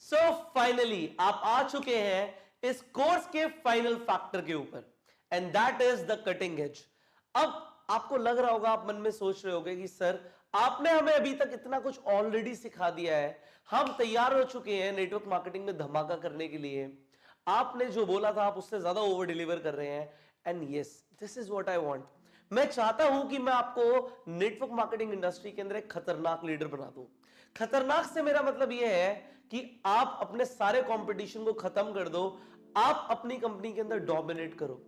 So finally आप आ चुके हैं इस कोर्स के फाइनल फैक्टर के ऊपर, and that is the cutting as. अब आपको लग रहा होगा, आप मन में सोच रहे होगे कि सर आपने हमें अभी तक इतना कुछ ऑलरेडी सिखा दिया है, हम तैयार हो चुके हैं नेटवर्क मार्केटिंग में धमाका करने के लिए, आपने जो बोला था आप उससे ज्यादा ओवर डिलीवर कर रहे हैं। And yes, this is what I want. मैं चाहता हूं कि मैं आपको नेटवर्क मार्केटिंग इंडस्ट्री के अंदर एक खतरनाक लीडर बना दूं। खतरनाक से मेरा मतलब यह है कि आप अपने सारे कंपटीशन को खत्म कर दो, आप अपनी कंपनी के अंदर डोमिनेट करो,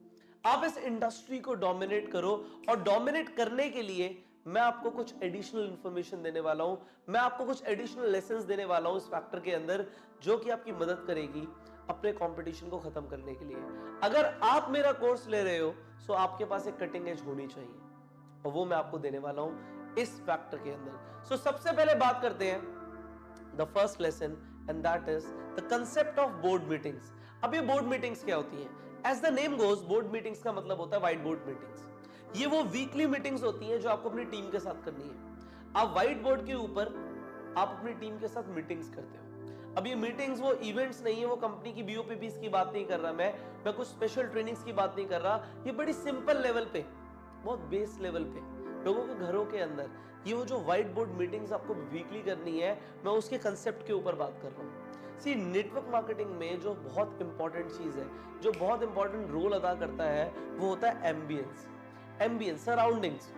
आप इस इंडस्ट्री को डोमिनेट करो। और डोमिनेट करने के लिए मैं आपको कुछ एडिशनल इंफॉर्मेशन देने वाला हूं, मैं आपको कुछ एडिशनल लेसन्स देने वाला हूं इस फैक्टर के अंदर, जो कि आपकी मदद करेगी अपने कंपटीशन को खत्म करने के लिए। अगर आप मेरा कोर्स ले रहे हो तो आपके पास एक कटिंग एज होनी चाहिए, और वो मैं आपको देने वाला हूं इस फैक्टर के अंदर। सो सबसे पहले बात करते हैं the first lesson, and that is the concept of board meetings. अब ये बोर्ड मीटिंग्स क्या होती हैं? As the name goes, board meetings का मतलब होता है व्हाइट बोर्ड मीटिंग्स। ये वो वीकली मीटिंग्स होती हैं जो आपको अपनी टीम के साथ करनी है। आप व्हाइट बोर्ड के ऊपर आप अपनी टीम के साथ मीटिंग्स करते हो। अब ये मीटिंग्स वो इवेंट्स नहीं है, वो कंपनी की बीओपीपीस की बात नहीं कर रहा मैं कुछ स्पेशल ट्रेनिंग्स की बात नहीं कर रहा। ये बड़ी सिंपल लेवल पे, बहुत बेस लेवल पे, लोगों के घरों के अंदर ये वो जो व्हाइट बोर्ड मीटिंग्स आपको वीकली करनी है, मैं उसके कंसेप्ट के ऊपर बात कर रहा हूं। सी, नेटवर्क मार्केटिंग में जो बहुत इंपॉर्टेंट चीज है, जो बहुत इंपॉर्टेंट रोल अदा करता है, वो होता है एम्बियंस। एम्बियंस, सराउंडिंग्स,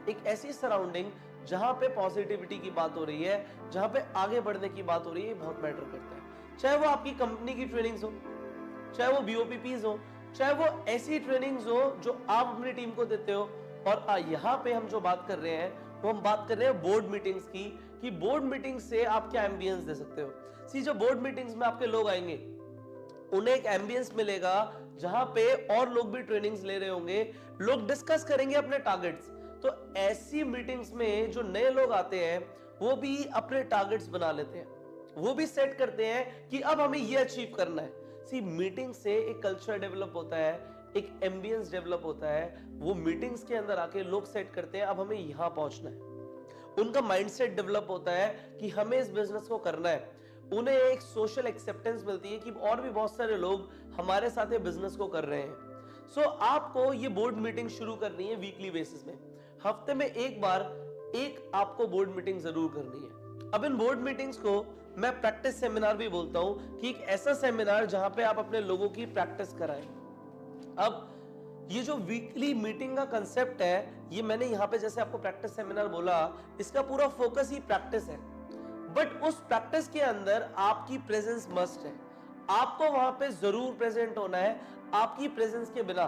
एक ऐसी सराउंडिंग जहां पे पॉजिटिविटी की बात हो रही है, जहां पे आगे बढ़ने की बात हो रही है, बहुत मैटर करता है। चाहे वो आपकी कंपनी की ट्रेनिंग्स हो, चाहे वो बीओपीपीज हो, चाहे वो ऐसी ट्रेनिंग्स हो जो आप अपनी टीम को देते हो। और यहां पे हम जो बात कर रहे हैं वो हम बात कर रहे हैं बोर्ड मीटिंग्स की, कि बोर्ड मीटिंग से आप क्या एम्बियंस दे सकते हो। सी, जो बोर्ड मीटिंग्स में आपके लोग आएंगे, उन्हें एक एम्बियंस मिलेगा जहां पे और लोग भी ट्रेनिंग्स ले रहे होंगे, लोग डिस्कस करेंगे अपने टारगेट्स। तो ऐसी मीटिंग्स में जो नए लोग आते हैं वो भी अपने टारगेट्स बना लेते हैं, वो भी सेट करते हैं कि अब हमें ये अचीव करना है। सी, मीटिंग से एक कल्चर डेवलप होता है, एक एम्बियंस डेवलप होता है। वो मीटिंग्स के अंदर आके लोग सेट करते हैं अब हमें यहां पहुंचना है, उनका माइंडसेट डेवलप होता है कि हमें इस बिजनेस को करना है। उन्हें एक सोशल एक्सेप्टेंस मिलती है कि और भी बहुत सारे लोग हमारे साथ ये बिजनेस को कर रहे हैं। सो आपको ये बोर्ड मीटिंग शुरू करनी है वीकली बेसिस में, हफ्ते में एक बार एक आपको बोर्ड मीटिंग जरूर करनी है। अब इन बोर्ड मीटिंग्स को मैं प्रैक्टिस सेमिनार भी बोलता हूं, कि एक ऐसा सेमिनार जहां पे आप अपने लोगों की प्रैक्टिस कराएं। अब ये जो वीकली मीटिंग का कंसेप्ट है, ये मैंने यहां पे जैसे आपको प्रैक्टिस सेमिनार बोला, इसका पूरा फोकस ही प्रैक्टिस है। बट उस प्रैक्टिस के अंदर आपकी प्रेजेंस मस्ट है, आपको वहां पे जरूर प्रेजेंट होना है। आपकी प्रेजेंस के बिना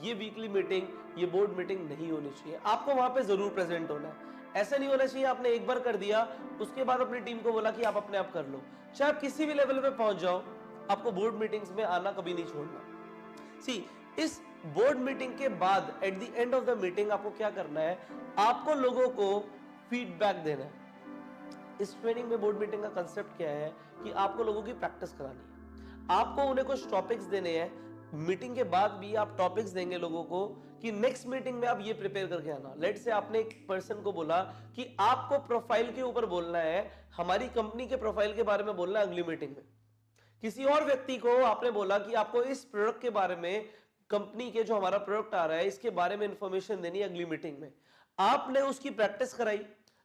ये वीकली मीटिंग, ये बोर्ड मीटिंग नहीं होनी चाहिए। आपको वहां पे जरूर प्रेजेंट होना है। ऐसा नहीं होना चाहिए आपने एक बार कर दिया, उसके बाद अपनी टीम को बोला कि आप अपने आप कर लो। चाहे आप किसी भी लेवल पे पहुंच जाओ, आपको बोर्ड मीटिंग्स में आना कभी नहीं छोड़ना। सी, इस बोर्ड मीटिंग के बाद at the end of the meeting आपको क्या करना है? आपको लोगों को फीडबैक देना है। इस ट्रेनिंग में बोर्ड मीटिंग का कंसेप्ट क्या है कि आपको लोगों की प्रैक्टिस करानी है, आपको उन्हें कुछ टॉपिक्स देने हैं। मीटिंग के बाद भी आप टॉपिक्स देंगे लोगों को कि नेक्स्ट मीटिंग में आप ये प्रिपेयर करके आना। लेट से आपने एक पर्सन को बोला कि आपको प्रोफाइल के ऊपर बोलना है, हमारी कंपनी के प्रोफाइल के बारे में बोलना है अगली मीटिंग में। किसी और व्यक्ति को आपने बोला कि आपको इस प्रोडक्ट के बारे में, कंपनी के जो हमारा प्रोडक्ट आ रहा है इसके बारे में इंफॉर्मेशन देनी है अगली मीटिंग में। आपने उसकी प्रैक्टिस कराई,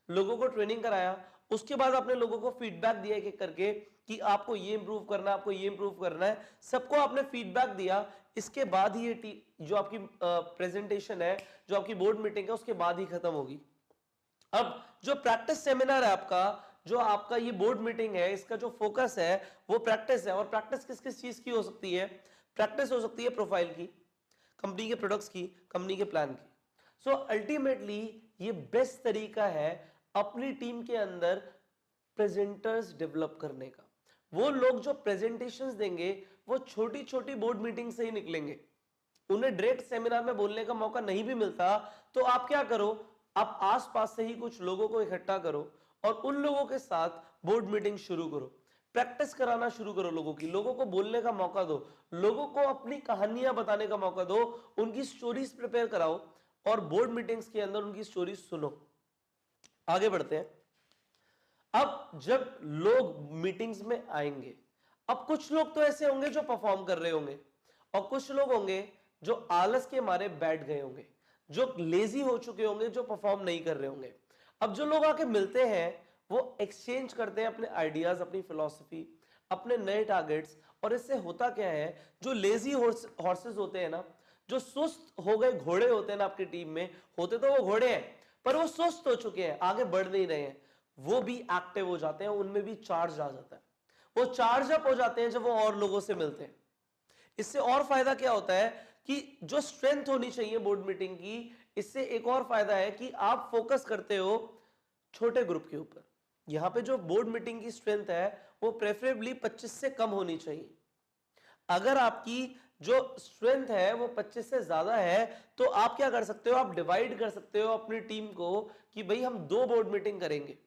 लोगों को ट्रेनिंग कराया, उसके बाद आपने लोगों को फीडबैक दिया एक एक करके कि आपको ये इंप्रूव करना है, आपको ये इंप्रूव करना है, सबको आपने फीडबैक दिया। इसके बाद ही ये जो आपकी प्रेजेंटेशन है, जो आपकी बोर्ड मीटिंग है, उसके बाद ही खत्म होगी। अब जो प्रैक्टिस सेमिनार है आपका, जो आपका ये बोर्ड मीटिंग है, इसका जो फोकस है वो प्रैक्टिस है। और प्रैक्टिस किस किस चीज की हो सकती है? प्रैक्टिस हो सकती है प्रोफाइल की, कंपनी के प्रोडक्ट्स की, कंपनी के प्लान की। सो अल्टीमेटली ये बेस्ट तरीका है अपनी टीम के अंदर प्रेजेंटर्स डेवलप करने का। वो लोग जो प्रेजेंटेशंस देंगे वो छोटी छोटी बोर्ड मीटिंग से ही निकलेंगे, उन्हें डायरेक्ट सेमिनार में बोलने का मौका नहीं भी मिलता। तो आप क्या करो, आप आसपास से ही कुछ लोगों को इकट्ठा करो और उन लोगों के साथ बोर्ड मीटिंग शुरू करो, प्रैक्टिस कराना शुरू करो लोगों की, लोगों को बोलने का मौका दो, लोगों को अपनी कहानियां बताने का मौका दो, उनकी स्टोरीज प्रिपेयर कराओ और बोर्ड मीटिंग्स के अंदर उनकी स्टोरीज सुनो। आगे बढ़ते हैं। अब जब लोग मीटिंग्स में आएंगे, अब कुछ लोग तो ऐसे होंगे जो परफॉर्म कर रहे होंगे और कुछ लोग होंगे जो आलस के मारे बैठ गए होंगे, जो लेजी हो चुके होंगे, जो परफॉर्म नहीं कर रहे होंगे। अब जो लोग आके मिलते हैं वो एक्सचेंज करते हैं अपने आइडियाज, अपनी फिलॉसफी, अपने नए टारगेट्स, और इससे होता क्या है, जो लेजी हॉर्सेस होते हैं ना, जो सुस्त हो गए घोड़े होते हैं ना आपकी टीम में, होते तो वो घोड़े हैं पर वो सुस्त हो चुके हैं, आगे बढ़ नहीं रहे हैं, वो भी एक्टिव हो जाते हैं, उनमें भी चार्ज आ जाता है, वो चार्ज अप हो जाते हैं जब वो और लोगों से मिलते हैं। इससे और फायदा क्या होता है कि जो स्ट्रेंथ होनी चाहिए बोर्ड मीटिंग की, इससे एक और फायदा है कि आप फोकस करते हो छोटे ग्रुप के ऊपर। यहां पे जो बोर्ड मीटिंग की स्ट्रेंथ है वो प्रेफरेबली 25 से कम होनी चाहिए। अगर आपकी जो स्ट्रेंथ है वो 25 से ज्यादा है तो आप क्या कर सकते हो, आप डिवाइड कर सकते हो अपनी टीम को कि भाई हम 2 बोर्ड मीटिंग करेंगे।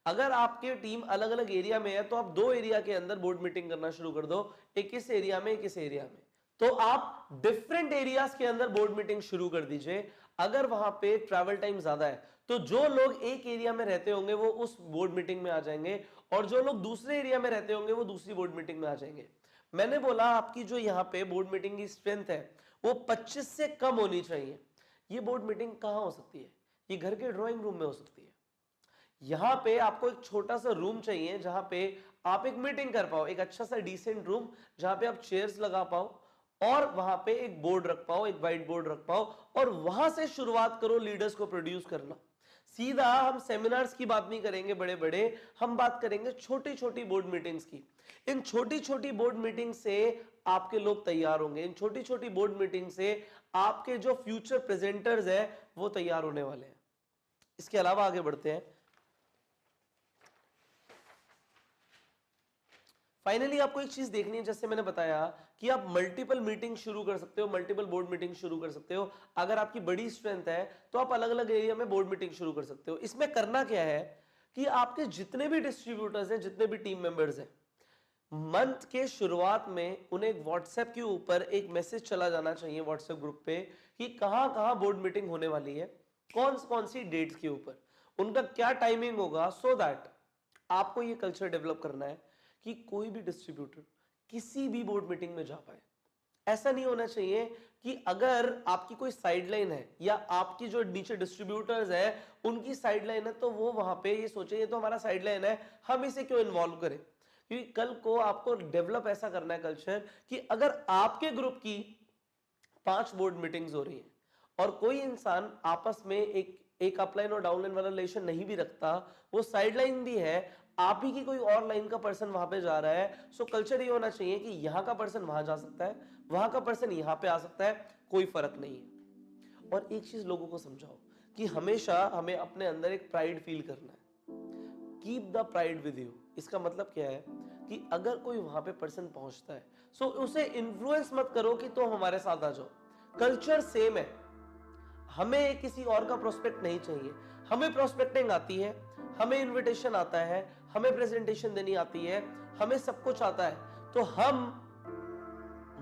अगर आपकी टीम अलग अलग एरिया में है तो आप 2 एरिया के अंदर बोर्ड मीटिंग करना शुरू कर दो, एक इस एरिया में, एक इस एरिया में। तो आप डिफरेंट एरियाज के अंदर बोर्ड मीटिंग शुरू कर दीजिए। अगर वहां पे ट्रैवल टाइम ज्यादा है तो जो लोग एक एरिया में रहते होंगे वो उस बोर्ड मीटिंग में आ जाएंगे और जो लोग दूसरे एरिया में रहते होंगे वो दूसरी बोर्ड मीटिंग में आ जाएंगे। मैंने बोला आपकी जो यहाँ पे बोर्ड मीटिंग की स्ट्रेंथ है वो 25 से कम होनी चाहिए। ये बोर्ड मीटिंग कहाँ हो सकती है? ये घर के ड्राइंग रूम में हो सकती है। यहां पे आपको एक छोटा सा रूम चाहिए जहां पे आप एक मीटिंग कर पाओ, एक अच्छा सा डिसेंट रूम जहां पे आप चेयर्स लगा पाओ और वहां पे एक बोर्ड रख पाओ, एक व्हाइट बोर्ड रख पाओ और वहां से शुरुआत करो लीडर्स को प्रोड्यूस करना। सीधा हम सेमिनार्स की बात नहीं करेंगे बड़े बड़े, हम बात करेंगे छोटी छोटी बोर्ड मीटिंग्स की। इन छोटी छोटी बोर्ड मीटिंग से आपके लोग तैयार होंगे, इन छोटी छोटी बोर्ड मीटिंग से आपके जो फ्यूचर प्रेजेंटर्स है वो तैयार होने वाले हैं। इसके अलावा आगे बढ़ते हैं। फाइनली आपको एक चीज देखनी है, जैसे मैंने बताया कि आप मल्टीपल मीटिंग शुरू कर सकते हो, मल्टीपल बोर्ड मीटिंग शुरू कर सकते हो। अगर आपकी बड़ी स्ट्रेंथ है तो आप अलग अलग एरिया में बोर्ड मीटिंग शुरू कर सकते हो। इसमें करना क्या है कि आपके जितने भी डिस्ट्रीब्यूटर्स हैं, जितने भी टीम मेंबर्स हैं, मंथ के शुरुआत में उन्हें व्हाट्सएप के ऊपर एक मैसेज चला जाना चाहिए व्हाट्सएप ग्रुप पे कि कहां कहां बोर्ड मीटिंग होने वाली है, कौन सी डेट्स के ऊपर, उनका क्या टाइमिंग होगा, सो दैट आपको ये कल्चर डेवलप करना है कि कोई भी डिस्ट्रीब्यूटर किसी भी बोर्ड मीटिंग में जा पाए। ऐसा नहीं होना चाहिए कि अगर आपकी कोई साइडलाइन है या आपकी जो नीचे डिस्ट्रीब्यूटर्स है उनकी साइडलाइन है तो वो वहां पे ये सोचे ये तो हमारा साइडलाइन है, हम इसे क्यों इन्वॉल्व करें। क्योंकि कल को आपको डेवलप ऐसा करना है कल्चर कि अगर आपके ग्रुप की 5 बोर्ड मीटिंग्स हो रही हैं और कोई इंसान आपस में एक अपलाइन और डाउनलाइन वाला रिलेशन नहीं भी रखता, वो साइडलाइन भी है, आप ही की कोई और लाइन का पर्सन वहां पे जा रहा है, सो कल्चर ये होना चाहिए कि यहां का पर्सन वहां जा सकता है, वहां का पर्सन यहां पे आ सकता है, कोई फर्क नहीं है। और एक चीज लोगों को समझाओ कि हमेशा हमें अपने अंदर एक प्राइड फील करना है। Keep the pride with you. इसका मतलब क्या है कि अगर कोई वहां पे पर्सन पहुंचता है सो उसे इन्फ्लुएंस मत करो कि तुम हमारे साथ आ जाओ। कल्चर सेम है, हमें किसी और का प्रोस्पेक्ट नहीं चाहिए। हमें प्रोस्पेक्टिंग आती है, हमें इनविटेशन आता है, हमें प्रेजेंटेशन देनी आती है, हमें सब कुछ आता है, तो हम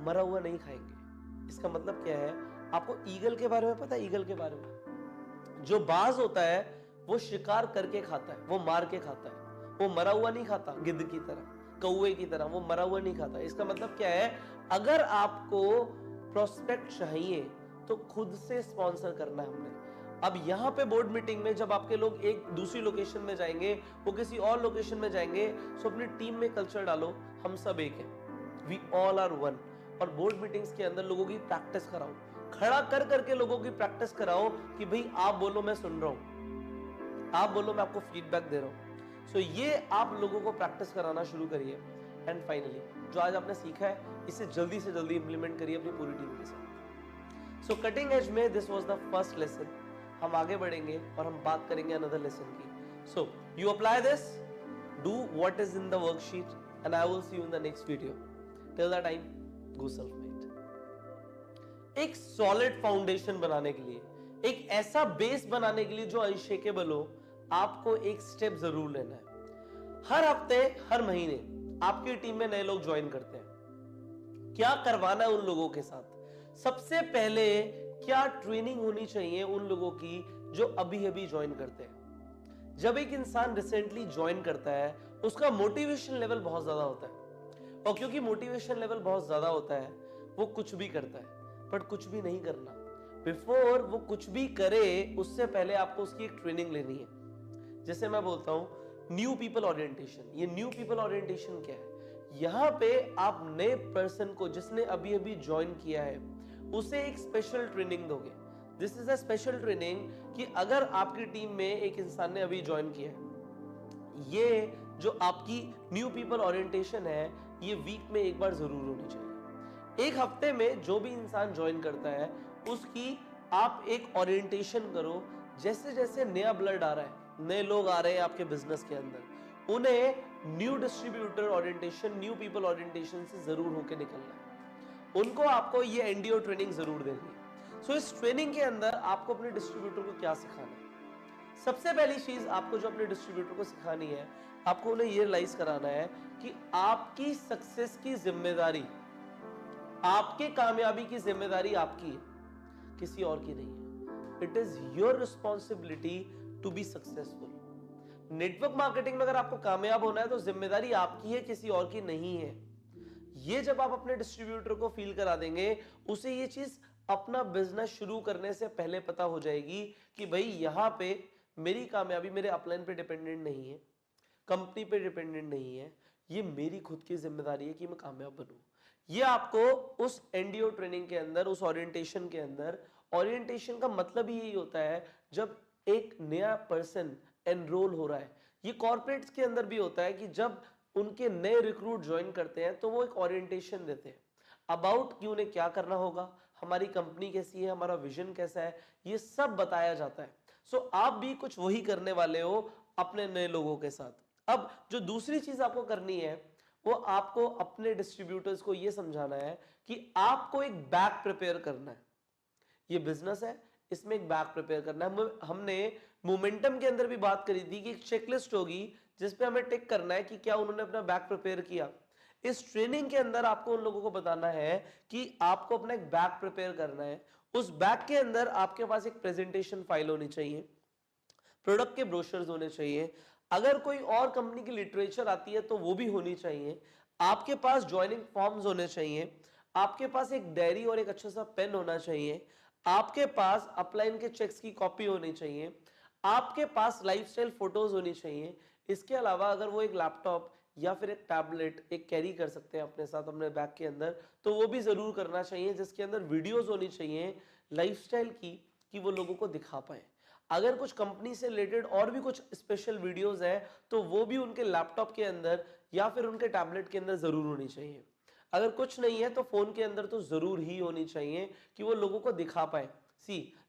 मरा हुआ नहीं खाएंगे। इसका मतलब क्या है, आपको ईगल के बारे में पता है? ईगल के बारे में, जो बाज होता है वो शिकार करके खाता है, वो मार के खाता है, वो मरा हुआ नहीं खाता। गिद्ध की तरह, कौवे की तरह वो मरा हुआ नहीं खाता। इसका मतलब क्या है, अगर आपको प्रोस्पेक्ट चाहिए तो खुद से स्पॉन्सर करना है हमने। अब यहां पे बोर्ड मीटिंग में जब आपके लोग एक दूसरी लोकेशन में जाएंगे, वो किसी और लोकेशन में जाएंगे, सो अपनी टीम में कल्चर डालो, हम सब एक हैं, वी ऑल आर वन। और बोर्ड मीटिंग्स के अंदर लोगों की प्रैक्टिस कराओ, खड़ा कर करके लोगों की प्रैक्टिस कराओ कि भाई आप बोलो मैं सुन रहा हूं, आप बोलो मैं आपको फीडबैक दे रहा हूं। सो ये आप लोगों को प्रैक्टिस कराना शुरू करिए। एंड फाइनली जो आज आपने सीखा है इसे जल्दी से जल्दी इंप्लीमेंट करिए अपनी पूरी टीम के साथ। सो कटिंग एज में this was the first lesson. हम आगे बढ़ेंगे और हम बात करेंगे अनदर लेसन की। So you apply this, do what is in the worksheet and I will see you in the next video. Till the time, go self made. एक solid foundation बनाने के लिए, एक ऐसा बेस बनाने के लिए जो अनशेकेबल हो, आपको एक स्टेप जरूर लेना है। हर हफ्ते, हर महीने आपकी टीम में नए लोग ज्वाइन करते हैं। क्या करवाना है उन लोगों के साथ? सबसे पहले क्या ट्रेनिंग होनी चाहिए उन लोगों की जो अभी अभी ज्वाइन करते हैं? जब एक इंसान रिसेंटली ज्वाइन करता है, उसका मोटिवेशन लेवल बहुत ज्यादा होता है, और क्योंकि मोटिवेशन लेवल बहुत ज्यादा होता है, वो कुछ भी करता है। बट कुछ भी नहीं करना, बिफोर वो कुछ भी करे उससे पहले आपको उसकी एक ट्रेनिंग लेनी है। जैसे मैं बोलता हूं न्यू पीपल ओरिएंटेशन। ये न्यू पीपल ओरिएंटेशन क्या है? यहां पे आप नए पर्सन को, जिसने अभी अभी ज्वाइन किया है, उसे एक स्पेशल ट्रेनिंग दोगे। This is a special training कि अगर आपकी टीम में एक इंसान ने अभी ज्वाइन किया है, ये जो आपकी न्यू पीपल ओरिएंटेशन है, ये वीक में एक बार जरूर होनी चाहिए। एक हफ्ते में जो भी इंसान ज्वाइन करता है, उसकी आप एक ओरिएंटेशन करो। जैसे जैसे नया ब्लड आ रहा है, नए लोग आ रहे हैं आपके बिजनेस के अंदर, उन्हें new distributor orientation, new people orientation से जरूर होकर निकलना है। उनको आपको ये एनडीओ ट्रेनिंग जरूर देनी है। सो इस ट्रेनिंग के अंदर आपको अपने डिस्ट्रीब्यूटर को क्या सिखाना है? सबसे पहली चीज आपको जो अपने डिस्ट्रीब्यूटर को सिखानी है, आपको उन्हें ये रियलाइज कराना है कि आपकी सक्सेस की जिम्मेदारी, आपके कामयाबी की जिम्मेदारी आपकी है, किसी और की नहीं है। It is your responsibility to be successful. Network marketing में अगर आपको कामयाब होना है तो जिम्मेदारी आपकी है, किसी और की नहीं है। ये जब आप अपने डिस्ट्रीब्यूटर को फील करा देंगे, उसे ये चीज अपना बिजनेस शुरू करने से पहले पता हो जाएगी कि भाई यहां पे मेरी कामयाबी मेरे अपलाइन पे डिपेंडेंट नहीं है, कंपनी पे डिपेंडेंट नहीं है, ये मेरी खुद की जिम्मेदारी है कि मैं कामयाब बनूं। ये आपको उस एनडीओ ट्रेनिंग के अंदर, उस ओरिएंटेशन के अंदर, ओरिएंटेशन का मतलब ही यही होता है जब एक नया पर्सन एनरोल हो रहा है। ये कॉर्पोरेट्स के अंदर भी होता है कि जब उनके नए रिक्रूट ज्वाइन करते हैं तो वो एक ओरिएंटेशन देते हैं अबाउट कि उन्हें क्या करना होगा, हमारी कंपनी कैसी है, हमारा विजन कैसा है, ये सब बताया जाता है। सो आप भी कुछ वही करने वाले हो अपने नए लोगों के साथ। अब जो दूसरी चीज आपको करनी है, वो आपको अपने डिस्ट्रीब्यूटर्स को ये समझाना है कि आपको एक बैग प्रिपेयर करना है। ये बिजनेस है, इसमें एक बैग प्रिपेयर करना है। हमने मोमेंटम के अंदर भी बात करी थी कि एक चेकलिस्ट होगी जिसपे हमें टिक करना है कि क्या उन्होंने अपना बैग प्रिपेयर किया। इस ट्रेनिंग के अंदर आपको उन लोगों को बताना है कि आपको अपना एक बैग प्रिपेयर करना है। उस बैग के अंदर आपके पास एक प्रेजेंटेशन फाइल होनी चाहिए, प्रोडक्ट के ब्रोशर्स होने चाहिए, अगर कोई और कंपनी की लिटरेचर आती है तो वो भी होनी चाहिए, आपके पास ज्वाइनिंग फॉर्म्स होने चाहिए, आपके पास एक डायरी और एक अच्छा सा पेन होना चाहिए, आपके पास अपलाइन के चेक्स की कॉपी होनी चाहिए, आपके पास लाइफस्टाइल फोटोज होनी चाहिए। इसके अलावा अगर वो एक लैपटॉप या फिर एक टैबलेट एक कैरी कर सकते हैं अपने साथ अपने बैग के अंदर, तो वो भी जरूर करना चाहिए, जिसके अंदर वीडियोस होनी चाहिए लाइफस्टाइल की, कि वो लोगों को दिखा पाए। अगर कुछ कंपनी से रिलेटेड और भी कुछ स्पेशल वीडियोस हैं तो वो भी उनके लैपटॉप के अंदर या फिर उनके टैबलेट के अंदर जरूर होनी चाहिए। अगर कुछ नहीं है तो फोन के अंदर तो जरूर ही होनी चाहिए कि वो लोगों को दिखा पाए।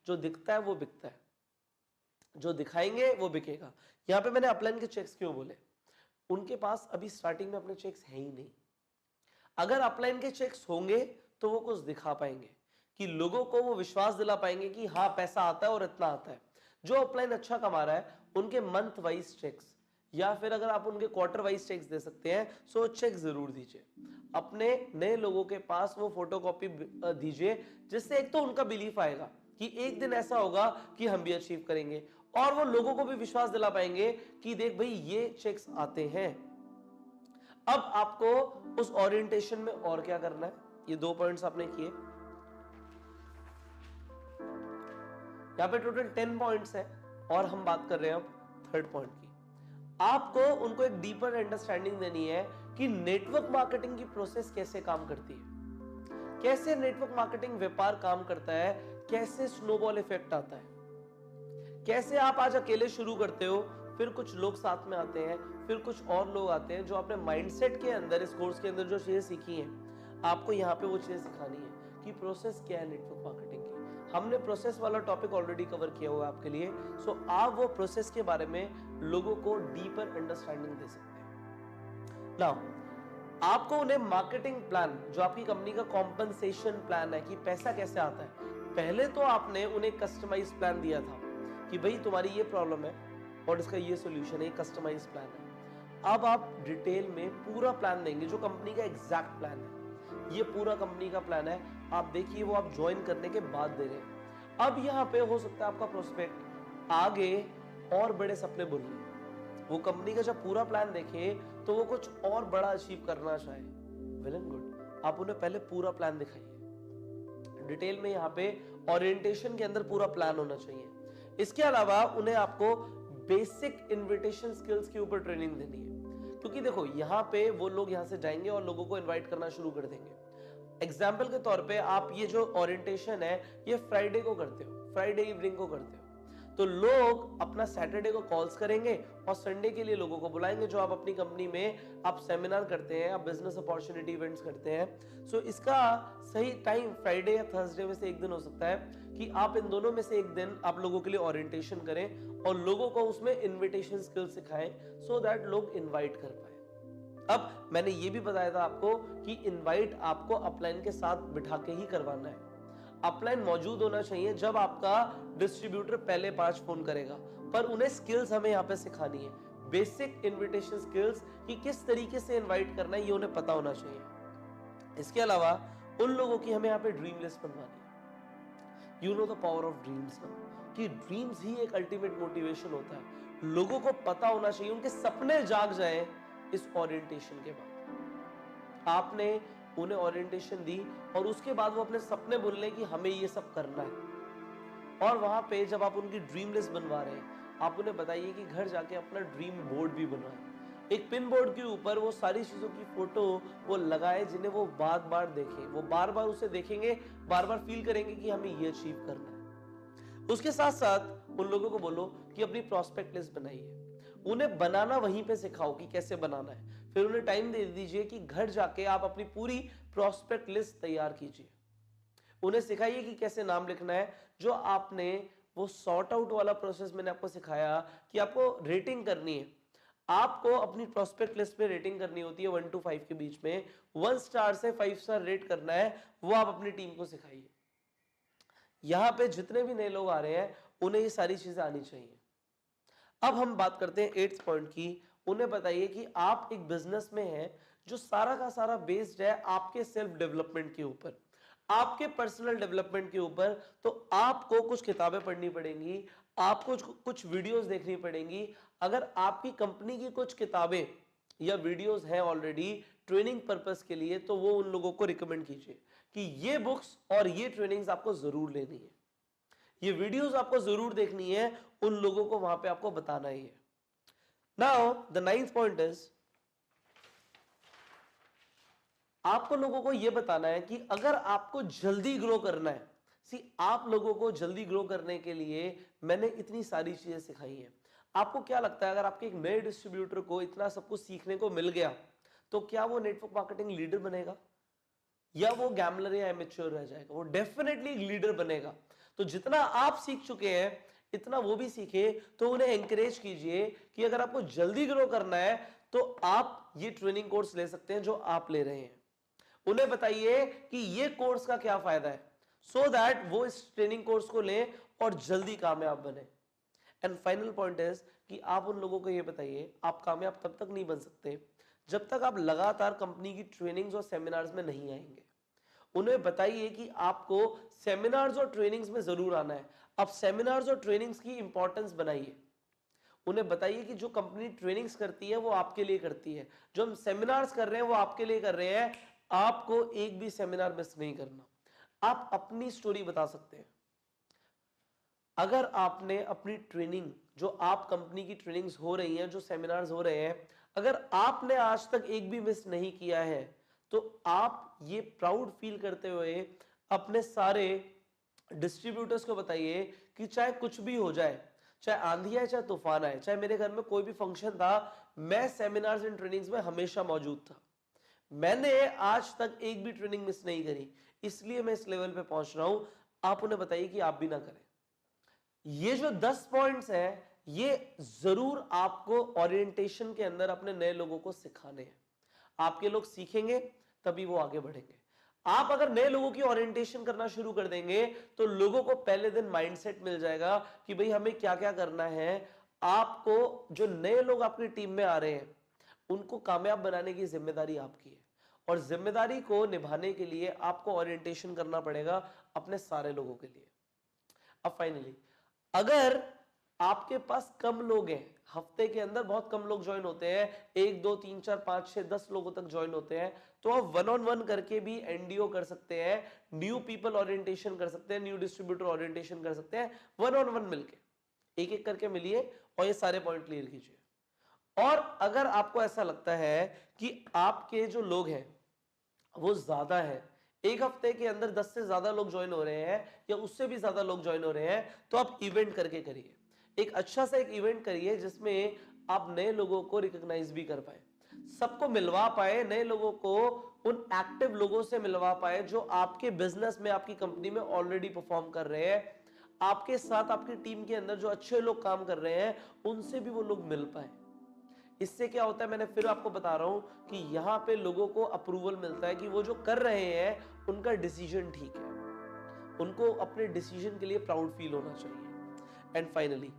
जो दिखता है वो बिकता है, जो दिखाएंगे वो बिकेगा। यहां पे मैंने अपलाइन के चेक्स क्यों बोले? उनके पास अभी स्टार्टिंग में अपने चेक्स है ही नहीं। अगर अपलाइन के चेक्स होंगे तो वो कुछ दिखा पाएंगे, कि लोगों को वो विश्वास दिला पाएंगे कि हाँ पैसा आता है और इतना आता है। जो अपलाइन अच्छा कमा रहा है उनके मंथ वाइज चेक्स या फिर अगर आप उनके क्वार्टर वाइज चेक्स दे सकते हैं, सो चेक जरूर दीजिए। अपने नए लोगों के पास वो फोटोकॉपी दीजिए, जिससे एक तो उनका बिलीफ आएगा कि एक दिन ऐसा होगा कि हम भी अचीव करेंगे, और वो लोगों को भी विश्वास दिला पाएंगे कि देख भाई ये चेक्स आते हैं। अब आपको उस ओरिएंटेशन में और क्या करना है, ये 2 पॉइंट्स आपने किए। यहां पे टोटल 10 पॉइंट्स है और हम बात कर रहे हैं अब थर्ड पॉइंट की। आपको उनको एक डीपर अंडरस्टैंडिंग देनी है कि नेटवर्क मार्केटिंग की प्रोसेस कैसे काम करती है, कैसे नेटवर्क मार्केटिंग व्यापार काम करता है, कैसे स्नोबॉल इफेक्ट आता है, कैसे आप आज अकेले शुरू करते हो, फिर कुछ लोग साथ में आते हैं, फिर कुछ और लोग आते हैं जो अपने माइंडसेट के अंदर, इस कोर्स के अंदर जो चीजें सीखी हैं, आपको यहाँ पे वो चीजें सिखानी है कि प्रोसेस क्या है नेटवर्क मार्केटिंग की। हमने प्रोसेस वाला टॉपिक ऑलरेडी कवर किया हुआ है आपके लिए, सो आप वो प्रोसेस के बारे में लोगों को डीपर अंडरस्टैंडिंग दे सकते हैं। नाउ आपको उन्हें मार्केटिंग प्लान, जो आपकी कंपनी का कॉम्पनसेशन प्लान है कि पैसा कैसे आता है, पहले तो आपने उन्हें कस्टमाइज प्लान दिया था कि भाई तुम्हारी ये प्रॉब्लम है और इसका ये सॉल्यूशन है, कस्टमाइज प्लान है। अब आप डिटेल में पूरा प्लान देंगे जो कंपनी का एग्जैक्ट प्लान है। ये पूरा कंपनी का प्लान है, आप देखिए वो आप ज्वाइन करने के बाद दे रहे हैं। अब यहाँ पे हो सकता है आपका प्रोस्पेक्ट आगे और बड़े सपने बुन ले, वो कंपनी का जब पूरा प्लान देखे तो वो कुछ और बड़ा अचीव करना चाहे, वेल एंड गुड, आप उन्हें पहले पूरा प्लान दिखाइए। डिटेल में यहाँ पे ओरिएंटेशन के अंदर पूरा प्लान होना चाहिए। इसके अलावा उन्हें आपको बेसिक इनविटेशन स्किल्स के ऊपर ट्रेनिंग देनी है, क्योंकि देखो यहाँ पे वो लोग यहाँ से जाएंगे और लोगों को इनवाइट करना शुरू कर देंगे। एग्जाम्पल के तौर पे आप ये जो ओरिएंटेशन है ये फ्राइडे को करते हो, फ्राइडे इवनिंग को करते हो, तो लोग अपना सैटरडे को कॉल्स करेंगे और संडे के लिए लोगों को बुलाएंगे जो आप अपनी कंपनी में आप सेमिनार करते हैं, आप बिजनेस अपॉर्चुनिटी इवेंट्स करते हैं। सो इसका सही टाइम फ्राइडे या थर्सडे में से एक दिन हो सकता है कि आप इन दोनों में से एक दिन आप लोगों के लिए ओरिएंटेशन करें और लोगों को उसमें इनविटेशन स्किल सिखाएं सो दैट लोग इनवाइट कर पाए। अब मैंने ये भी बताया था आपको कि इनवाइट आपको अपलाइन के साथ बिठा के ही करवाना है। अपलाइन मौजूद होना चाहिए जब आपका डिस्ट्रीब्यूटर पहले 5 फोन करेगा, पर उन्हें स्किल्स हमें यहाँ पे सिखानी है, बेसिक इनविटेशन स्किल्स कि किस तरीके से इनवाइट करना है ये उन्हें पता होना चाहिए। इसके अलावा उन लोगों की हमें यहाँ पे ड्रीम लिस्ट बनवानी है। You know the power of dreams ना, कि ड्रीम्स ही एक अल्टीमेट मोटिवेशन होता है। लोगों को पता होना चाहिए, उनके सपने जाग जाए इस ओरिएंटेशन के बाद। आपने उन्हें ओरिएंटेशन दी और उसके बाद वो अपने सपने बोल रहे कि हमें ये सब करना है। और वहां पे जब आप उनकी ड्रीम लिस्ट बनवा रहे हैं, आप उन्हें बताइए कि घर जाके अपना ड्रीम बोर्ड भी बनवाएं। एक पिन बोर्ड के ऊपर वो सारी चीजों की फोटो वो लगाए जिन्हें वो बार बार देखें, वो बार बार उसे देखेंगे, बार बार फील करेंगे कि हमें ये अचीव करना है। उसके साथ साथ उन लोगों को बोलो कि अपनी प्रोस्पेक्ट लिस्ट बनाइए, उन्हें बनाना वहीं पे सिखाओ कि कैसे बनाना है। फिर उन्हें टाइम दे दीजिए कि घर जाके आप अपनी पूरी प्रोस्पेक्ट लिस्ट तैयार कीजिए। उन्हें सिखाइए कि कैसे नाम लिखना है, जो आपने वो सॉर्ट आउट वाला प्रोसेस मैंने आपको सिखाया कि आपको रेटिंग करनी है। आपको अपनी प्रोस्पेक्ट लिस्ट पे रेटिंग करनी होती है 1 to 5 के बीच में, 1 स्टार से 5 स्टार रेट करना है, वो आप अपनी टीम को सिखाइए। यहां पे जितने भी नए लोग आ रहे हैं उन्हें ये सारी चीजें आनी चाहिए। अब हम बात करते हैं 8th पॉइंट की। उन्हें बताइए कि आप एक बिजनेस में हैं जो सारा का सारा बेस्ड है आपके सेल्फ डेवलपमेंट के ऊपर, आपके पर्सनल डेवलपमेंट के ऊपर। तो आपको कुछ किताबें पढ़नी पड़ेंगी, आपको कुछ वीडियोस देखनी पड़ेंगी। अगर आपकी कंपनी की कुछ किताबें या वीडियोस हैं ऑलरेडी ट्रेनिंग पर्पस के लिए, तो वो उन लोगों को रिकमेंड कीजिए कि ये बुक्स और ये ट्रेनिंग्स आपको जरूर लेनी है, ये वीडियोस आपको जरूर देखनी है, उन लोगों को वहां पे आपको बताना ही है। Now the 9th point is, आपको लोगों को यह बताना है कि अगर आपको जल्दी ग्रो करना है, आप लोगों को जल्दी ग्रो करने के लिए मैंने इतनी सारी चीजें सिखाई हैं। आपको क्या लगता है अगर आपके एक नए डिस्ट्रीब्यूटर को इतना सब कुछ सीखने को मिल गया तो क्या वो नेटवर्क मार्केटिंग लीडर बनेगा या वो गैम्बलर या एमेच्योर रह जाएगा? वो डेफिनेटली लीडर बनेगा। तो जितना आप सीख चुके हैं इतना वो भी सीखे। तो उन्हें एनकरेज कीजिए कि अगर आपको जल्दी ग्रो करना है तो आप ये ट्रेनिंग कोर्स ले सकते हैं जो आप ले रहे हैं। उन्हें बताइए कि ये कोर्स का क्या फायदा है, सो दैट वो इस ट्रेनिंग कोर्स को लें और जल्दी कामयाब बने। एंड फाइनल पॉइंट इज कि आप उन लोगों को ये बताइए, आप कामयाब तब तक नहीं बन सकते जब तक आप लगातार कंपनी की ट्रेनिंग्स और सेमिनार्स में नहीं आएंगे। उन्हें बताइए कि आपको सेमिनार्स और ट्रेनिंग्स में जरूर आना है। आप सेमिनार्स और ट्रेनिंग्स की इंपॉर्टेंस बनाइए। उन्हें बताइए कि जो कंपनी ट्रेनिंग्स करती है वो आपके लिए करती है, जो हम सेमिनार्स कर रहे हैं वो आपके लिए कर रहे हैं। आपको एक भी सेमिनार मिस नहीं करना। आप अपनी स्टोरी बता सकते हैं। अगर आपने अपनी ट्रेनिंग, जो आप कंपनी की ट्रेनिंग्स हो रही हैं, जो सेमिनार्स हो रहे हैं, अगर आपने आज तक एक भी मिस नहीं किया है तो आप ये प्राउड फील करते हुए अपने सारे डिस्ट्रीब्यूटर्स को बताइए कि चाहे कुछ भी हो जाए, चाहे आंधी आए, चाहे तूफान आए, चाहे मेरे घर में कोई भी फंक्शन था, मैं सेमिनार्स एंड ट्रेनिंग्स में हमेशा मौजूद था। मैंने आज तक एक भी ट्रेनिंग मिस नहीं करी, इसलिए मैं इस लेवल पे पहुंच रहा हूं। आप उन्हें बताइए कि आप भी ना करें। ये जो 10 पॉइंट्स हैं ये जरूर आपको ओरिएंटेशन के अंदर अपने नए लोगों को सिखाने हैं। आपके लोग सीखेंगे तभी वो आगे बढ़ेंगे। आप अगर नए लोगों की ओरिएंटेशन करना शुरू कर देंगे तो लोगों को पहले दिन माइंडसेट मिल जाएगा कि भाई हमें क्या क्या करना है। आपको जो नए लोग आपकी टीम में आ रहे हैं उनको कामयाब बनाने की जिम्मेदारी आपकी है, और जिम्मेदारी को निभाने के लिए आपको ओरिएंटेशन करना पड़ेगा अपने सारे लोगों के लिए। अब फाइनली, अगर आपके पास कम लोग हैं, हफ्ते के अंदर बहुत कम लोग ज्वाइन होते हैं, 1 2 3 4 5 6 10 लोगों तक ज्वाइन होते हैं, तो आप 1-on-1 करके भी एनडीओ कर सकते हैं, न्यू पीपल ओरिएंटेशन कर सकते हैं, न्यू डिस्ट्रीब्यूटर ओरिएंटेशन कर सकते हैं, 1-on-1 मिलके एक एक करके मिलिए और ये सारे पॉइंट क्लियर कीजिए। और अगर आपको ऐसा लगता है कि आपके जो लोग हैं वो ज्यादा है, एक हफ्ते के अंदर 10 से ज्यादा लोग ज्वाइन हो रहे हैं या उससे भी ज्यादा लोग ज्वाइन हो रहे हैं, तो आप इवेंट करके करिए, एक अच्छा सा एक इवेंट करिए जिसमें आप नए लोगों को रिकॉग्नाइज भी कर पाए, सबको मिलवा पाए, नए लोगों को उन एक्टिव लोगों से मिलवा पाए जो आपके बिजनेस में, आपकी कंपनी में ऑलरेडी परफॉर्म कर रहे हैं, आपके साथ आपकी टीम के अंदर जो अच्छे लोग काम कर रहे हैं उनसे भी वो लोग मिल पाए। इससे क्या होता है, मैंने फिर आपको बता रहा हूं कि यहां पे लोगों को अप्रूवल मिलता है कि वो जो कर रहे हैं उनका डिसीजन ठीक है, उनको अपने डिसीजन के लिए प्राउड फील होना चाहिए। एंड फाइनली,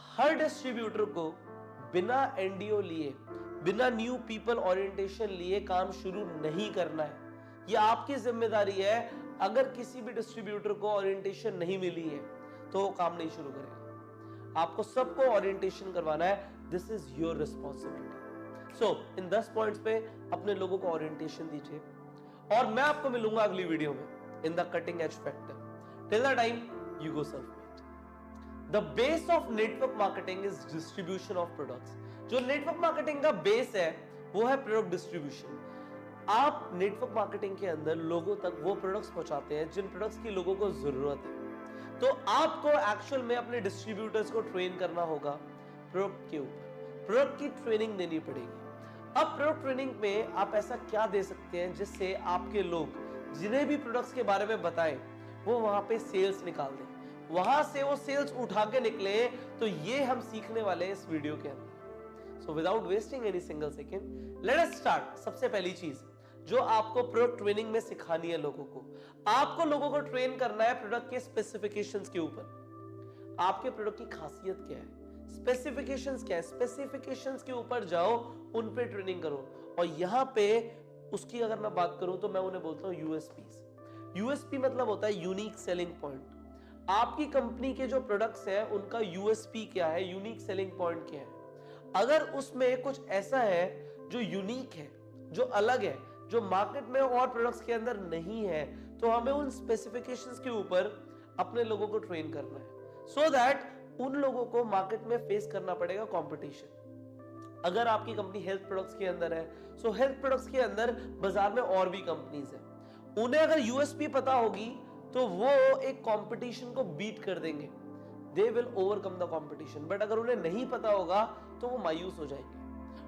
हर डिस्ट्रीब्यूटर को बिना एनडीओ लिए, बिना न्यू पीपल ओरिएंटेशन लिए काम शुरू नहीं करना है, यह आपकी जिम्मेदारी है। अगर किसी भी डिस्ट्रीब्यूटर को ओरिएंटेशन नहीं मिली है तो वो काम नहीं शुरू करेगा, आपको सबको ओरिएंटेशन करवाना है, this is your responsibility. So in 10 points पे अपने लोगों को ओरिएंटेशन दीजिए और मैं आपको मिलूंगा अगली वीडियो में in the cutting edge factor. Till the time, you go self made. The base of network marketing is distribution of products. जो नेटवर्क मार्केटिंग का बेस है वो है प्रोडक्ट डिस्ट्रीब्यूशन। आप नेटवर्क मार्केटिंग के अंदर लोगों तक वो प्रोडक्ट्स पहुंचाते हैं जिन प्रोडक्ट्स की लोगों को जरूरत है, तो आपको एक्चुअल में अपने डिस्ट्रीब्यूटर्स को ट्रेन करना होगा प्रोडक्ट के ऊपर, प्रोडक्ट की ट्रेनिंग देनी पड़ेगी। अब प्रोडक्ट ट्रेनिंग में आप ऐसा क्या दे सकते हैं जिससे आपके लोग जिन्हें भी प्रोडक्ट्स के बारे में बताएं वो वहां पे सेल्स निकाल दें, वहां से वो सेल्स उठा के निकले। तो ये हम सीखने वाले हैं इस वीडियो के अंदर। So without wasting any single second, let us start. सबसे पहली चीज जो आपको प्रोडक्ट ट्रेनिंग में सिखानी है लोगों को, आपको लोगों को ट्रेन करना है प्रोडक्ट के स्पेसिफिकेशंस के ऊपर। आपके प्रोडक्ट की खासियत क्या है, स्पेसिफिकेशंस क्या है, स्पेसिफिकेशंस के ऊपर जाओ, उन पे ट्रेनिंग करो। और यहां पे उसकी अगर मैं बात करूं तो मैं उन्हें बोलता हूं यूएसपी। यूएसपी मतलब होता है यूनिक सेलिंग पॉइंट। आपकी कंपनी के जो प्रोडक्ट्स हैं उनका यूएसपी क्या है, यूनिक सेलिंग पॉइंट क्या है। अगर उसमें कुछ ऐसा है जो यूनिक है, जो अलग है, जो मार्केट में और प्रोडक्ट्स के अंदर नहीं है, तो हमें उन स्पेसिफिकेशंस के ऊपर अपने लोगों को ट्रेन करना है, सो दैट उन लोगों को मार्केट में फेस करना पड़ेगा कंपटीशन। अगर आपकी कंपनी हेल्थ प्रोडक्ट्स के अंदर है, सो हेल्थ प्रोडक्ट्स के अंदर बाजार में और भी कंपनीज हैं, उन्हें अगर यूएसपी पता होगी तो वो एक कंपटीशन को बीट कर देंगे, they will overcome the competition. But अगर उन्हें नहीं पता होगा तो वो मायूस हो जाएंगे,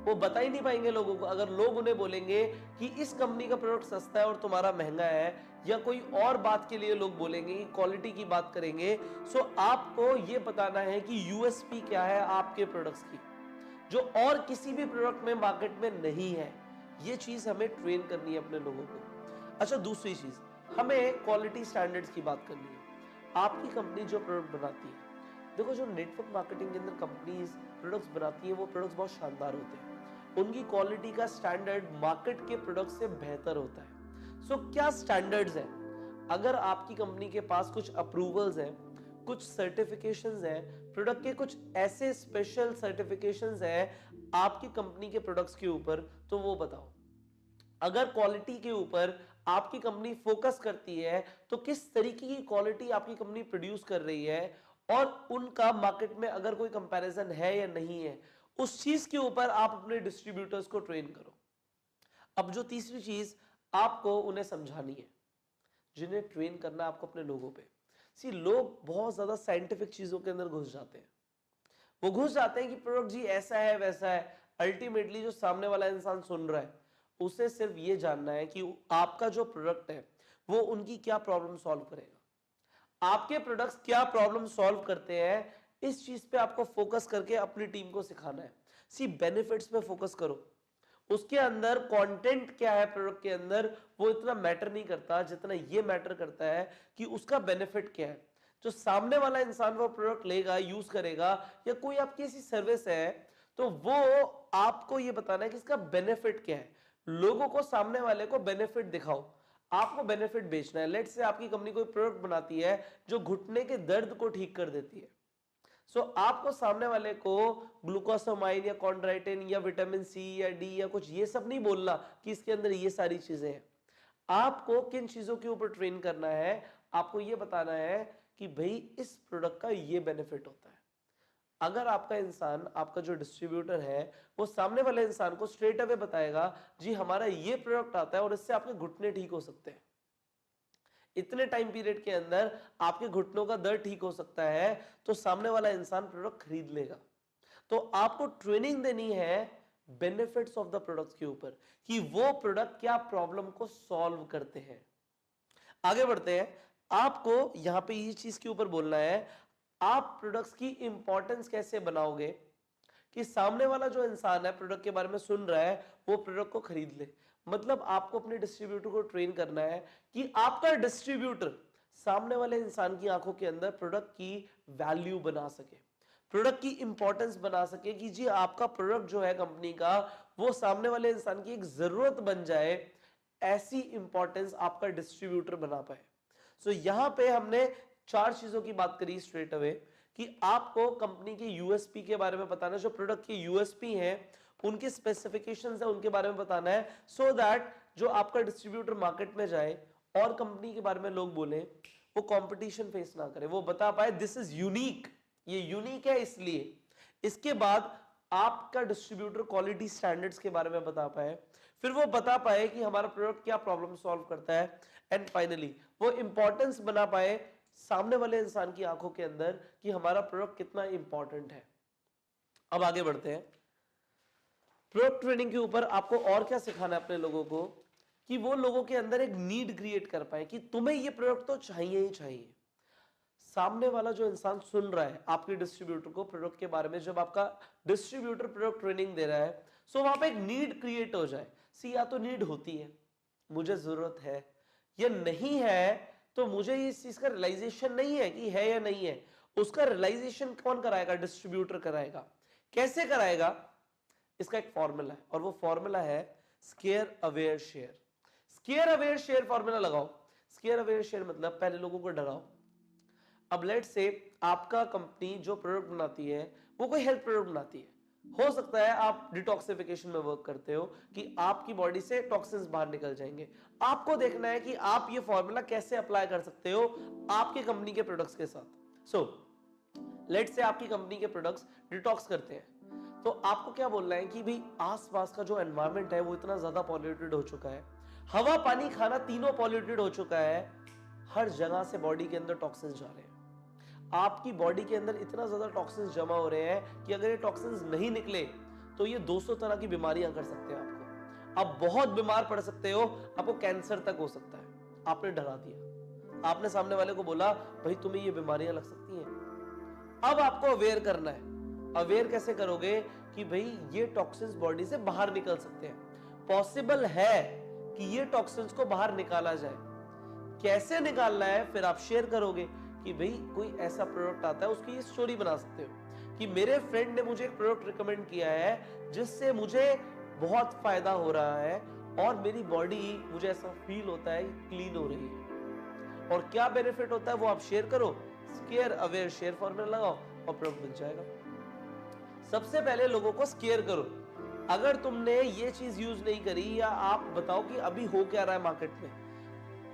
वो बता ही नहीं पाएंगे लोगों को। अगर लोग उन्हें बोलेंगे कि इस कंपनी का प्रोडक्ट सस्ता है और तुम्हारा महंगा है, या कोई और बात के लिए लोग बोलेंगे, क्वालिटी की बात करेंगे, सो आपको ये बताना है कि यूएसपी क्या है आपके प्रोडक्ट्स की, जो और किसी भी प्रोडक्ट में मार्केट में नहीं है। ये चीज हमें ट्रेन करनी है अपने लोगों को। अच्छा, दूसरी चीज, हमें क्वालिटी स्टैंडर्ड्स की बात करनी है। आपकी कंपनी जो प्रोडक्ट बनाती है, देखो जो नेटवर्क मार्केटिंग के अंदर कंपनीज प्रोडक्ट्स बनाती है वो प्रोडक्ट्स बहुत शानदार होते हैं, उनकी क्वालिटी का स्टैंडर्ड मार्केट के प्रोडक्ट से बेहतर होता है। सो क्या स्टैंडर्ड्स हैं? अगर आपकी कंपनी के पास कुछ अप्रूवल्स हैं, कुछ सर्टिफिकेशंस हैं, प्रोडक्ट के कुछ ऐसे स्पेशल सर्टिफिकेशंस हैं आपकी कंपनी के प्रोडक्ट्स के ऊपर, तो वो बताओ। अगर क्वालिटी के ऊपर आपकी कंपनी फोकस करती है तो किस तरीके की क्वालिटी आपकी कंपनी प्रोड्यूस कर रही है, और उनका मार्केट में अगर कोई कंपैरिजन है या नहीं है, उस चीज के ऊपर आप अपने डिस्ट्रीब्यूटर्स को ट्रेन करो। अब जो तीसरी चीज आपको उन्हें समझानी है, जिन्हें ट्रेन करना आपको अपने लोगों पे। सी, लोग बहुत ज्यादा साइंटिफिक चीजों के अंदर घुस जाते हैं, वो घुस जाते हैं कि प्रोडक्ट जी ऐसा है वैसा है। अल्टीमेटली जो सामने वाला इंसान सुन रहा है उसे सिर्फ ये जानना है कि आपका जो प्रोडक्ट है वो उनकी क्या प्रॉब्लम सॉल्व करेगा, आपके प्रोडक्ट्स क्या प्रॉब्लम सॉल्व करते हैं। इस चीज पे आपको फोकस करके अपनी टीम को सिखाना है। सी, बेनिफिट्स पे फोकस करो, उसके अंदर कंटेंट क्या है प्रोडक्ट के अंदर वो इतना मैटर नहीं करता जितना ये मैटर करता है कि उसका बेनिफिट क्या है। जो सामने वाला इंसान वो प्रोडक्ट लेगा, यूज करेगा, या कोई आपकी ऐसी सर्विस है, तो वो आपको ये बताना है कि इसका बेनिफिट क्या है। लोगों को, सामने वाले को बेनिफिट दिखाओ, आपको बेनिफिट बेचना है। लेट्स से आपकी कंपनी कोई प्रोडक्ट बनाती है जो घुटने के दर्द को ठीक कर देती है, सो आपको सामने वाले को ग्लूकोसामाइन या कॉन्ड्राइटिन या विटामिन सी या डी या कुछ ये सब नहीं बोलना कि इसके अंदर ये सारी चीजें हैं। आपको किन चीजों के ऊपर ट्रेन करना है, आपको ये बताना है कि भाई इस प्रोडक्ट का ये बेनिफिट होता है। अगर आपका इंसान, आपका जो डिस्ट्रीब्यूटर है, वो सामने वाले इंसान को स्ट्रेट अवे बताएगा जी हमारा ये प्रोडक्ट आता है और इससे आपके घुटने ठीक हो सकते हैं, इतने टाइम पीरियड के अंदर आपके घुटनों का दर्द ठीक हो सकता है, तो सामने वाला इंसान प्रोडक्ट खरीद लेगा। तो आपको ट्रेनिंग देनी है बेनिफिट्स ऑफ द प्रोडक्ट्स के ऊपर कि वो प्रोडक्ट क्या प्रॉब्लम को सॉल्व करते हैं। आगे बढ़ते हैं, आपको यहां पे ये चीज के ऊपर बोलना है आप प्रोडक्ट्स की इंपॉर्टेंस कैसे बनाओगे कि सामने वाला जो इंसान है प्रोडक्ट के बारे में सुन रहा है वो प्रोडक्ट को खरीद ले। मतलब आपको अपने डिस्ट्रीब्यूटर को ट्रेन करना है कि आपका डिस्ट्रीब्यूटर सामने वाले इंसान की आंखों के अंदर प्रोडक्ट की वैल्यू बना सके, प्रोडक्ट की इंपॉर्टेंस बना सके कि जी आपका प्रोडक्ट जो है कंपनी का वो सामने वाले इंसान की एक जरूरत बन जाए, ऐसी इंपॉर्टेंस आपका डिस्ट्रीब्यूटर बना पाए। सो यहां पे हमने 4 चीजों की बात करी स्ट्रेट अवे कि आपको कंपनी के यूएसपी के बारे में बताना है, जो प्रोडक्ट के यूएसपी हैं उनके स्पेसिफिकेशंस है उनके बारे में बताना है, सो दैट जो आपका डिस्ट्रीब्यूटर मार्केट में जाए और कंपनी के बारे में लोग बोले वो कंपटीशन फेस ना करे, वो बता पाए दिस इज यूनिक, ये यूनिक है इसलिए। इसके बाद आपका डिस्ट्रीब्यूटर क्वालिटी स्टैंडर्ड्स के बारे में बता पाए, फिर वो बता पाए कि हमारा प्रोडक्ट क्या प्रॉब्लम सॉल्व करता है, एंड फाइनली वो इंपॉर्टेंस बना पाए सामने वाले इंसान की आंखों के अंदर कि हमारा प्रोडक्ट कितना इंपॉर्टेंट है। अब आगे बढ़ते हैं, प्रोडक्ट ट्रेनिंग के ऊपर आपको और क्या सिखाना है अपने लोगों को कि वो लोगों के अंदर एक नीड क्रिएट कर पाए कि तुम्हें ये प्रोडक्ट तो चाहिए ही चाहिए। सामने वाला जो इंसान सुन रहा है आपके डिस्ट्रीब्यूटर को प्रोडक्ट के बारे में, जब आपका डिस्ट्रीब्यूटर प्रोडक्ट ट्रेनिंग दे रहा है, सो वहां पे एक नीड क्रिएट हो जाए। सी या तो नीड होती है, मुझे जरूरत है, या नहीं है तो मुझे इस चीज का रियलाइजेशन नहीं है कि है या नहीं है, उसका रियलाइजेशन कौन कराएगा, डिस्ट्रीब्यूटर कराएगा। कैसे कराएगा, इसका एक फॉर्मूला है और वो फॉर्मूला है square aware share. Square aware share formula लगाओ। स्केयर अवेयर शेयर मतलब पहले लोगों को डराओ। अब लेट से आपका कंपनी जो प्रोडक्ट बनाती है वो कोई हेल्थ प्रोडक्ट बनाती है, हो सकता है आप डिटॉक्सिफिकेशन में वर्क करते हो कि आपकी बॉडी से टॉक्सिन्स बाहर निकल जाएंगे। आपको देखना है कि आप ये फॉर्मूला कैसे अप्लाई कर सकते हो आपकी कंपनी के प्रोडक्ट्स के साथ। सो लेट से आपकी कंपनी के प्रोडक्ट्स डिटॉक्स करते हैं, तो आपको क्या बोलना है कि भाई आसपास का जो एनवायरनमेंट है वो इतना ज्यादा पॉल्यूटेड हो चुका है, हवा पानी खाना तीनों पॉल्यूटेड हो चुका है, हर जगह से बॉडी के अंदर टॉक्सिन्स जा रहे हैं, आपकी बॉडी के अंदर इतना ज्यादा टॉक्सिन्स जमा हो रहे हैं कि अगर ये टॉक्सिन्स नहीं निकले तो ये 200 तरह की बीमारियां कर सकते हैं आपको, आप बहुत बीमार पड़ सकते हो, आपको कैंसर तक हो सकता है। आपने डरा दिया, आपने सामने वाले को बोला भाई तुम्हें ये बीमारियां लग सकती हैं। अब आपको अवेयर करना है। अवेयर कैसे करोगे कि भाई ये टॉक्सिन्स बॉडी से बाहर निकल सकते हैं, पॉसिबल है कि ये टॉक्सिन्स को बाहर निकाला जाए। कैसे निकालना है फिर आप शेयर करोगे कि भाई कोई ऐसा प्रोडक्ट आता है, उसकी स्टोरी बना सकते हो कि मेरे फ्रेंड ने मुझे एक प्रोडक्ट रिकमेंड किया है जिससे मुझे बहुत फायदा हो रहा है और मेरी बॉडी, मुझे ऐसा फील होता है क्लीन हो रही है, और क्या बेनिफिट होता है वो आप शेयर करो। स्केयर अवेयर शेयर फॉर्मूला लगाओ और प्रोडक्ट मिल जाएगा। सबसे पहले लोगों को स्केयर करो। अगर तुमने ये चीज यूज नहीं करी, या आप बताओ कि अभी हो क्या रहा है मार्केट में,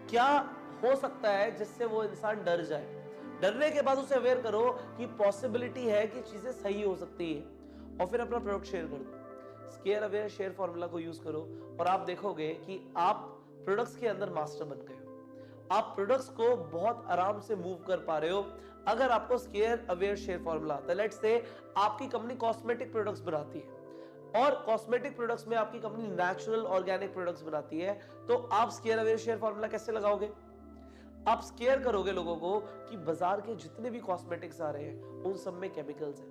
क्या हो सकता है जिससे वो इंसान डर जाए। डरने के बाद उसे अवेयर करो कि पॉसिबिलिटी है कि चीजें सही हो सकती है, और फिर अपना प्रोडक्ट शेयर कर दो। स्केयर अवेयर शेयर फॉर्मूला को यूज करो और आप देखोगे कि आप प्रोडक्ट्स के अंदर मास्टर बन गए हो, आप प्रोडक्ट्स को बहुत आराम से मूव कर पा रहे हो अगर आपको स्केयर अवेयर शेयर फॉर्मूला आता है। लेट्स से आपकी कंपनी कॉस्मेटिक प्रोडक्ट्स बनाती है और कॉस्मेटिक प्रोडक्ट्स में आपकी कंपनी नेचुरल ऑर्गेनिक प्रोडक्ट्स बनाती है, तो आप स्केयर अवेयर शेयर फॉर्मूला कैसे लगाओगे? आप स्केयर करोगे लोगों को कि बाजार के जितने भी कॉस्मेटिक्स आ रहे हैं उन सब में केमिकल्स हैं,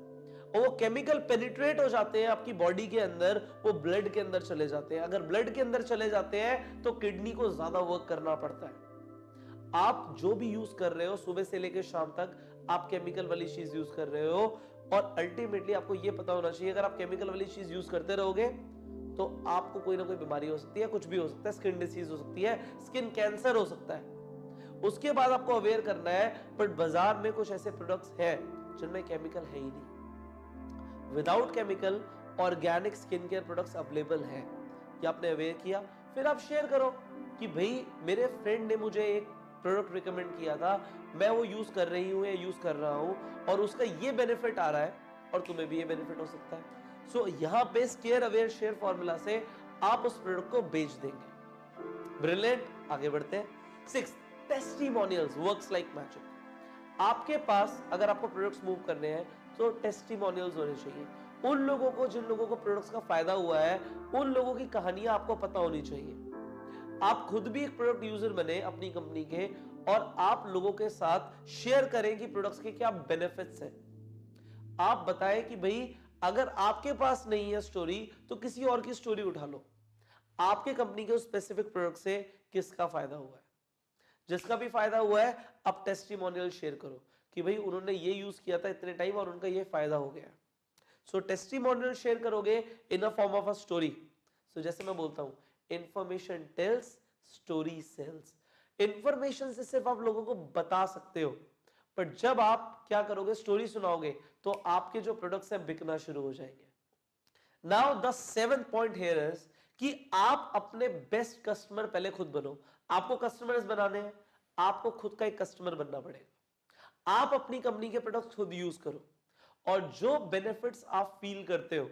और वो केमिकल पेनिट्रेट हो जाते हैं आपकी बॉडी के अंदर, वो ब्लड के अंदर चले जाते हैं। अगर ब्लड के अंदर चले जाते हैं तो किडनी को ज्यादा वर्क करना पड़ता है। आप जो भी यूज कर रहे हो सुबह से लेकर शाम तक आप केमिकल वाली चीज यूज कर रहे हो, और अल्टीमेटली आपको यह पता होना चाहिए अगर आप केमिकल वाली चीज यूज करते रहोगे तो आपको कोई ना कोई बीमारी हो सकती है, कुछ भी हो सकता है, स्किन डिसीज हो सकती है, स्किन कैंसर हो सकता है। उसके बाद आपको अवेयर करना है, बट बाजार में कुछ ऐसे प्रोडक्ट्स हैं जिनमें केमिकल है ही नहीं। Without chemical organic skin care products available है, ये आपने अवेयर किया, फिर आप शेयर करो कि भाई मेरे फ्रेंड ने मुझे एक प्रोडक्ट रिकमेंड किया था, मैं वो यूज कर रही हूँ या यूज कर रहा हूँ और उसका ये बेनिफिट आ रहा है और तुम्हें भी ये बेनिफिट हो सकता है। सो यहाँ पे स्टेयर अवेयर शेयर फॉर्मूला से आप उस प्रोडक्ट को बेच देंगे। ब्रिलियंट, आगे बढ़ते हैं। 6, टेस्टिमोनियल्स वर्क्स लाइक मैजिक। आपके पास अगर आपको प्रोडक्ट्स मूव करने हैं तो टेस्टिमोनियल्स होने चाहिए। उन लोगों को, जिन लोगों को प्रोडक्ट्स का फायदा हुआ है, उन लोगों की कहानियां आपको पता होनी चाहिए। आप खुद भी एक प्रोडक्ट यूजर बने अपनी कंपनी के और आप लोगों के साथ शेयर करें कि प्रोडक्ट्स के क्या बेनिफिट्स हैं। आप बताएं कि भाई अगर आपके पास नहीं है स्टोरी तो किसी और की स्टोरी उठा लो, आपके कंपनी के उस स्पेसिफिक प्रोडक्ट से किसका फायदा हुआ है। जिसका भी फायदा हुआ है आप टेस्टिमोनियल शेयर करो कि भाई उन्होंने ये यूज किया था इतने टाइम और उनका ये फायदा हो गया। सो टेस्टिमोनियल शेयर करोगे in a form of a story. So जैसे मैं बोलता हूं, information tells, story sells. Information से सिर्फ आप लोगों को बता सकते हो, पर जब आप क्या करोगे, स्टोरी सुनाओगे, तो आपके जो प्रोडक्ट्स हैं बिकना शुरू हो जाएंगे। Now the 7th point here is कि आप अपने बेस्ट कस्टमर पहले खुद बनो। आपको कस्टमर्स बनाने हैं, आपको खुद का एक कस्टमर बनना पड़ेगा। आप अपनी कंपनी के प्रोडक्ट्स खुद यूज करो और जो बेनिफिट्स आप फील करते हो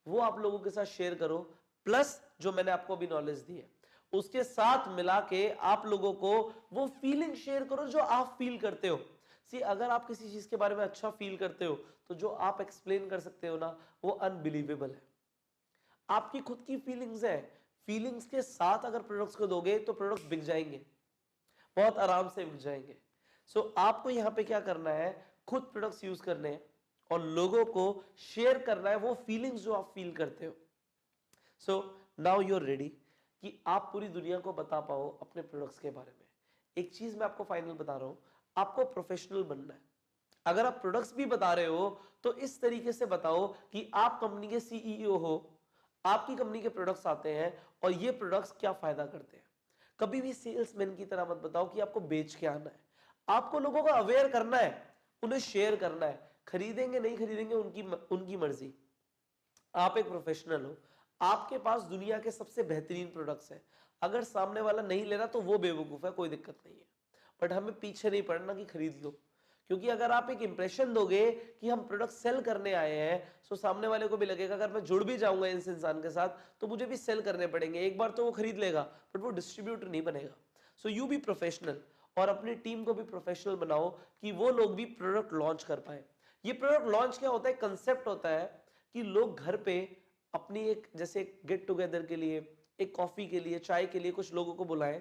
वो आप लोगों के साथ शेयर करो, प्लस जो मैंने आपको अभी नॉलेज दी है उसके साथ मिला के आप लोगों को वो फीलिंग शेयर करो जो आप फील करते हो। सी, अगर आप किसी चीज के बारे में अच्छा फील करते हो तो जो आप एक्सप्लेन कर सकते हो ना, वो अनबिलीवेबल है। आपकी खुद की फीलिंग्स है, फीलिंग्स के साथ अगर प्रोडक्ट्स को दोगे तो प्रोडक्ट्स बिक जाएंगे, बहुत आराम से बिक जाएंगे। सो आपको यहां पे क्या करना है, खुद प्रोडक्ट्स यूज करने हैं और लोगों को शेयर करना है वो फीलिंग्स जो आप फील करते हो। So now you are ready कि आप पूरी दुनिया को बता पाओ अपने प्रोडक्ट्स के बारे में। एक चीज मैं आपको फाइनल बता रहा हूं, आपको प्रोफेशनल बनना है। अगर आप प्रोडक्ट्स भी बता रहे हो तो इस तरीके से बताओ कि आप कंपनी के सीईओ हो, आपकी कंपनी के प्रोडक्ट्स आते हैं और ये प्रोडक्ट्स क्या फायदा करते हैं। कभी भी सेल्समैन की तरह मत बताओ कि आपको बेच के आना है। आपको लोगों को अवेयर करना है, उन्हें शेयर करना है। खरीदेंगे नहीं खरीदेंगे उनकी मर्जी। आप एक प्रोफेशनल हो, आपके पास दुनिया के सबसे बेहतरीन प्रोडक्ट्स हैं। अगर सामने वाला नहीं ले रहा तो वो बेवकूफ है, कोई दिक्कत नहीं है, बट हमें पीछे नहीं पड़ना कि खरीद लो। क्योंकि अगर आप एक इंप्रेशन दोगे कि हम प्रोडक्ट सेल करने आए हैं, तो सामने वाले को भी लगेगा अगर मैं जुड़ भी जाऊंगा इस इंसान के साथ तो मुझे भी सेल करने पड़ेंगे। एक बार तो वो खरीद लेगा बट वो डिस्ट्रीब्यूटर नहीं बनेगा। सो यू बी प्रोफेशनल और अपनी टीम को भी प्रोफेशनल बनाओ कि वो लोग भी प्रोडक्ट लॉन्च कर पाए। ये प्रोडक्ट लॉन्च क्या होता है, कंसेप्ट होता है कि लोग घर पे अपनी एक जैसे गेट टुगेदर के लिए, एक कॉफी के लिए, चाय के लिए कुछ लोगों को बुलाएं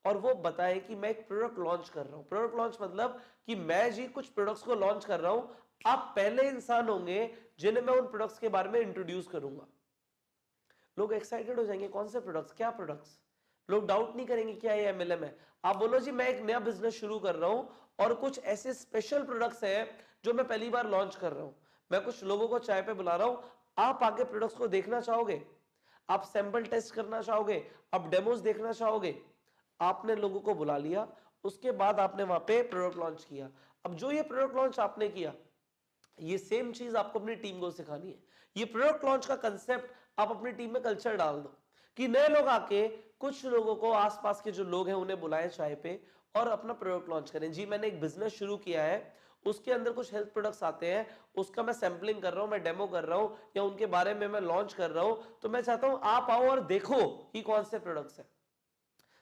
और वो बताएं कि मैं एक प्रोडक्ट लॉन्च कर रहा हूं। प्रोडक्ट लॉन्च मतलब कि मैं जी कुछ प्रोडक्ट्स को लॉन्च कर रहा हूं, आप पहले इंसान होंगे जिन्हें मैं उन प्रोडक्ट्स के बारे में इंट्रोड्यूस करूंगा। लोग एक्साइटेड हो जाएंगे, कौन से प्रोडक्ट्स, क्या प्रोडक्ट्स। लोग डाउट नहीं करेंगे क्या ये एमएलएम है। आप बोलो जी मैं एक नया बिजनेस शुरू कर रहा हूं और कुछ ऐसे स्पेशल प्रोडक्ट्स हैं जो मैं पहली बार लॉन्च कर रहा हूं, मैं कुछ लोगों को चाय पे बुला रहा हूं। आप आगे प्रोडक्ट्स को देखना चाहोगे, आप सैंपल टेस्ट करना चाहोगे, आप डेमोस देखना चाहोगे। आपने लोगों को बुला लिया, उसके बाद आपने वहां पे प्रोडक्ट लॉन्च किया। अब जो ये प्रोडक्ट लॉन्च आपने किया, ये सेम चीज आपको अपनी टीम को सिखानी है। ये प्रोडक्ट लॉन्च का कंसेप्ट आप अपनी टीम में कल्चर डाल दो कि नए लोग आके कुछ लोगों को, आसपास के जो लोग हैं उन्हें बुलाएं चाय पे और अपना प्रोडक्ट लॉन्च करें। जी मैंने एक बिजनेस शुरू किया है, उसके अंदर कुछ हेल्थ प्रोडक्ट्स आते हैं, उसका मैं सैंपलिंग कर रहा हूं, मैं डेमो कर रहा हूं या उनके बारे में मैं लॉन्च कर रहा हूं, तो मैं चाहता हूं आप आओ और देखो कि कौन से प्रोडक्ट्स हैं।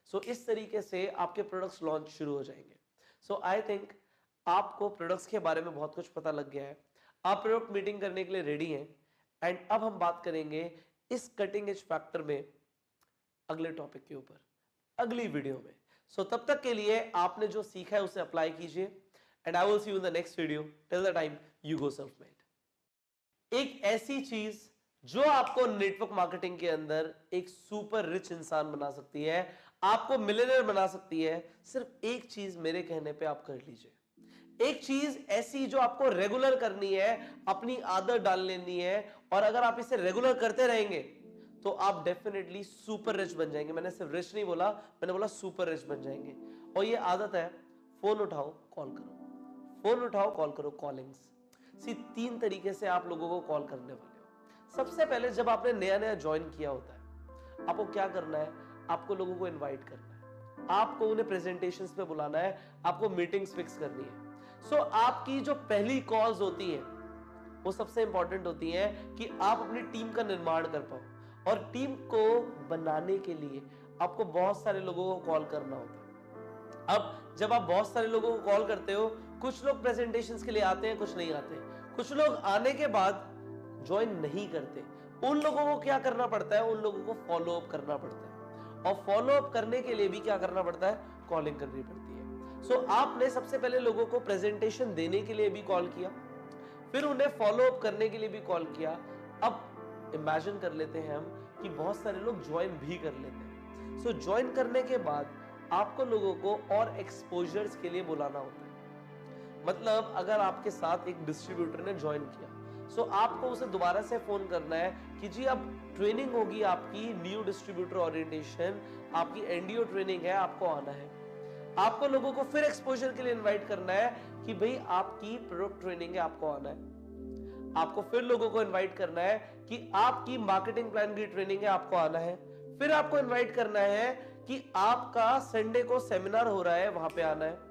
सो इस तरीके से आपके प्रोडक्ट्स लॉन्च शुरू हो जाएंगे। सो आई थिंक आपको प्रोडक्ट्स के बारे में बहुत कुछ पता लग गया है, आप प्रोडक्ट मीटिंग करने के लिए रेडी हैं। एंड अब हम बात करेंगे इस कटिंग एज फैक्टर में अगले टॉपिक के ऊपर, अगली वीडियो में। सो तब तक के लिए आपने जो सीखा है उसे अप्लाई कीजिए and I will see you in the next video. Till the time you go self made. एक ऐसी चीज जो आपको नेटवर्क मार्केटिंग के अंदर एक सुपर रिच इंसान बना सकती है, आपको मिलियनेयर बना सकती है, सिर्फ एक चीज मेरे कहने पे आप कर लीजिए। एक चीज ऐसी जो आपको रेगुलर करनी है, अपनी आदत डाल लेनी है, और अगर आप इसे रेगुलर करते रहेंगे तो आप डेफिनेटली सुपर रिच बन जाएंगे। मैंने सिर्फ रिच नहीं बोला, मैंने बोला सुपर रिच बन जाएंगे। और ये आदत है, फोन उठाओ कॉल करो, फोन उठाओ कॉल करो, कॉलिंग्स। सी 3 तरीके से आप लोगों को कॉल करने वाले हो। सबसे पहले जब आपने नया नया ज्वाइन किया होता है, आपको क्या करना है, आपको लोगों को इनवाइट करना है, आपको उन्हें प्रेजेंटेशंस पे बुलाना है, आपको मीटिंग्स फिक्स करनी है। सो आपकी जो पहली कॉल्स होती हैं वो सबसे इंपॉर्टेंट होती है कि आप अपनी टीम का निर्माण कर पाओ। और टीम को बनाने के लिए आपको बहुत सारे लोगों को कॉल करना होता है। अब जब आप बहुत सारे लोगों को कॉल करते हो, कुछ लोग प्रेजेंटेशंस के लिए आते हैं, कुछ नहीं आते, कुछ लोग आने के बाद ज्वाइन नहीं करते। उन लोगों को क्या करना पड़ता है, उन लोगों को फॉलो अप करना पड़ता है, और फॉलो अप करने के लिए भी क्या करना पड़ता है, कॉलिंग करनी पड़ती है। सो आपने सबसे पहले लोगों को प्रेजेंटेशन देने के लिए भी कॉल किया, फिर उन्हें फॉलो अप करने के लिए भी कॉल किया। अब इमेजिन कर लेते हैं हम कि बहुत सारे लोग ज्वाइन भी कर लेते हैं। सो ज्वाइन करने के बाद आपको लोगों को और एक्सपोजर्स के लिए बुलाना होता है। मतलब अगर आपके साथ एक डिस्ट्रीब्यूटर ने ज्वाइन किया, सो आपको उसे दोबारा से फोन करना है कि जी अब ट्रेनिंग होगी आपकी, न्यू डिस्ट्रीब्यूटर ओरिएंटेशन, आपकी एनडीओ ट्रेनिंग है, आपको आना है। आपको लोगों को फिर एक्सपोजर के लिए इनवाइट करना है कि भाई आपकी प्रोडक्ट ट्रेनिंग है, आपको आना है। आपको फिर लोगों को इनवाइट करना है कि आपकी मार्केटिंग प्लान की ट्रेनिंग है, आपको आना है। फिर आपको इनवाइट करना है कि आपका संडे को सेमिनार हो रहा है, वहां पे आना है।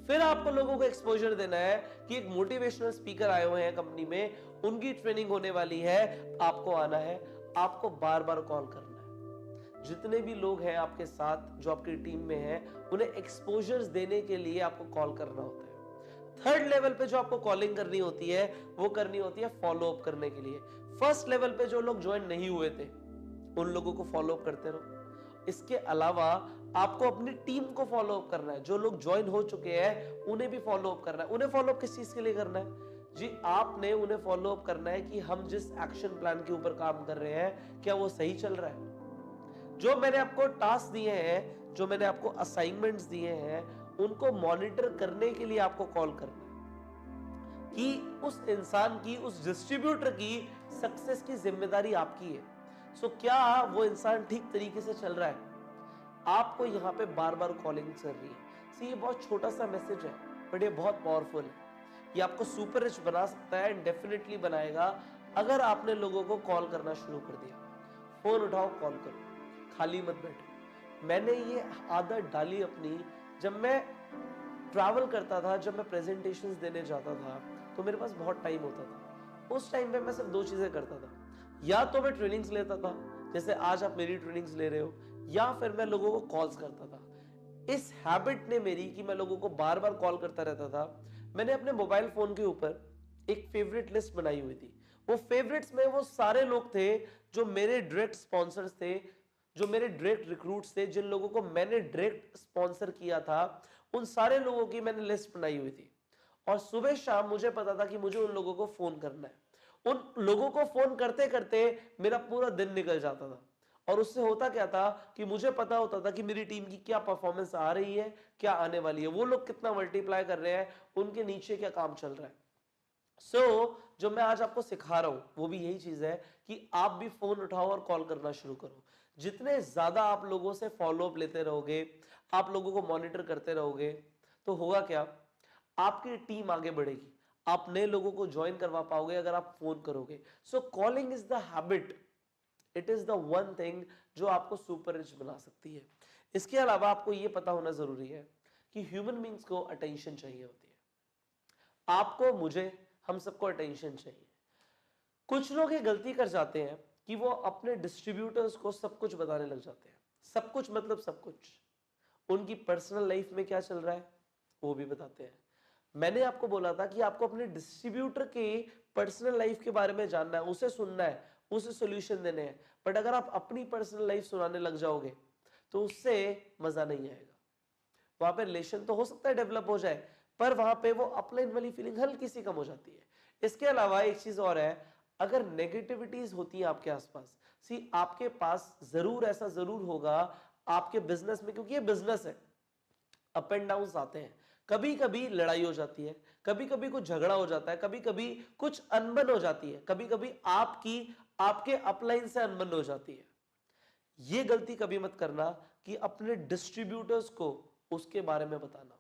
फिर आपको लोगों को एक्सपोजर देना है कि एक मोटिवेशनल स्पीकर आए हुए हैं कंपनी में, उनकी ट्रेनिंग होने वाली है, आपको आना है। आपको बार बार कॉल करना है। जितने भी लोग हैं आपके साथ जो आपकी टीम में हैं, उन्हें एक्सपोजर्स देने के लिए आपको कॉल करना होता है। थर्ड लेवल पे जो आपको कॉलिंग करनी होती है, वो करनी होती है फॉलो अप करने के लिए। फर्स्ट लेवल पे जो लोग ज्वाइन नहीं हुए थे, उन लोगों को फॉलो अप करते रहो। इसके अलावा आपको अपनी टीम को फॉलो अप करना है। जो लोग ज्वाइन हो चुके हैं उन्हें भी फॉलो अप करना है। उन्हें फॉलो अप किस चीज के लिए करना है जी? आपने उन्हें फॉलो अप करना है कि हम जिस एक्शन प्लान के ऊपर काम कर रहे हैं, क्या वो सही चल रहा है? जो मैंने आपको टास्क दिए हैं, जो मैंने आपको असाइनमेंट्स दिए हैं, उनको मॉनिटर करने के लिए आपको कॉल करना है कि उस इंसान की, उस डिस्ट्रीब्यूटर की सक्सेस की जिम्मेदारी आपकी है। सो क्या वो इंसान ठीक तरीके से चल रहा है? आपको यहां पे बार बार कॉलिंग चल रही है। सी ये बहुत छोटा सा मैसेज है, बट ये बहुत पावरफुल है। ये आपको सुपर रिच बना सकता है, एंड डेफिनेटली बनाएगा अगर आपने लोगों को कॉल करना शुरू कर दिया। फोन उठाओ, कॉल करो, खाली मत बैठो। मैंने ये आदत डाली अपनी, जब मैं ट्रैवल करता था, जब मैं प्रेजेंटेशंस देने जाता था, तो मेरे पास बहुत टाइम होता था। उस टाइम पे मैं सिर्फ 2 चीजें करता था। या तो मैं ट्रेनिंग्स लेता था, जैसे आज आप मेरी ट्रेनिंग्स ले रहे हो, या फिर मैं लोगों को कॉल्स करता था। इस हैबिट ने मेरी कि मैं लोगों को बार बार कॉल करता रहता था। मैंने अपने मोबाइल फोन के ऊपर एक फेवरेट लिस्ट बनाई हुई थी। वो फेवरेट्स में वो सारे लोग थे जो मेरे डायरेक्ट स्पॉन्सर्स थे, जो मेरे डायरेक्ट रिक्रूट्स थे, जिन लोगों को मैंने डायरेक्ट स्पॉन्सर किया था, उन सारे लोगों की मैंने लिस्ट बनाई हुई थी। और सुबह शाम मुझे पता था कि मुझे उन लोगों को फोन करना है। उन लोगों को फोन करते करते मेरा पूरा दिन निकल जाता था। और उससे होता क्या था कि मुझे पता होता था कि मेरी टीम की क्या परफॉर्मेंस आ रही है, क्या आने वाली है, वो लोग कितना मल्टीप्लाई कर रहे हैं, उनके नीचे क्या काम चल रहा है। जो मैं आज आपको सिखा रहा हूं वो भी यही चीज है कि आप भी फोन उठाओ और कॉल करना शुरू करो। जितने ज्यादा आप लोगों से फॉलो अप लेते रहोगे, आप लोगों को मॉनिटर करते रहोगे, तो होगा क्या, आपकी टीम आगे बढ़ेगी। आप नए लोगों को ज्वाइन करवा पाओगे अगर आप फोन करोगे। So calling is the habit, it is the one thing जो आपको सुपर रिच बना सकती है। इसके अलावा आपको यह पता होना जरूरी है कि ह्यूमन बींग्स को अटेंशन चाहिए होती है। आपको, मुझे, हम सबको अटेंशन चाहिए। कुछ लोग ये गलती कर जाते हैं कि वो अपने डिस्ट्रीब्यूटर्स को सब कुछ बताने लग जाते हैं। सब कुछ मतलब सब कुछ। उनकी पर्सनल लाइफ में क्या चल रहा है वो भी बताते हैं। मैंने आपको बोला था कि आपको अपने डिस्ट्रीब्यूटर के पर्सनल लाइफ के बारे में जानना है, उसे सुनना है, उसे सॉल्यूशन देने हैं। बट अगर आप अपनी पर्सनल लाइफ सुनाने लग जाओगे तो उससे मजा नहीं आएगा। वहां पे रिलेशन तो हो सकता है डेवलप हो जाए, पर वहां पे वो अपलाइन वाली फीलिंग हल्की सी कम हो जाती है। इसके अलावा एक चीज और है, अगर नेगेटिविटीज होती है आपके आसपास, सी आपके पास जरूर ऐसा जरूर होगा आपके बिजनेस में, क्योंकि ये बिजनेस है, अप एंड डाउन आते हैं। कभी कभी लड़ाई हो जाती है, कभी कभी कुछ झगड़ा हो जाता है, कभी कभी कुछ अनबन हो जाती है, कभी कभी आपके अपलाइन से अनबन हो जाती है। ये गलती कभी मत करना कि अपने डिस्ट्रीब्यूटर्स को उसके बारे में बताना।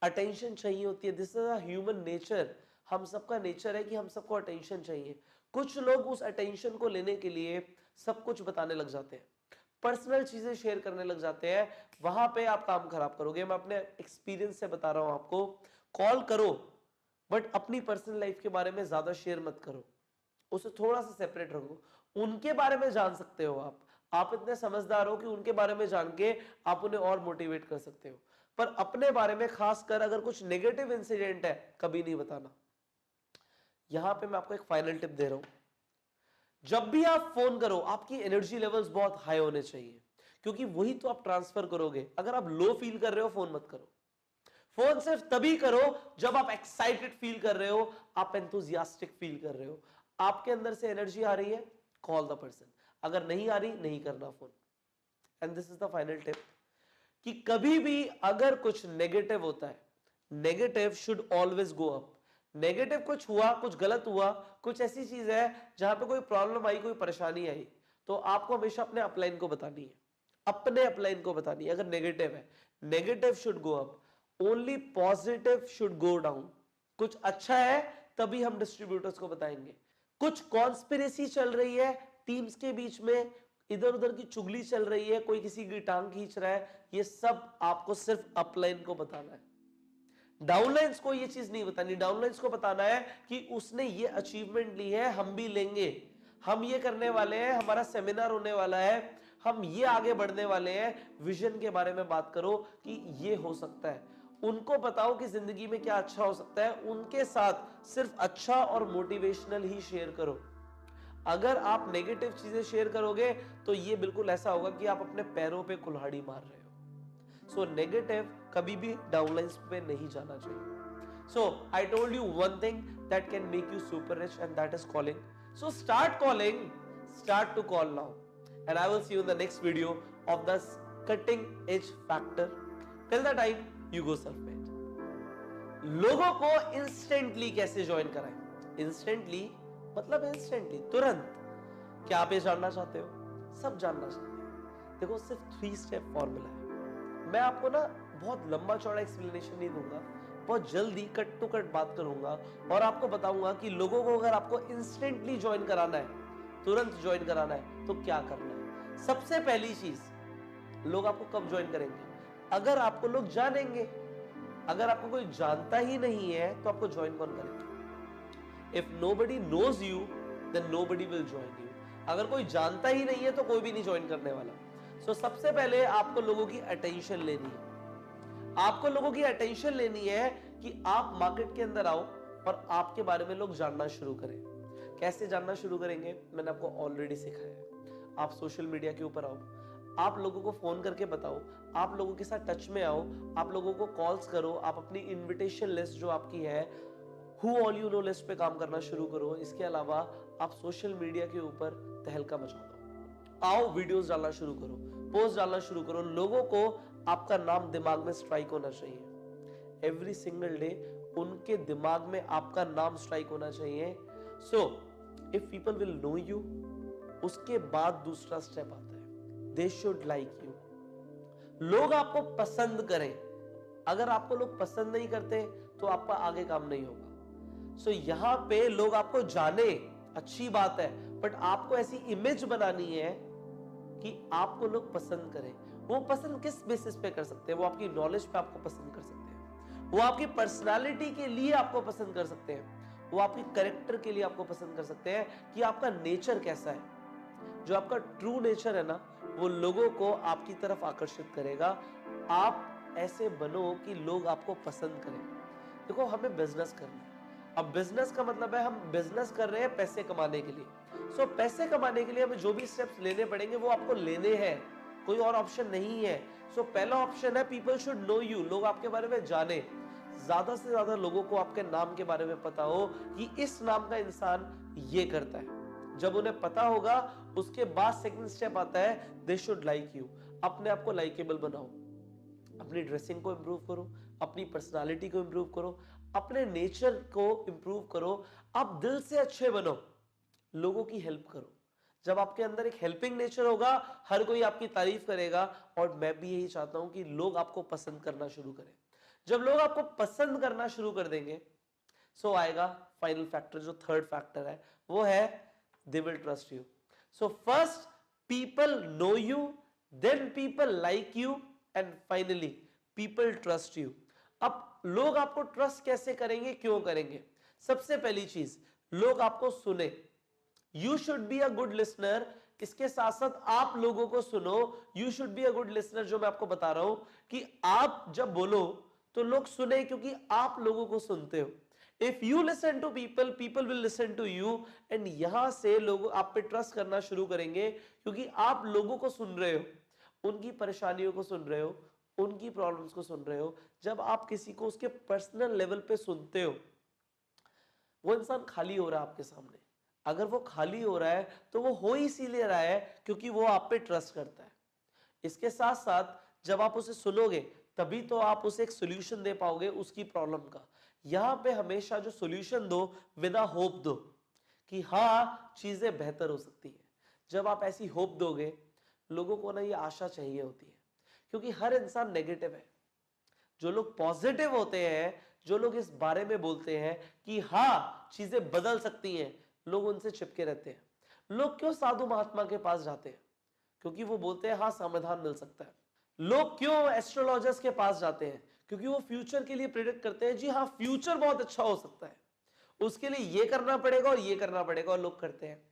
अटेंशन चाहिए होती है, this is a human nature. हम सबका नेचर है कि हम सबको अटेंशन चाहिए। कुछ लोग उस अटेंशन को लेने के लिए सब कुछ बताने लग जाते हैं, पर्सनल चीजें शेयर करने लग जाते हैं, वहां पे आप काम खराब करोगे। मैं अपने एक्सपीरियंस से बता रहा हूं आपको, कॉल करो बट अपनी पर्सनल लाइफ के बारे में ज्यादा शेयर मत करो, उसे थोड़ा सा सेपरेट रखो। उनके बारे में जान सकते हो आप इतने समझदार हो कि उनके बारे में जान के आप उन्हें और मोटिवेट कर सकते हो, पर अपने बारे में खासकर अगर कुछ नेगेटिव इंसिडेंट है कभी नहीं बताना। यहां पे मैं आपको एक फाइनल टिप दे रहा हूं, जब भी आप फोन करो आपकी एनर्जी लेवल्स बहुत हाई होने चाहिए, क्योंकि वही तो आप ट्रांसफर करोगे। अगर आप लो फील कर रहे हो फोन मत करो। फोन सिर्फ तभी करो जब आप एक्साइटेड फील कर रहे हो, आप एंथुजियास्टिक फील कर रहे हो, आपके अंदर से एनर्जी आ रही है, कॉल द पर्सन। अगर नहीं आ रही, नहीं करना phone. And this is the final tip कि कभी भी अगर कुछ नेगेटिव होता है, negative should always go up. Negative कुछ हुआ, कुछ गलत हुआ, कुछ ऐसी चीज है जहां पे कोई प्रॉब्लम आई, कोई परेशानी आई, तो आपको हमेशा अपने अपलाइन को बतानी है, अपने अपलाइन को बतानी है। अगर नेगेटिव है, negative should go up, only positive should go down. कुछ अच्छा है तभी हम डिस्ट्रीब्यूटर्स को बताएंगे। कुछ कॉन्स्पिरेसी चल रही है टीम्स के बीच में, इधर उधर की चुगली चल रही है, कोई किसी की टांग खींच रहा है, ये सब आपको सिर्फ अपलाइन को बताना है। डाउनलाइंस को ये चीज नहीं बतानी। डाउनलाइंस को बताना है कि उसने ये अचीवमेंट ली है, हम भी लेंगे, हम ये करने वाले हैं, हमारा सेमिनार होने वाला है, हम ये आगे बढ़ने वाले हैं। विजन के बारे में बात करो कि ये हो सकता है। उनको बताओ कि जिंदगी में क्या अच्छा हो सकता है, उनके साथ सिर्फ अच्छा और मोटिवेशनल ही शेयर करो। अगर आप नेगेटिव चीजें शेयर करोगे तो ये बिल्कुल ऐसा होगा कि आप अपने पैरों पे कुल्हाड़ी मार रहे हो। सो नेगेटिव कभी भी डाउनलाइंस पे नहीं जाना चाहिए। So I told you one thing that can make you super rich and that is calling. So start calling, start to call now, and I will see you in the next video of the cutting edge factor. Till the time you go self made. लोगों को instantly कैसे join कराएं? Instantly मतलब instantly, तुरंत। क्या आप ये जानना चाहते हो? सब जानना चाहते हैं। देखो, सिर्फ 3 स्टेप फॉर्मूला है। मैं आपको ना बहुत लंबा चौड़ा एक्सप्लेनेशन नहीं दूंगा, बहुत जल्दी कट टू कट बात करूंगा और आपको बताऊंगा कि लोगों को अगर आपको इंस्टेंटली ज्वाइन कराना है, तुरंत ज्वाइन कराना है, तो क्या करना है। सबसे पहली चीज, लोग आपको कब ज्वाइन करेंगे? अगर आपको लोग जानेंगे। अगर आपको कोई जानता ही नहीं है तो आपको ज्वाइन कौन करेगा? If nobody knows you, then nobody will join you. अगर कोई जानता ही नहीं है तो कोई भी नहीं ज्वाइन करने वाला। So, सबसे पहले आपको लोगों की अटेंशन लेनी है। आपको लोगों की अटेंशन लेनी है कि आप मार्केट के अंदर आओ और आपके बारे में लोग जानना शुरू करें। कैसे जानना शुरू करेंगे? मैंने आपको ऑलरेडी सिखाया है। आप सोशल मीडिया के ऊपर आओ, आप लोगों को फोन करके बताओ, आप लोगों के साथ टच में आओ, आप लोगों को कॉल्स करो, आप अपनी इनविटेशन लिस्ट जो आपकी है, who all you know list पे काम करना शुरू करो। इसके अलावा आप सोशल मीडिया के ऊपर तहलका मचा दो। आओ, वीडियोस डालना शुरू करो, पोस्ट डालना शुरू करो। लोगों को आपका नाम दिमाग में स्ट्राइक होना चाहिए। एवरी सिंगल डे उनके दिमाग में आपका नाम स्ट्राइक होना चाहिए। So if people will know you, उसके बाद दूसरा स्टेप आता है, दे शुड लाइक यू। लोग आपको पसंद करें। अगर आपको लोग पसंद नहीं करते तो आपका आगे काम नहीं होगा। सो यहां पे लोग आपको जाने, अच्छी बात है, बट आपको ऐसी इमेज बनानी है कि आपको लोग पसंद करें। वो पसंद किस बेसिस पे कर सकते हैं? वो आपकी नॉलेज पे आपको पसंद कर सकते हैं, वो आपकी पर्सनालिटी के लिए आपको पसंद कर सकते हैं, वो आपके कैरेक्टर के लिए आपको पसंद कर सकते हैं कि आपका नेचर कैसा है। जो आपका ट्रू नेचर है ना, वो लोगों को आपकी तरफ आकर्षित करेगा। आप ऐसे बनो कि लोग आपको पसंद करें। देखो, हमें बिजनेस करना है। अब बिजनेस का मतलब है हम बिजनेस कर रहे हैं पैसे कमाने के लिए। सो पैसे कमाने के लिए हमें जो भी स्टेप्स लेने पड़ेंगे वो आपको लेने हैं, कोई और ऑप्शन नहीं है। सो पहला ऑप्शन है पीपल शुड नो यू, लोग आपके बारे में जाने। ज्यादा से ज्यादा लोगों को आपके नाम के बारे में पता हो कि इस नाम का इंसान ये करता है। जब उन्हें पता होगा, उसके बाद सेकंड स्टेप आता है दे शुड लाइक यू। अपने आप को लाइकेबल बनाओ, अपनी ड्रेसिंग को इंप्रूव करो, अपनी पर्सनालिटी को इंप्रूव करो, अपने नेचर को इंप्रूव करो। आप दिल से अच्छे बनो, लोगों की हेल्प करो। जब आपके अंदर एक हेल्पिंग नेचर होगा, हर कोई आपकी तारीफ करेगा। और मैं भी यही चाहता हूं कि लोग आपको पसंद करना शुरू करें। जब लोग आपको पसंद करना शुरू कर देंगे, सो आएगा फाइनल फैक्टर, जो थर्ड फैक्टर है वो है they will trust you. So first people know you, then people like you, and finally people trust you. अब लोग आपको ट्रस्ट कैसे करेंगे, क्यों करेंगे? सबसे पहली चीज, लोग आपको सुने. You should be a good listener. इसके साथ साथ आप लोगों को सुनो. You should be a good listener. जो मैं आपको बता रहा हूं कि आप जब बोलो तो लोग सुने, क्योंकि आप लोगों को सुनते हो. If you listen to people, people will listen to you. And यहां से लोग आप पे ट्रस्ट करना शुरू करेंगे, क्योंकि आप लोगों को सुन रहे हो, उनकी परेशानियों को सुन रहे हो, उनकी प्रॉब्लम्स को सुन रहे हो. जब आप किसी को उसके पर्सनल लेवल पे सुनते हो, वो इंसान खाली हो रहा है आपके सामने. अगर वो खाली हो रहा है तो वो हो इसीलिए रहा है क्योंकि वो आप पे ट्रस्ट करता है. इसके साथ साथ जब आप उसे सुनोगे तभी तो आप उसे एक सोल्यूशन दे पाओगे उसकी प्रॉब्लम का. यहां पे हमेशा जो सोल्यूशन दो, विदा होप दो कि हाँ चीजें बेहतर हो सकती है. जब आप ऐसी होप दोगे, लोगों को ना ये आशा चाहिए होती है, क्योंकि हर इंसान नेगेटिव है. जो लोग पॉजिटिव होते हैं, जो लोग इस बारे में बोलते हैं कि हाँ चीजें बदल सकती हैं, लोग उनसे चिपके रहते हैं. लोग क्यों साधु महात्मा के पास जाते हैं? क्योंकि वो बोलते हैं हाँ समाधान मिल सकता है. लोग क्यों एस्ट्रोलॉजर्स के पास जाते हैं? क्योंकि वो फ्यूचर के लिए प्रेडिक्ट करते हैं, जी हाँ फ्यूचर बहुत अच्छा हो सकता है, उसके लिए ये करना पड़ेगा और ये करना पड़ेगा, और लोग करते हैं.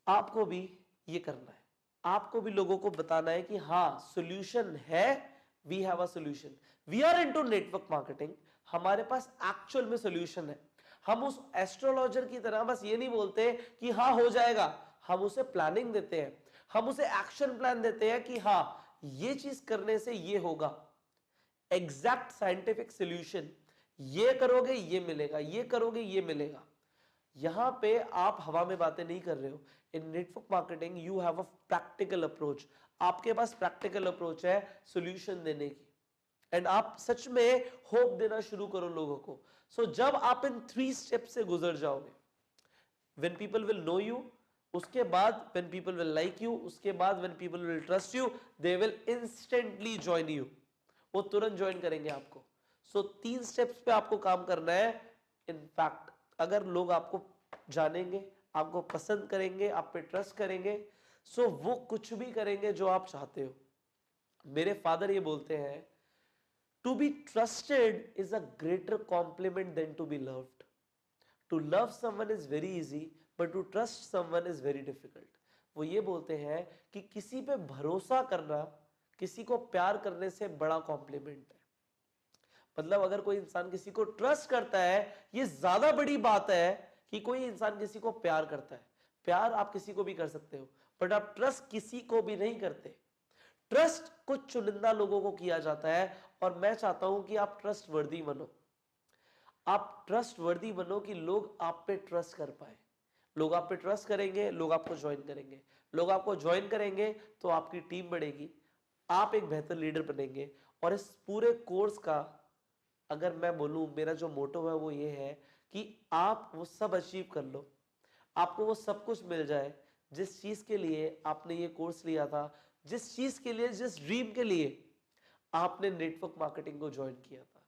आपको भी ये करना है. आपको भी लोगों को बताना है कि हाँ सॉल्यूशन है. We have a solution. We are into network marketing. हमारे पास एक्चुअल में सॉल्यूशन है. हम उस एस्ट्रोलॉजर की तरह बस ये नहीं बोलते कि हाँ हो जाएगा. हम उसे प्लानिंग देते हैं, हम उसे एक्शन प्लान देते हैं कि हाँ ये चीज करने से ये होगा. Exact scientific solution. ये करोगे ये मिलेगा, ये करोगे ये मिलेगा. यहां पे आप हवा में बातें नहीं कर रहे हो. In network marketing you have a practical approach. आपके पास प्रैक्टिकल अप्रोच है सॉल्यूशन देने की. एंड आप सच में होप देना शुरू करो लोगों को. सो जब आप इन 3 स्टेप से गुजर जाओगे, when people will know you, उसके बाद when people will like you, उसके बाद when people will trust you, they will instantly join you. वो तुरंत ज्वाइन करेंगे आपको. सो 3 स्टेप्स पे आपको काम करना है. इनफैक्ट अगर लोग आपको जानेंगे, आपको पसंद करेंगे, आप पे ट्रस्ट करेंगे, सो वो कुछ भी करेंगे जो आप चाहते हो. मेरे फादर ये बोलते हैं, to be trusted is a greater compliment than to be loved. To love someone is very easy, but to trust someone is very difficult. वो ये बोलते हैं कि किसी पे भरोसा करना किसी को प्यार करने से बड़ा कॉम्प्लीमेंट है. मतलब अगर कोई इंसान किसी को ट्रस्ट करता है, ये ज्यादा बड़ी बात है कि कोई इंसान किसी को प्यार करता है. प्यार आप किसी को भी कर सकते हो, बट आप ट्रस्ट किसी को भी नहीं करते. ट्रस्ट कुछ चुनिंदा लोगों को किया जाता है, और मैं चाहता हूं कि आप ट्रस्ट वर्दी बनो. आप ट्रस्ट वर्दी बनो कि लोग आप पे ट्रस्ट कर पाए. लोग आप पे ट्रस्ट करेंगे, लोग आपको ज्वाइन करेंगे. लोग आपको ज्वाइन करेंगे तो आपकी टीम बढ़ेगी, आप एक बेहतर लीडर बनेंगे. और इस पूरे कोर्स का अगर मैं बोलूं, मेरा जो मोटो है वो ये है कि आप वो सब अचीव कर लो, आपको वो सब कुछ मिल जाए जिस चीज के लिए आपने ये कोर्स लिया था, जिस चीज के लिए, जिस ड्रीम के लिए आपने नेटवर्क मार्केटिंग को ज्वाइन किया था.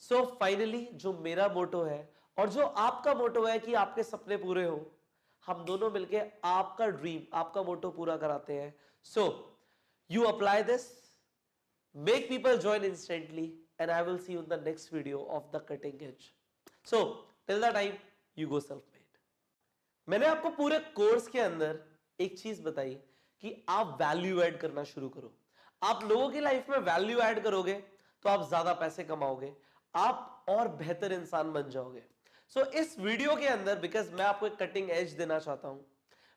सो फाइनली जो मेरा मोटो है और जो आपका मोटो है कि आपके सपने पूरे हो, हम दोनों मिलके आपका ड्रीम, आपका मोटो पूरा कराते हैं. So you apply this, make people join instantly, and I will see you in the next video of the cutting edge. So till the time you go self-made. मैंने आपको पूरे कोर्स के अंदर एक चीज बताई कि आप वैल्यू ऐड करना शुरू करो. आप लोगों की लाइफ में वैल्यू ऐड करोगे तो आप ज्यादा पैसे कमाओगे, आप और बेहतर इंसान बन जाओगे. सो इस वीडियो के अंदर, बिकॉज मैं आपको एक कटिंग एज देना चाहता हूं,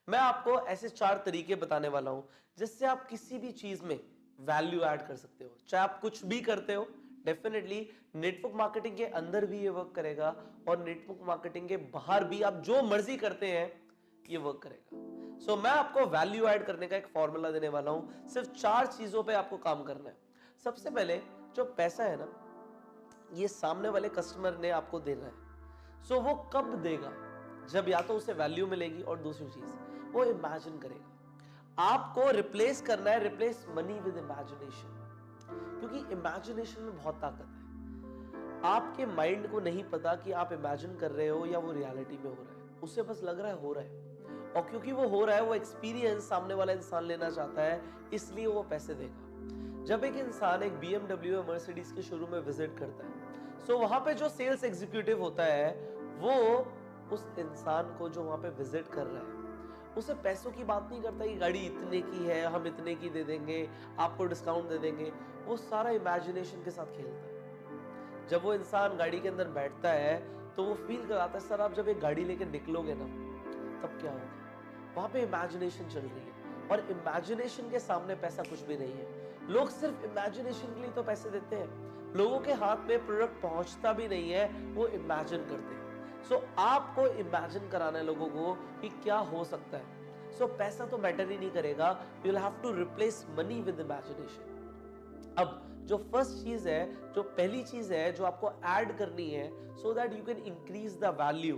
मैं आपको ऐसे 4 तरीके बताने वाला हूं जिससे आप किसी भी चीज में वैल्यू ऐड कर सकते हो. चाहे आप कुछ भी करते हो, डेफिनेटली नेटवर्क मार्केटिंग के अंदर भी ये वर्क करेगा, और नेटवर्क मार्केटिंग के बाहर भी आप जो मर्जी करते हैं ये वर्क करेगा. सो मैं आपको वैल्यू ऐड करने का एक फॉर्मूला देने वाला हूं. सिर्फ 4 चीजों पे आपको काम करना है. सबसे पहले जो पैसा है ना, ये सामने वाले कस्टमर ने आपको देना है. सो वो कब देगा? जब या तो उसे वैल्यू मिलेगी, और दूसरी चीज वो इमेजिन करेगा. आपको रिप्लेस करना है, रिप्लेस मनी विद इमेजिनेशन, क्योंकि इमेजिनेशन में बहुत ताकत है. आपके माइंड को नहीं पता कि आप इमेजिन कर रहे हो या वो रियलिटी में हो रहा है, उसे बस लग रहा है हो रहा है, और क्योंकि वो हो रहा है, वो एक्सपीरियंस सामने वाला इंसान लेना चाहता है, इसलिए वो पैसे देगा। जब एक इंसान एक BMW या मर्सिडीज के शोरूम में विजिट करता है, सो वहां पे जो सेल्स एग्जीक्यूटिव होता है, वो उस इंसान को जो वहां पे विजिट कर रहा है, उसे पैसों की बात नहीं करता कि गाड़ी इतने की है, हम इतने की दे देंगे, आपको डिस्काउंट दे देंगे। वो सारा इमेजिनेशन के साथ खेलता है। जब वो इंसान गाड़ी के अंदर बैठता है तो वो फील कराता है, सर आप जब एक गाड़ी लेके निकलोगे ना, तब क्या होगा। वहां पे इमेजिनेशन चल रही है, और इमेजिनेशन के सामने पैसा कुछ भी नहीं है। लोग सिर्फ इमेजिनेशन के लिए तो पैसे देते हैं, लोगों के हाथ में प्रोडक्ट पहुंचता भी नहीं है, वो इमेजिन करते हैं। सो आपको इमेजिन कराना है लोगों को कि क्या हो सकता है। सो पैसा तो मैटर ही नहीं करेगा, you will have to replace money with imagination. अब जो फर्स्ट चीज है, जो पहली चीज है जो आपको ऐड करनी है so that you can increase the value,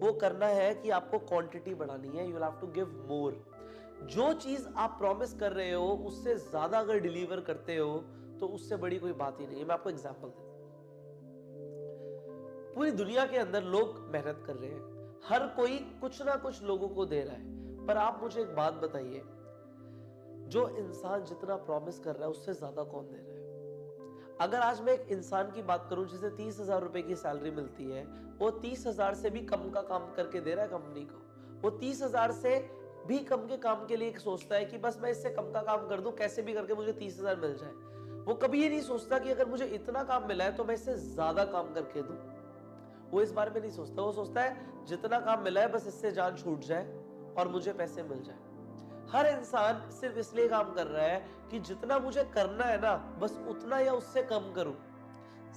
वो करना है कि आपको क्वांटिटी बढ़ानी है। You will have to give more. जो चीज आप प्रॉमिस कर रहे हो उससे ज्यादा अगर डिलीवर करते हो तो उससे बड़ी कोई बात ही नहीं है। मैं आपको एग्जांपल देता हूं। पूरी दुनिया के अंदर लोग मेहनत कर रहे हैं, हर कोई कुछ ना कुछ लोगों को दे रहा है, पर आप मुझे एक बात बताइए, जो इंसान जितना प्रॉमिस कर रहा है उससे ज्यादा कौन दे रहा है। अगर आज मैं एक इंसान की बात करूं जिसे 30,000 रुपए की सैलरी मिलती है, वो 30,000 से भी कम का काम करके दे रहा है कंपनी को। वो 30,000 से भी कम के काम के लिए सोचता है कि बस मैं इससे कम का काम कर दूं, कैसे भी करके मुझे 30,000 मिल जाए। वो कभी ये नहीं सोचता कि अगर मुझे इतना काम मिला है तो मैं इससे ज्यादा काम करके दूं। वो इस बारे में नहीं सोचता। वो सोचता है जितना काम मिला है बस इससे जान छूट जाए और मुझे पैसे मिल जाए। हर इंसान सिर्फ इसलिए काम कर रहा है कि जितना मुझे करना है ना, बस उतना या उससे कम करूं,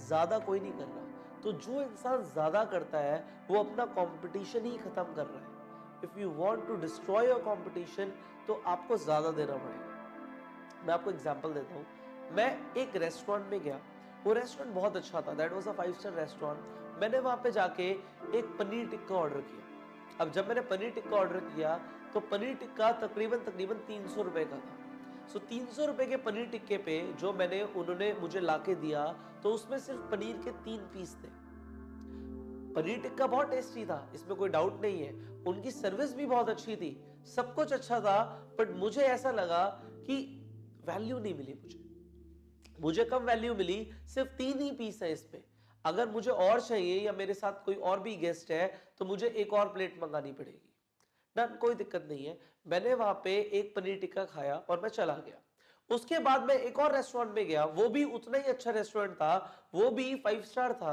ज्यादा कोई नहीं कर रहा। तो जो इंसान ज्यादा करता है वो अपना कंपटीशन ही खत्म कर रहा है। If you want to destroy your competition तो आपको ज्यादा देना पड़ेगा। मैं आपको एग्जांपल देता हूं। मैं एक रेस्टोरेंट में गया, वो रेस्टोरेंट बहुत अच्छा था, that was a 5 star restaurant. मैंने वहां पे जाके एक पनीर टिक्का ऑर्डर किया। अब जब मैंने पनीर टिक्का ऑर्डर किया तो पनीर टिक्का तकरीबन 300 रुपए का था। सो 300 रुपए के पनीर टिक्के पे जो उन्होंने मुझे लाके दिया, तो उसमें सिर्फ पनीर के 3 पीस थे। पनीर टिक्का बहुत टेस्टी था, इसमें कोई डाउट नहीं है। उनकी सर्विस भी बहुत अच्छी थी, सब कुछ अच्छा था, बट मुझे ऐसा लगा कि वैल्यू नहीं मिली। मुझे कम वैल्यू मिली, सिर्फ 3 ही पीस है इसमें। अगर मुझे और चाहिए या मेरे साथ कोई और भी गेस्ट है तो मुझे एक और प्लेट मंगानी पड़ेगी। ना, कोई दिक्कत नहीं है। मैंने वहां पे एक पनीर टिक्का खाया और मैं चला गया। उसके बाद मैं एक और रेस्टोरेंट में गया, वो भी उतना ही अच्छा रेस्टोरेंट था, वो भी 5 स्टार था।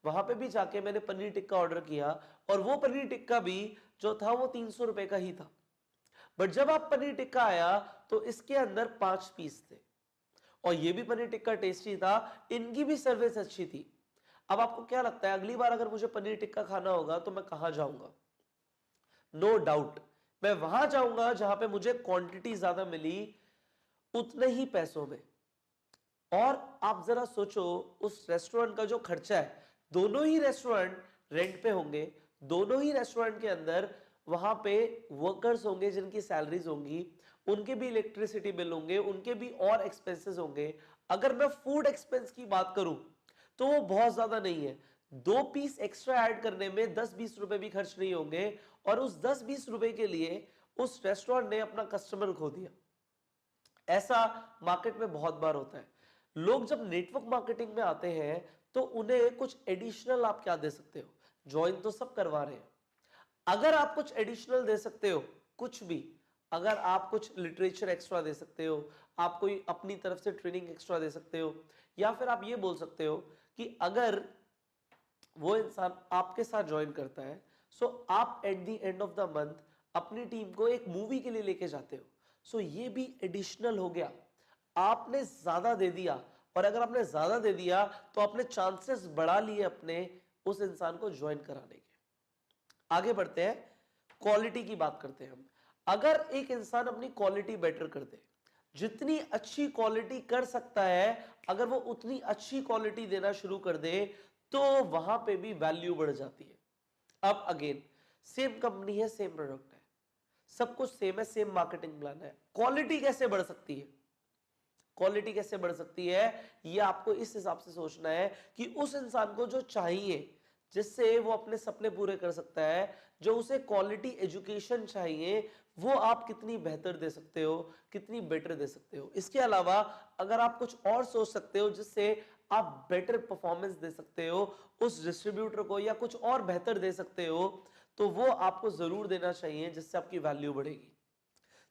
वहां पे भी जाके मैंने पनीर टिक्का ऑर्डर किया, और वो पनीर टिक्का भी जो था वो 300 रुपए का ही था। बट जब आप पनीर टिक्का आया तो इसके अंदर 5 पीस थे, और ये भी पनीर टिक्का टेस्टी था, इनकी भी सर्विस अच्छी थी। अब आपको क्या लगता है, अगली बार अगर मुझे पनीर टिक्का खाना होगा तो मैं कहां जाऊंगा? नो डाउट मैं वहां जाऊंगा जहां पे मुझे क्वांटिटी ज्यादा मिली उतने ही पैसों में। और आप जरा सोचो, उस रेस्टोरेंट का जो खर्चा है, दोनों ही रेस्टोरेंट रेंट पे होंगे, दोनों ही रेस्टोरेंट के अंदर वहां पे वर्कर्स होंगे जिनकी सैलरीज होंगी, उनके भी इलेक्ट्रिसिटी बिल होंगे, उनके भी और एक्सपेंसेस होंगे। अगर मैं फूड एक्सपेंस की बात करूं तो वो बहुत ज्यादा नहीं है। 2 पीस एक्स्ट्रा ऐड करने में 10-20 रुपए भी खर्च नहीं होंगे, और उस 10-20 रुपए के लिए उस रेस्टोरेंट ने अपना कस्टमर खो दिया। ऐसा मार्केट में बहुत बार होता है। लोग जब नेटवर्क मार्केटिंग में आते हैं तो उन्हें कुछ एडिशनल आप क्या दे सकते हो? ज्वाइन तो सब करवा रहे हैं, अगर आप कुछ एडिशनल दे सकते हो, कुछ भी, अगर आप कुछ लिटरेचर एक्स्ट्रा दे सकते हो, आप कोई अपनी तरफ से ट्रेनिंग एक्स्ट्रा दे सकते हो, या फिर आप ये बोल सकते हो कि अगर वो इंसान आपके साथ ज्वाइन करता है, सो आप at the end of the month अपनी टीम को एक मूवी के लिए लेके जाते हो। सो ये भी एडिशनल हो गया, आपने ज्यादा दे दिया। और अगर आपने ज्यादा दे दिया तो आपने चांसेस बढ़ा लिए अपने उस इंसान को ज्वाइन कराने के। आगे बढ़ते हैं, क्वालिटी की बात करते हैं हम। अगर एक इंसान अपनी क्वालिटी बेटर कर दे, जितनी अच्छी क्वालिटी कर सकता है, अगर वो उतनी अच्छी क्वालिटी देना शुरू कर दे तो वहां पे भी वैल्यू बढ़ जाती है। अब अगेन सेम कंपनी है, सेम प्रोडक्ट है, सब कुछ सेम है, सेम मार्केटिंग प्लान है, क्वालिटी कैसे बढ़ सकती है? क्वालिटी कैसे बढ़ सकती है, ये आपको इस हिसाब से सोचना है कि उस इंसान को जो चाहिए, जिससे वो अपने सपने पूरे कर सकता है, जो उसे क्वालिटी एजुकेशन चाहिए, वो आप कितनी बेहतर दे सकते हो, कितनी बेटर दे सकते हो। इसके अलावा अगर आप कुछ और सोच सकते हो जिससे आप बेटर परफॉर्मेंस दे सकते हो उस डिस्ट्रीब्यूटर को, या कुछ और बेहतर दे सकते हो, तो वो आपको जरूर देना चाहिए, जिससे आपकी वैल्यू बढ़ेगी।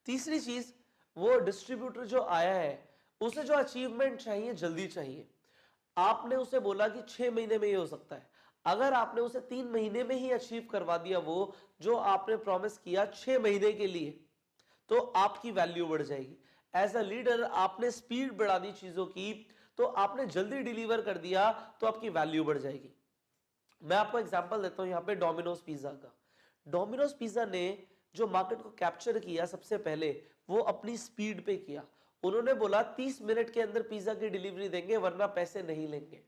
तीसरी चीज, वो डिस्ट्रीब्यूटर जो आया है उसे जो अचीवमेंट चाहिए जल्दी चाहिए। आपने उसे बोला कि 6 महीने में ये हो सकता है, अगर आपने उसे 3 महीने में ही अचीव करवा दिया वो जो आपने प्रॉमिस किया 6 महीने के लिए, तो आपकी वैल्यू बढ़ जाएगी। एज अ लीडर आपने स्पीड बढ़ा दी चीजों की, तो आपने जल्दी डिलीवर कर दिया, तो आपकी वैल्यू बढ़ जाएगी। मैं आपको एग्जांपल देता हूं यहां पे डोमिनोज पिज्जा का। डोमिनोज पिज्जा ने जो मार्केट को कैप्चर किया सबसे पहले, वो अपनी स्पीड पे किया। उन्होंने बोला 30 मिनट के अंदर पिज्जा की डिलीवरी देंगे, वरना पैसे नहीं लेंगे।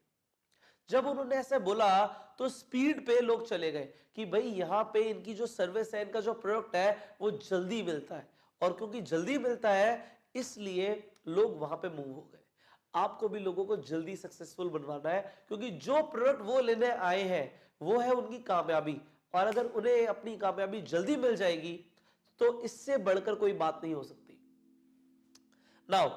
जब उन्होंने ऐसे बोला तो स्पीड पे लोग चले गए कि भाई यहां पे इनकी जो सर्विस है, इनका जो प्रोडक्ट है वो जल्दी मिलता है, और क्योंकि जल्दी मिलता है इसलिए लोग वहां पे मूव हो गए। आपको भी लोगों को जल्दी सक्सेसफुल बनवाना है, क्योंकि जो प्रोडक्ट वो लेने आए हैं वो है उनकी कामयाबी, और अगर उन्हें अपनी कामयाबी जल्दी मिल जाएगी तो इससे बढ़कर कोई बात नहीं हो सकती। Now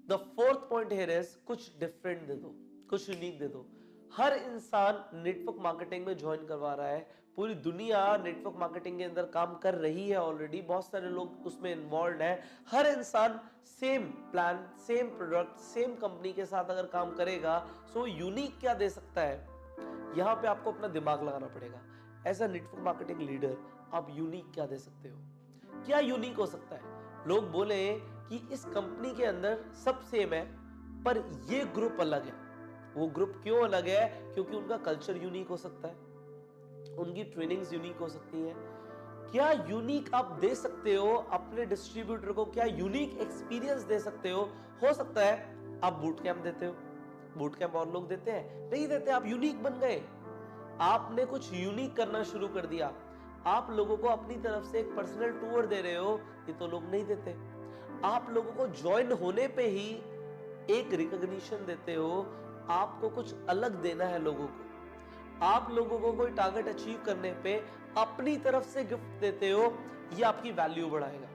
the fourth point here is, कुछ डिफरेंट दे दो, कुछ यूनिक दे दो। हर इंसान नेटवर्क मार्केटिंग में ज्वाइन करवा रहा है, पूरी दुनिया नेटवर्क मार्केटिंग के अंदर काम कर रही है ऑलरेडी, बहुत सारे लोग उसमें इन्वॉल्व है। हर इंसान same plan, same product, same company के साथ अगर काम करेगा, सो यूनिक क्या दे सकता है, यहां पे आपको अपना दिमाग लगाना पड़ेगा। As a network marketing leader आप यूनिक क्या दे सकते हो, क्या यूनिक हो सकता है। लोग बोले कि इस कंपनी के अंदर सब सेम है पर ये ग्रुप अलग है। वो ग्रुप क्यों अलग है? क्योंकि उनका कल्चर यूनिक हो सकता है, उनकी ट्रेनिंग्स यूनिक हो सकती है। क्या यूनिक आप दे सकते हो अपने डिस्ट्रीब्यूटर को? क्या यूनिक एक्सपीरियंस दे सकते हो सकता है आप बूट कैंप देते हो, बूट कैंप और लोग देते हैं, नहीं देते, आप यूनिक बन गए, आपने कुछ यूनिक करना शुरू कर दिया। आप लोगों को अपनी तरफ से एक पर्सनल टूर दे रहे हो, ये तो लोग नहीं देते। आप लोगों को ज्वाइन होने पे ही एक रिकॉग्निशन देते हो, आपको कुछ अलग देना है लोगों को। आप लोगों को कोई टारगेट अचीव करने पे अपनी तरफ से गिफ्ट देते हो, ये आपकी वैल्यू बढ़ाएगा।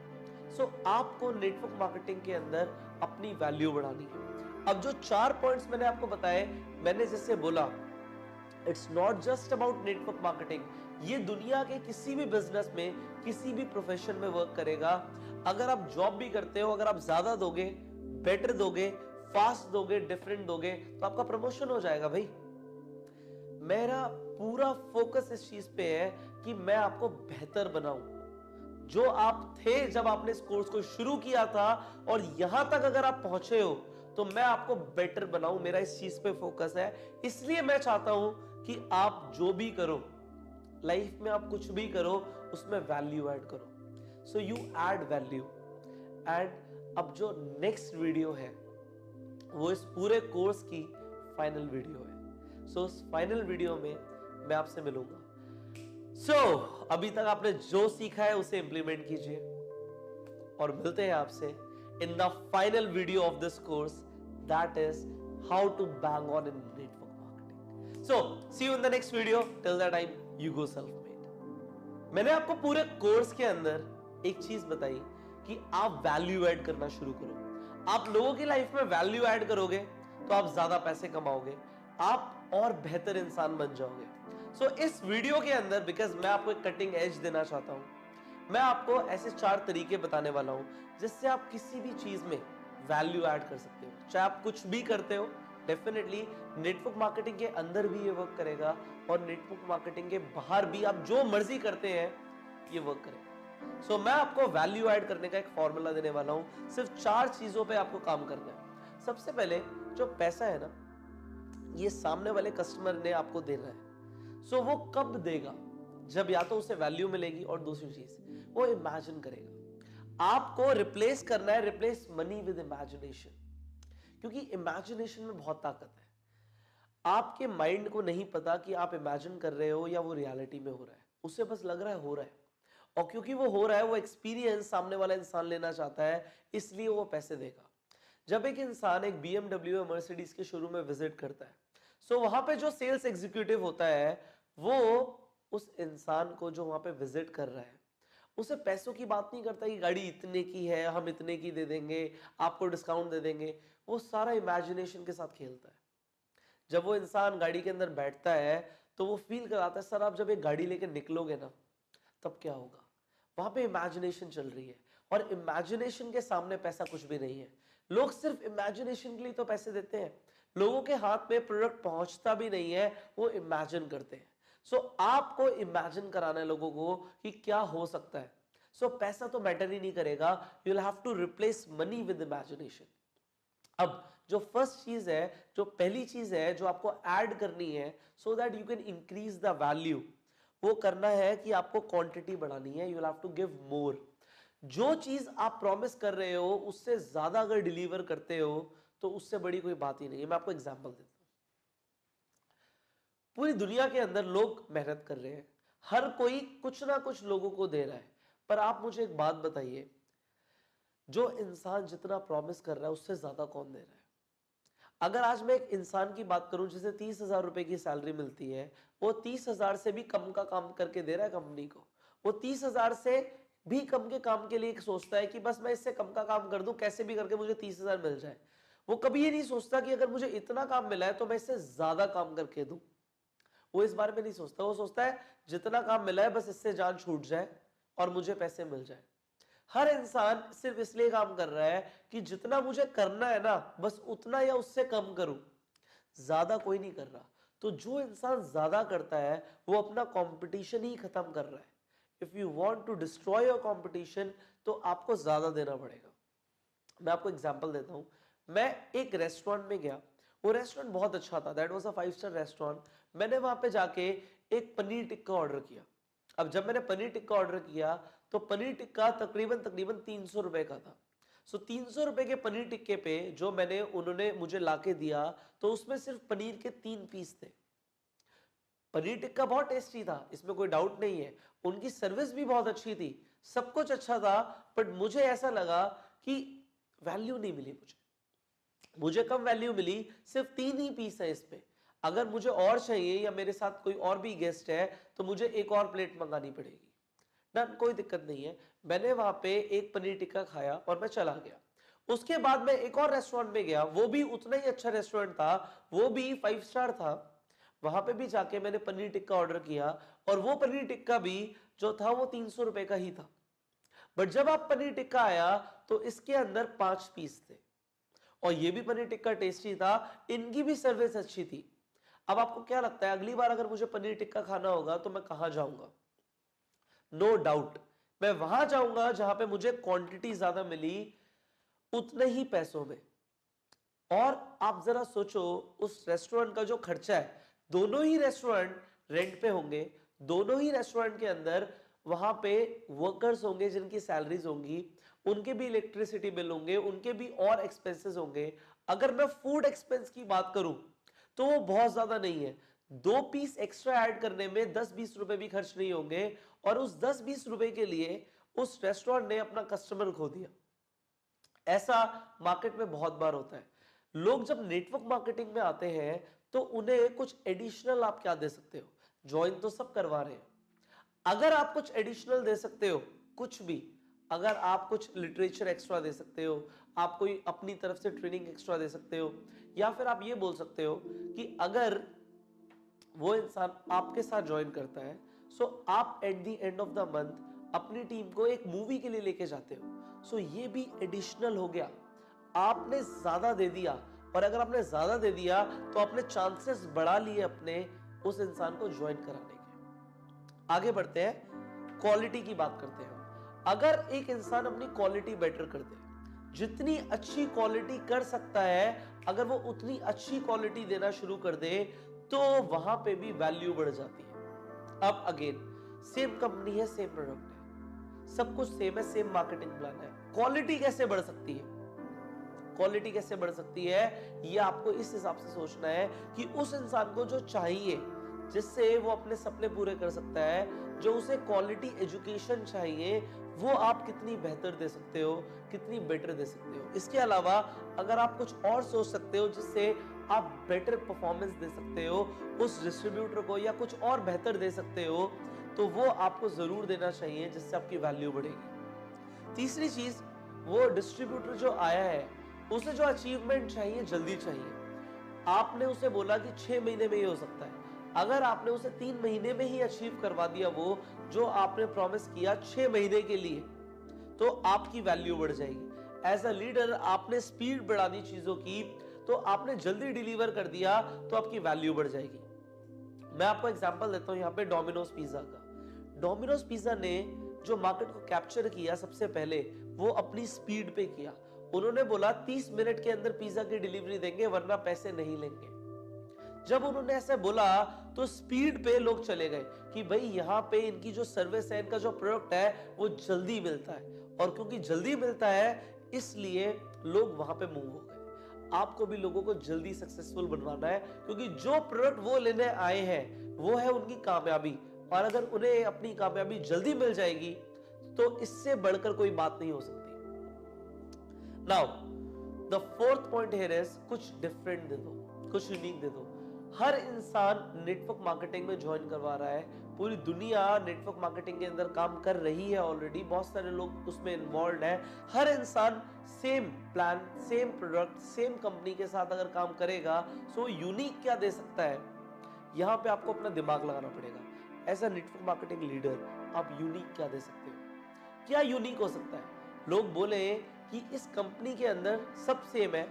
सो आपको नेटवर्क मार्केटिंग के अंदर अपनी वैल्यू बढ़ानी है। अब जो 4 पॉइंट्स मैंने आपको बताए, मैंने जैसे बोला, it's not just about network marketing, ये दुनिया के किसी भी बिजनेस में, किसी भी प्रोफेशन में वर्क करेगा। अगर आप जॉब भी करते हो, अगर आप ज्यादा दोगे, बेटर दोगे, फास्ट दोगे, डिफरेंट दोगे, तो आपका प्रमोशन हो जाएगा। भाई मेरा पूरा फोकस इस चीज पे है कि मैं आपको बेहतर बनाऊं। जो आप थे जब आपने इस कोर्स को शुरू किया था और यहां तक अगर आप पहुंचे हो, तो मैं आपको बेटर बनाऊं, मेरा इस चीज पे फोकस है। इसलिए मैं चाहता हूं कि आप जो भी करो लाइफ में, आप कुछ भी करो, उसमें वैल्यू ऐड करो। So you add value. And अब जो नेक्स्ट वीडियो है वो इस पूरे कोर्स की फाइनल वीडियो है। सो उस फाइनल वीडियो में मैं आपसे मिलूंगा। अभी तक आपने जो सीखा है उसे इंप्लीमेंट कीजिए, और मिलते हैं आपसे in the final video of this course, that is how to bang on in network marketing. See you in the next video, till that time you go self made. मैंने आपको पूरे कोर्स के अंदर एक चीज बताई कि आप वैल्यू ऐड करना शुरू करो। आप लोगों की लाइफ में वैल्यू ऐड करोगे तो आप ज्यादा पैसे कमाओगे, आप और बेहतर इंसान बन जाओगे। इस वीडियो के अंदर, बिकॉज मैं आपको एक कटिंग एज देना चाहता हूं, मैं आपको ऐसे 4 तरीके बताने वाला हूं जिससे आप किसी भी चीज में वैल्यू ऐड कर सकते हो। चाहे आप कुछ भी करते हो, डेफिनेटली नेटवर्क मार्केटिंग के अंदर भी ये वर्क करेगा, और नेटवर्क मार्केटिंग के बाहर भी आप जो मर्जी करते हैं ये वर्क करेगा। मैं आपको वैल्यू ऐड करने का एक फॉर्मूला देने वाला हूं। सिर्फ 4 चीजों पे आपको काम करना है। सबसे पहले, जो पैसा है ना, ये सामने वाले कस्टमर ने आपको देना है। वो कब देगा? जब या तो उसे वैल्यू मिलेगी, और दूसरी चीज वो इमेजिन करेगा। आपको रिप्लेस करना है, रिप्लेस मनी विद इमेजिनेशन, क्योंकि इमेजिनेशन में बहुत ताकत है। आपके माइंड को नहीं पता कि आप इमेजिन कर रहे हो या वो रियलिटी में हो रहा है, उसे बस लग रहा है हो रहा है, और क्योंकि वो हो रहा है, वो एक्सपीरियंस सामने वाला इंसान लेना चाहता है, इसलिए वो पैसे देगा। जब एक इंसान एक BMW या मर्सिडीज के शोरूम में विजिट करता है, सो वहां पे जो सेल्स एग्जीक्यूटिव होता है वो उस इंसान को जो वहां पे विजिट कर रहा है उसे पैसों की बात नहीं करता कि गाड़ी इतने की है, हम इतने की दे देंगे, आपको डिस्काउंट दे देंगे। वो सारा इमेजिनेशन के साथ खेलता है। जब वो इंसान गाड़ी के अंदर बैठता है तो वो फील कराता है, सर आप जब एक गाड़ी लेके निकलोगे ना तब क्या होगा। वहां पे इमेजिनेशन चल रही है और इमेजिनेशन के सामने पैसा कुछ भी नहीं है। लोग सिर्फ इमेजिनेशन के लिए तो पैसे देते हैं, लोगों के हाथ में प्रोडक्ट पहुंचता भी नहीं है, वो इमेजिन करते हैं। सो आपको इमेजिन कराना है लोगों को कि क्या हो सकता है। सो पैसा तो मैटर ही नहीं करेगा, you will have to replace money with imagination. अब जो फर्स्ट चीज है, जो पहली चीज है जो आपको ऐड करनी है so that you can increase the value, वो करना है कि आपको क्वांटिटी बढ़ानी है। You will have to give more. जो चीज आप प्रॉमिस कर रहे हो उससे ज्यादा अगर डिलीवर करते हो तो उससे बड़ी कोई बात ही नहीं है। मैं आपको एग्जांपल देता हूं। पूरी दुनिया के अंदर लोग मेहनत कर रहे हैं, हर कोई कुछ ना कुछ लोगों को दे रहा है, पर आप मुझे एक बात बताइए, जो इंसान जितना प्रॉमिस कर रहा है उससे ज्यादा कौन दे रहा है। अगर आज मैं एक इंसान की बात करूं जिसे 30,000 रुपए की सैलरी मिलती है, वो 30,000 से भी कम का काम करके दे रहा है कंपनी को। वो 30,000 से भी कम के काम के लिए सोचता है कि बस मैं इससे कम का काम कर दूं, कैसे भी करके मुझे 30,000 मिल जाए। वो कभी ये नहीं सोचता कि अगर मुझे इतना काम मिला है तो मैं इससे ज्यादा काम करके दूं। वो इस बारे में नहीं सोचता। वो सोचता है जितना काम मिला है बस इससे जान छूट जाए और मुझे पैसे मिल जाए। हर इंसान सिर्फ इसलिए काम कर रहा है कि जितना मुझे करना है ना बस उतना या उससे कम करूं, ज्यादा कोई नहीं कर रहा। तो जो इंसान ज्यादा करता है वो अपना कंपटीशन ही खत्म कर रहा है। If you want to destroy your competition तो आपको ज्यादा देना पड़ेगा। मैं आपको एग्जांपल देता हूं। मैं एक रेस्टोरेंट में गया, वो रेस्टोरेंट बहुत अच्छा था, that was a 5 star restaurant. मैंने वहां पे जाके एक पनीर टिक्का ऑर्डर किया। अब जब मैंने पनीर टिक्का ऑर्डर किया तो पनीर टिक्का तकरीबन 300 रुपए का था। सो 300 रुपए के पनीर टिक्के पे जो उन्होंने मुझे लाके दिया तो उसमें सिर्फ पनीर के 3 पीस थे। पनीर टिक्का बहुत टेस्टी था, इसमें कोई डाउट नहीं है, उनकी सर्विस भी बहुत अच्छी थी, सब कुछ अच्छा था, बट मुझे ऐसा लगा कि वैल्यू नहीं मिली। मुझे कम वैल्यू मिली, सिर्फ 3 ही पीस है इसमें। अगर मुझे और चाहिए या मेरे साथ कोई और भी गेस्ट है तो मुझे एक और प्लेट मंगानी पड़ेगी ना, कोई दिक्कत नहीं है। मैंने वहां पे एक पनीर टिक्का खाया और मैं चला गया। उसके बाद मैं एक और रेस्टोरेंट में गया, वो भी उतना ही अच्छा रेस्टोरेंट था, वो भी 5 स्टार था। वहां पे भी जाके मैंने पनीर टिक्का ऑर्डर किया और वो पनीर टिक्का भी जो था वो 300 रुपए का ही था। बट जब आप पनीर टिक्का आया तो इसके अंदर 5 पीस थे और ये भी पनीर टिक्का टेस्टी था, इनकी भी सर्विस अच्छी थी। अब आपको क्या लगता है अगली बार अगर मुझे पनीर टिक्का खाना होगा तो मैं कहां जाऊंगा? नो डाउट मैं वहां जाऊंगा जहां पे मुझे क्वांटिटी ज्यादा मिली उतने ही पैसों में। और आप जरा सोचो उस रेस्टोरेंट का जो खर्चा है, दोनों ही रेस्टोरेंट रेंट पे होंगे, दोनों ही रेस्टोरेंट के अंदर वहां पे वर्कर्स होंगे जिनकी सैलरीज होंगी, उनके भी इलेक्ट्रिसिटी बिल होंगे, उनके भी और एक्सपेंसेस होंगे। अगर मैं फूड एक्सपेंस की बात करूं तो वो बहुत ज्यादा नहीं है, 2 पीस एक्स्ट्रा ऐड करने में 10-20 रुपए भी खर्च नहीं होंगे और उस 10-20 रुपए के लिए उस रेस्टोरेंट ने अपना कस्टमर खो दिया। ऐसा मार्केट में बहुत बार होता है। लोग जब नेटवर्क मार्केटिंग में आते हैं तो उन्हें कुछ एडिशनल आप क्या दे सकते हो? ज्वाइन तो सब करवा रहे हैं, अगर आप कुछ एडिशनल दे सकते हो, कुछ भी, अगर आप कुछ लिटरेचर एक्स्ट्रा दे सकते हो, आप कोई अपनी तरफ से ट्रेनिंग एक्स्ट्रा दे सकते हो, या फिर आप ये बोल सकते हो कि अगर वो इंसान आपके साथ ज्वाइन करता है सो आप at the end of the month अपनी टीम को एक मूवी के लिए लेके जाते हो। सो ये भी एडिशनल हो गया, आपने ज्यादा दे दिया। और अगर आपने ज्यादा दे दिया तो आपने चांसेस बढ़ा लिए अपने उस इंसान को ज्वाइन कराने के। आगे बढ़ते हैं, क्वालिटी की बात करते हैं। अगर एक इंसान अपनी क्वालिटी बेटर कर दे, जितनी अच्छी क्वालिटी कर सकता है, अगर वो उतनी अच्छी क्वालिटी देना शुरू कर दे तो वहां पे भी वैल्यू बढ़ जाती है। अब अगेन सेम कंपनी है, सेम प्रोडक्ट है, सब कुछ सेम है, सेम मार्केटिंग प्लान है, क्वालिटी कैसे बढ़ सकती है? क्वालिटी कैसे बढ़ सकती है ये आपको इस हिसाब से सोचना है कि उस इंसान को जो चाहिए, जिससे वो अपने सपने पूरे कर सकता है, जो उसे क्वालिटी एजुकेशन चाहिए, वो आप कितनी बेहतर दे सकते हो, कितनी बेटर दे सकते हो। इसके अलावा अगर आप कुछ और सोच सकते हो जिससे आप बेटर परफॉर्मेंस दे सकते हो उस डिस्ट्रीब्यूटर को, या कुछ और बेहतर दे सकते हो, तो वो आपको जरूर देना चाहिए, जिससे आपकी वैल्यू बढ़ेगी। तीसरी चीज, वो डिस्ट्रीब्यूटर जो आया है उसे जो अचीवमेंट चाहिए जल्दी चाहिए। आपने उसे बोला कि 6 महीने में ही हो सकता है, अगर आपने उसे 3 महीने में ही अचीव करवा दिया वो जो आपने प्रॉमिस किया 6 महीने के लिए, तो आपकी वैल्यू बढ़ जाएगी। एज अ लीडर आपने स्पीड बढ़ा दी चीजों की, तो आपने जल्दी डिलीवर कर दिया, तो आपकी वैल्यू बढ़ जाएगी। मैं आपको एग्जांपल देता हूं यहाँ पे डोमिनोज पिज्जा का। डोमिनोज पिज्जा ने जो मार्केट को कैप्चर किया सबसे पहले, वो अपनी स्पीड पे किया। उन्होंने बोला 30 मिनट के अंदर पिज्जा की डिलीवरी देंगे, वरना पैसे नहीं लेंगे। जब उन्होंने ऐसे बोला तो स्पीड पे लोग चले गए कि भाई यहाँ पे इनकी जो सर्विस है, इनका जो प्रोडक्ट है वो जल्दी मिलता है, और क्योंकि जल्दी मिलता है इसलिए लोग वहां पे मूव हो गए। आपको भी लोगों को जल्दी सक्सेसफुल बनवाना है, क्योंकि जो प्रोडक्ट वो लेने आए हैं वो है उनकी कामयाबी, और अगर उन्हें अपनी कामयाबी जल्दी मिल जाएगी तो इससे बढ़कर कोई बात नहीं हो सकती। Now the fourth point here is, कुछ डिफरेंट दे दो, कुछ यूनिक दे दो। हर इंसान नेटवर्क मार्केटिंग में ज्वाइन करवा रहा है, पूरी दुनिया नेटवर्क मार्केटिंग के अंदर काम कर रही है ऑलरेडी, बहुत सारे लोग उसमें इन्वॉल्व हैं। हर इंसान same plan, same product, same company के साथ अगर काम करेगा, सो यूनिक क्या दे सकता है, यहां पे आपको अपना दिमाग लगाना पड़ेगा। As a network marketing leader आप यूनिक क्या दे सकते हो? क्या यूनिक हो सकता है? लोग बोले कि इस कंपनी के अंदर सब सेम है,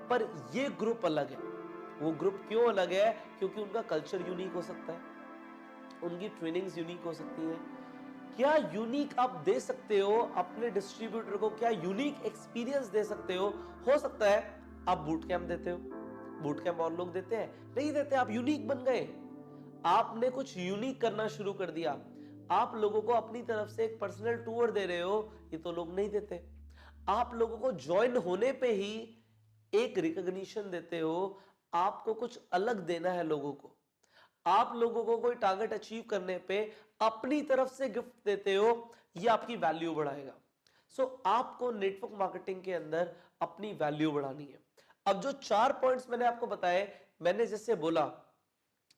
पर ये ग्रुप अलग है। वो ग्रुप क्यों अलग है? क्योंकि उनका कल्चर यूनिक हो सकता है, उनकी ट्रेनिंग्स यूनिक हो सकती है। क्या यूनिक आप दे सकते हो अपने डिस्ट्रीब्यूटर को? क्या यूनिक एक्सपीरियंस दे सकते हो सकता है आप बूट कैंप देते हो, बूट कैंप और लोग देते हैं, नहीं देते, आप यूनिक बन गए। आपने कुछ यूनिक करना शुरू कर दिया, आप लोगों को अपनी तरफ से एक पर्सनल टूर दे रहे हो, ये तो लोग नहीं देते। आप लोगों को ज्वाइन होने पे ही एक रिकॉग्निशन देते हो, आपको कुछ अलग देना है लोगों को। आप लोगों को कोई टारगेट अचीव करने पे अपनी तरफ से गिफ्ट देते हो, ये आपकी वैल्यू बढ़ाएगा। सो आपको नेटवर्क मार्केटिंग के अंदर अपनी वैल्यू बढ़ानी है। अब जो 4 पॉइंट्स मैंने आपको बताए, मैंने जैसे बोला,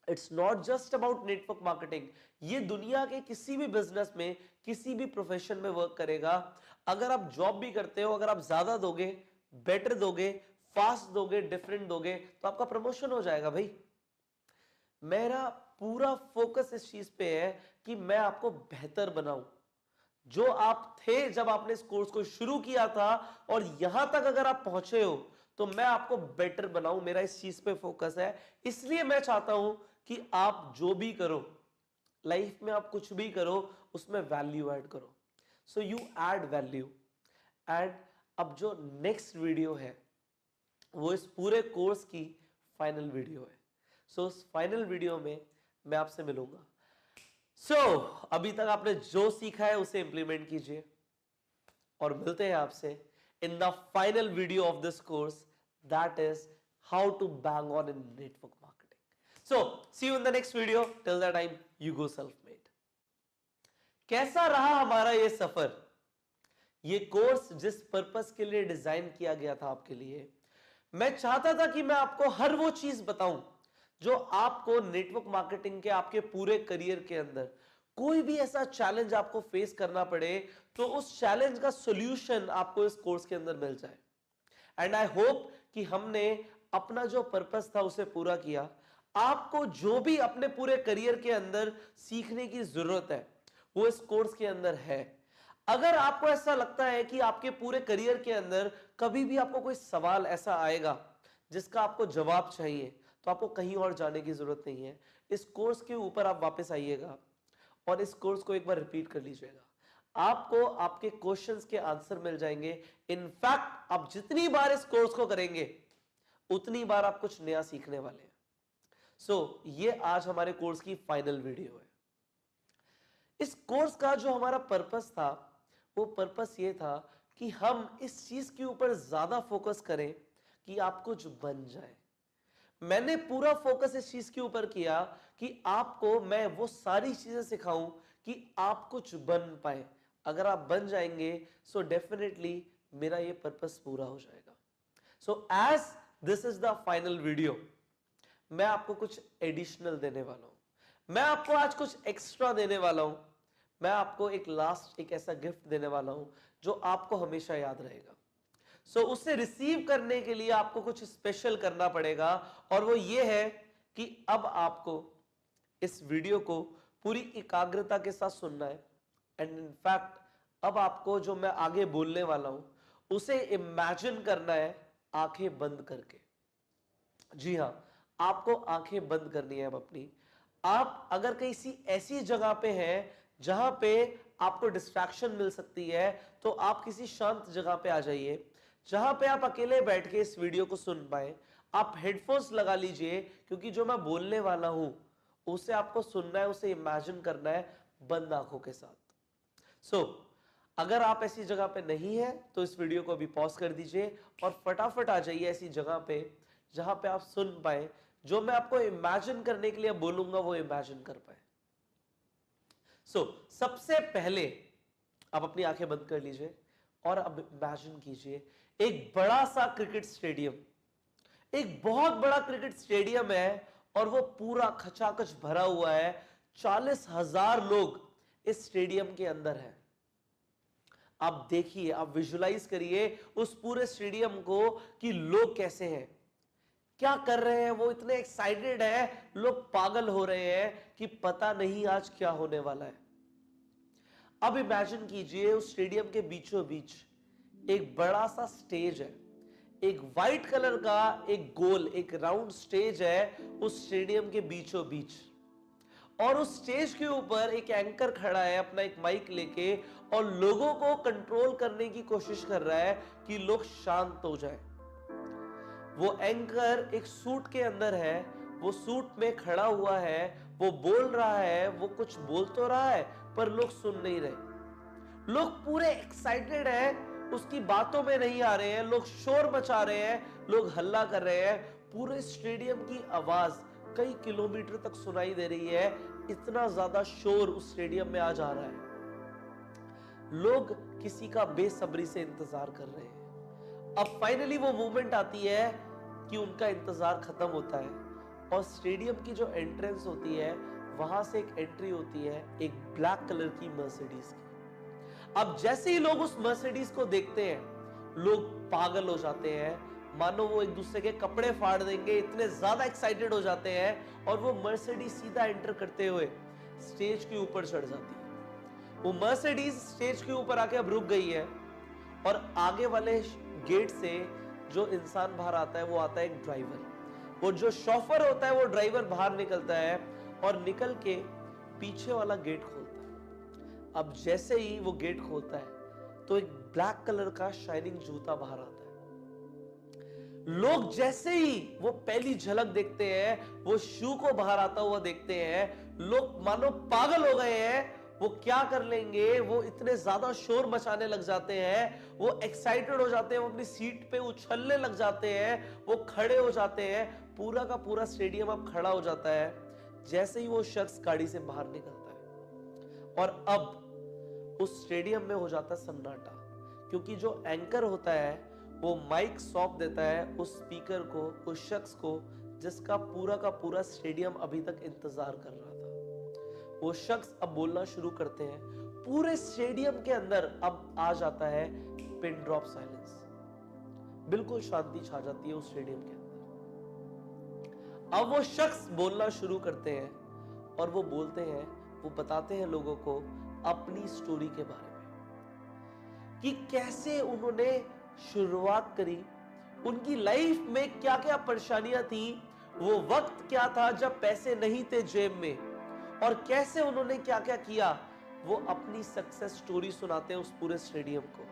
it's not just about network marketing, ये दुनिया के किसी भी बिजनेस में, किसी भी प्रोफेशन में वर्क करेगा। अगर आप जॉब भी करते हो, अगर आप ज्यादा दोगे, बेटर दोगे, फास्ट दोगे, डिफरेंट दोगे, तो आपका प्रमोशन हो जाएगा भाई। मेरा पूरा फोकस इस चीज पे है कि मैं आपको बेहतर बनाऊं। जो आप थे जब आपने इस कोर्स को शुरू किया था, और यहां तक अगर आप पहुंचे हो, तो मैं आपको बेटर बनाऊं। मेरा इस चीज पे फोकस है। इसलिए मैं चाहता हूं कि आप जो भी करो लाइफ में, आप कुछ भी करो, उसमें वैल्यू ऐड करो। So you add value. And अब जो नेक्स्ट वीडियो है वो इस पूरे कोर्स की फाइनल वीडियो है। सो उस फाइनल वीडियो में मैं आपसे मिलूंगा। अभी तक आपने जो सीखा है उसे इंप्लीमेंट कीजिए, और मिलते हैं आपसे in the final video of this course, that is how to bang on in network marketing. See you in the next video. Till that time, you go self made. कैसा रहा हमारा ये सफर? ये कोर्स जिस पर्पस के लिए design किया गया था आपके लिए, मैं चाहता था कि मैं आपको हर वो चीज बताऊं जो आपको नेटवर्क मार्केटिंग के आपके पूरे करियर के अंदर, कोई भी ऐसा चैलेंज आपको फेस करना पड़े, तो उस चैलेंज का सॉल्यूशन आपको इस कोर्स के अंदर मिल जाए। एंड आई होप कि हमने अपना जो पर्पस था उसे पूरा किया। आपको जो भी अपने पूरे करियर के अंदर सीखने की जरूरत है, वो इस कोर्स के अंदर है। अगर आपको ऐसा लगता है कि आपके पूरे करियर के अंदर कभी भी आपको कोई सवाल ऐसा आएगा जिसका आपको जवाब चाहिए, तो आपको कहीं और जाने की जरूरत नहीं है। इस कोर्स के ऊपर आप वापस आइएगा और इस कोर्स को एक बार रिपीट कर लीजिएगा। आपको आपके क्वेश्चंस के आंसर मिल जाएंगे। इनफैक्ट आप जितनी बार इस कोर्स को करेंगे, उतनी बार आप कुछ नया सीखने वाले हैं। ये आज हमारे कोर्स की फाइनल वीडियो है। इस कोर्स का जो हमारा पर्पस था, वो पर्पस ये था कि हम इस चीज के ऊपर ज्यादा फोकस करें कि आप कुछ बन जाए। मैंने पूरा फोकस इस चीज के ऊपर किया कि आपको मैं वो सारी चीजें सिखाऊं कि आप कुछ बन पाए। अगर आप बन जाएंगे सो डेफिनेटली मेरा ये पर्पस पूरा हो जाएगा। So as this is the final video, मैं आपको कुछ एडिशनल देने वाला हूं, मैं आपको आज कुछ एक्स्ट्रा देने वाला हूं, मैं आपको एक लास्ट एक ऐसा गिफ्ट देने वाला हूं जो आपको हमेशा याद रहेगा। सो उसे रिसीव करने के लिए आपको कुछ स्पेशल करना पड़ेगा, और वो ये है कि अब आपको इस वीडियो को पूरी एकाग्रता के साथ सुनना है। एंड इनफैक्ट अब आपको जो मैं आगे बोलने वाला हूं उसे इमेजिन करना है आंखें बंद करके। जी हां, आपको आंखें बंद करनी है अब अपनी। आप अगर किसी ऐसी जगह पे हैं जहां पे आपको डिस्ट्रैक्शन मिल सकती है, तो आप किसी शांत जगह पे आ जाइए जहां पे आप अकेले बैठ के इस वीडियो को सुन पाए। आप हेडफोन्स लगा लीजिए, क्योंकि जो मैं बोलने वाला हूं उसे आपको सुनना है, उसे इमेजिन करना है बंद आंखों के साथ। सो अगर आप ऐसी जगह पे नहीं है तो इस वीडियो को अभी पॉज कर दीजिए और फटाफट आ जाइए ऐसी जगह पे जहां पे आप सुन पाए, जो मैं आपको इमेजिन करने के लिए बोलूंगा वो इमेजिन कर पाए। सबसे पहले आप अपनी आंखें बंद कर लीजिए और अब इमेजिन कीजिए एक बड़ा सा क्रिकेट स्टेडियम, एक बहुत बड़ा क्रिकेट स्टेडियम है और वो पूरा खचाखच भरा हुआ है। 40,000 लोग इस स्टेडियम के अंदर हैं। आप देखिए, आप विजुलाइज करिए उस पूरे स्टेडियम को कि लोग कैसे हैं, क्या कर रहे हैं, वो इतने एक्साइटेड है, लोग पागल हो रहे हैं कि पता नहीं आज क्या होने वाला है। अब इमेजिन कीजिए उस स्टेडियम के बीचों बीच एक बड़ा सा स्टेज है, एक वाइट कलर का एक गोल एक राउंड स्टेज है उस स्टेडियम के बीचों बीच, और उस स्टेज के ऊपर एक एंकर खड़ा है अपना एक माइक लेके और लोगों को कंट्रोल करने की कोशिश कर रहा है कि लोग शांत हो जाएं। वो एंकर एक सूट के अंदर है, वो सूट में खड़ा हुआ है, वो बोल रहा है, वो कुछ बोल तो रहा है पर लोग सुन नहीं रहे। लोग पूरे एक्साइटेड हैं, उसकी बातों में नहीं आ रहे हैं, लोग शोर मचा रहे हैं, लोग हल्ला कर रहे हैं। पूरे स्टेडियम की आवाज कई किलोमीटर तक सुनाई दे रही है, इतना ज्यादा शोर उस स्टेडियम में आज आ रहा है। लोग किसी का बेसब्री से इंतजार कर रहे हैं। अब फाइनली वो मूवमेंट आती है कि उनका इंतजार खत्म होता है और स्टेडियम की जो एंट्रेंस होती है वहां से एक एंट्री होती है एक ब्लैक कलर की मर्सिडीज की। अब जैसे ही लोग उस मर्सिडीज को देखते हैं लोग पागल हो जाते हैं, मानो वो एक दूसरे के कपड़े फाड़ देंगे, इतने ज्यादा एक्साइटेड हो जाते हैं और वो मर्सिडीज सीधा एंटर करते हुए स्टेज के ऊपर चढ़ जाती है। वो मर्सिडीज स्टेज के ऊपर आके अब रुक गई है और आगे वाले गेट से जो इंसान बाहर आता है वो आता है एक ड्राइवर। वो जो शॉफर होता है वो ड्राइवर बाहर निकलता है और निकल के पीछे वाला गेट खोलता है। अब जैसे ही वो गेट खोलता है तो एक ब्लैक कलर का शाइनिंग जूता बाहर आता है। लोग जैसे ही वो पहली झलक देखते हैं, वो शू को बाहर आता हुआ देखते हैं, लोग मानो पागल हो गए हैं। वो क्या कर लेंगे, वो इतने ज्यादा शोर मचाने लग जाते हैं, वो एक्साइटेड हो जाते हैं, वो अपनी सीट पे उछलने लग जाते हैं, वो खड़े हो जाते हैं। पूरा का पूरा स्टेडियम अब खड़ा हो जाता है जैसे ही वो शख्स गाड़ी से बाहर निकलता है। और अब उस स्टेडियम में हो जाता है सन्नाटा, क्योंकि जो एंकर होता है वो माइक सौंप देता है उस स्पीकर को, उस शख्स को जिसका पूरा का पूरा स्टेडियम अभी तक इंतजार कर रहा था। वो शख्स अब बोलना शुरू करते हैं। पूरे स्टेडियम के अंदर अब आ जाता है पिन ड्रॉप साइलेंस, बिल्कुल शांति छा जाती है उस स्टेडियम के अंदर। अब वो शख्स बोलना शुरू करते हैं और वो बोलते हैं, वो बताते हैं लोगों को अपनी स्टोरी के बारे में कि कैसे उन्होंने शुरुआत करी, उनकी लाइफ में क्या क्या परेशानियां थी, वो वक्त क्या था जब पैसे नहीं थे जेब में, और कैसे उन्होंने क्या क्या किया। वो अपनी सक्सेस स्टोरी सुनाते हैं उस पूरे स्टेडियम को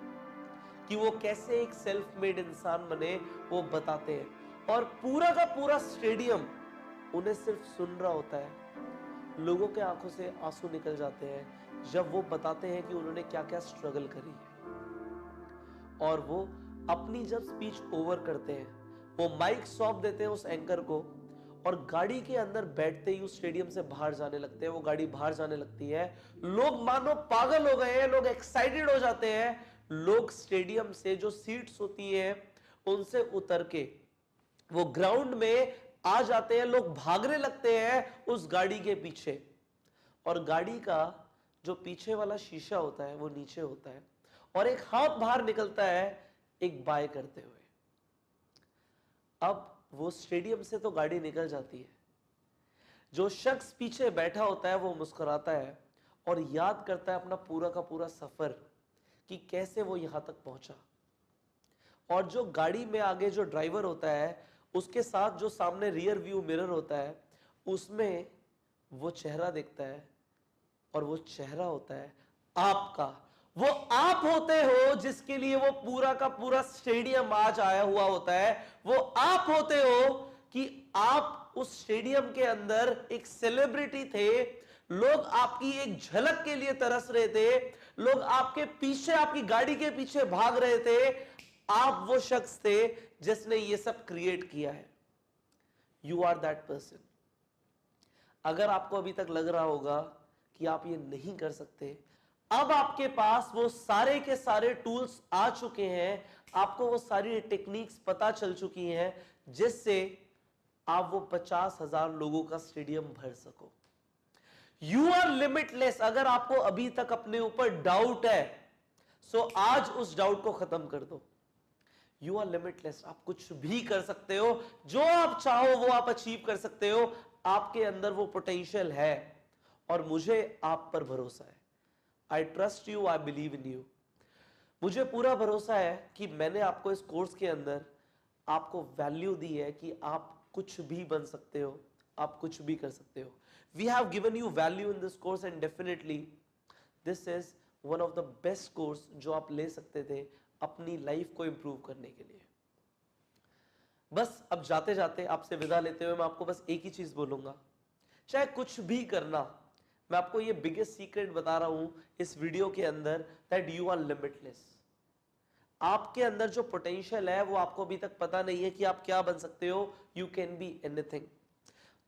कि वो कैसे एक सेल्फ मेड इंसान बने, वो बताते हैं। और पूरा का पूरा स्टेडियम उन्हें सिर्फ सुन रहा होता है। लोगों के आंखों से आंसू निकल जाते हैं जब वो बताते हैं कि उन्होंने क्या क्या स्ट्रगल करी है। और वो अपनी जब स्पीच ओवर करते हैं, वो माइक सौंप देते हैं उस एंकर को और गाड़ी के अंदर बैठते ही उस स्टेडियम से बाहर जाने लगते हैं, वो गाड़ी बाहर जाने लगती है, लोग मानो पागल हो गए हैं, लोग एक्साइटेड हो जाते हैं, लोग स्टेडियम से जो सीट्स होती हैं उनसे उतर के वो ग्राउंड में आ जाते हैं, लोग भागने लगते हैं उस गाड़ी के पीछे, और गाड़ी का जो पीछे वाला शीशा होता है वो नीचे होता है, और एक हाथ बाहर निकलता है एक बाय करते हुए। अब वो स्टेडियम से तो गाड़ी निकल जाती है, जो शख्स पीछे बैठा होता है वो मुस्कुराता है और याद करता है अपना पूरा का पूरा सफर कि कैसे वो यहां तक पहुंचा। और जो गाड़ी में आगे जो ड्राइवर होता है उसके साथ जो सामने रियर व्यू मिरर होता है उसमें वो चेहरा देखता है, और वो चेहरा होता है आपका। वो आप होते हो जिसके लिए वो पूरा का पूरा स्टेडियम आज आया हुआ होता है। वो आप होते हो कि आप उस स्टेडियम के अंदर एक सेलिब्रिटी थे, लोग आपकी एक झलक के लिए तरस रहे थे, लोग आपके पीछे, आपकी गाड़ी के पीछे भाग रहे थे। आप वो शख्स थे जिसने ये सब क्रिएट किया है। You are that person. अगर आपको अभी तक लग रहा होगा कि आप ये नहीं कर सकते, अब आपके पास वो सारे के सारे टूल्स आ चुके हैं, आपको वो सारी टेक्निक्स पता चल चुकी हैं जिससे आप वो 50,000 लोगों का स्टेडियम भर सको। You are limitless. अगर आपको अभी तक अपने ऊपर डाउट है सो आज उस डाउट को खत्म कर दो। You are limitless. आप कुछ भी कर सकते हो, जो आप चाहो वो आप अचीव कर सकते हो। आपके अंदर वो पोटेंशियल है और मुझे आप पर भरोसा है। I trust you, I believe in you. मुझे पूरा भरोसा है कि मैंने आपको इस कोर्स के अंदर आपको वैल्यू दी है कि आप कुछ भी बन सकते हो, आप कुछ भी कर सकते हो। We have given you value in this course and definitely this is one of the best course जो आप ले सकते थे अपनी लाइफ को इंप्रूव करने के लिए। बस अब जाते जाते आपसे विदा लेते हुए मैं आपको बस एक ही चीज बोलूंगा, चाहे कुछ भी करना, मैं आपको ये बिगेस्ट सीक्रेट बता रहा हूं इस वीडियो के अंदर, दैट यू आर लिमिटलेस। आपके अंदर जो पोटेंशियल है वो आपको अभी तक पता नहीं है कि आप क्या बन सकते हो। You can be anything.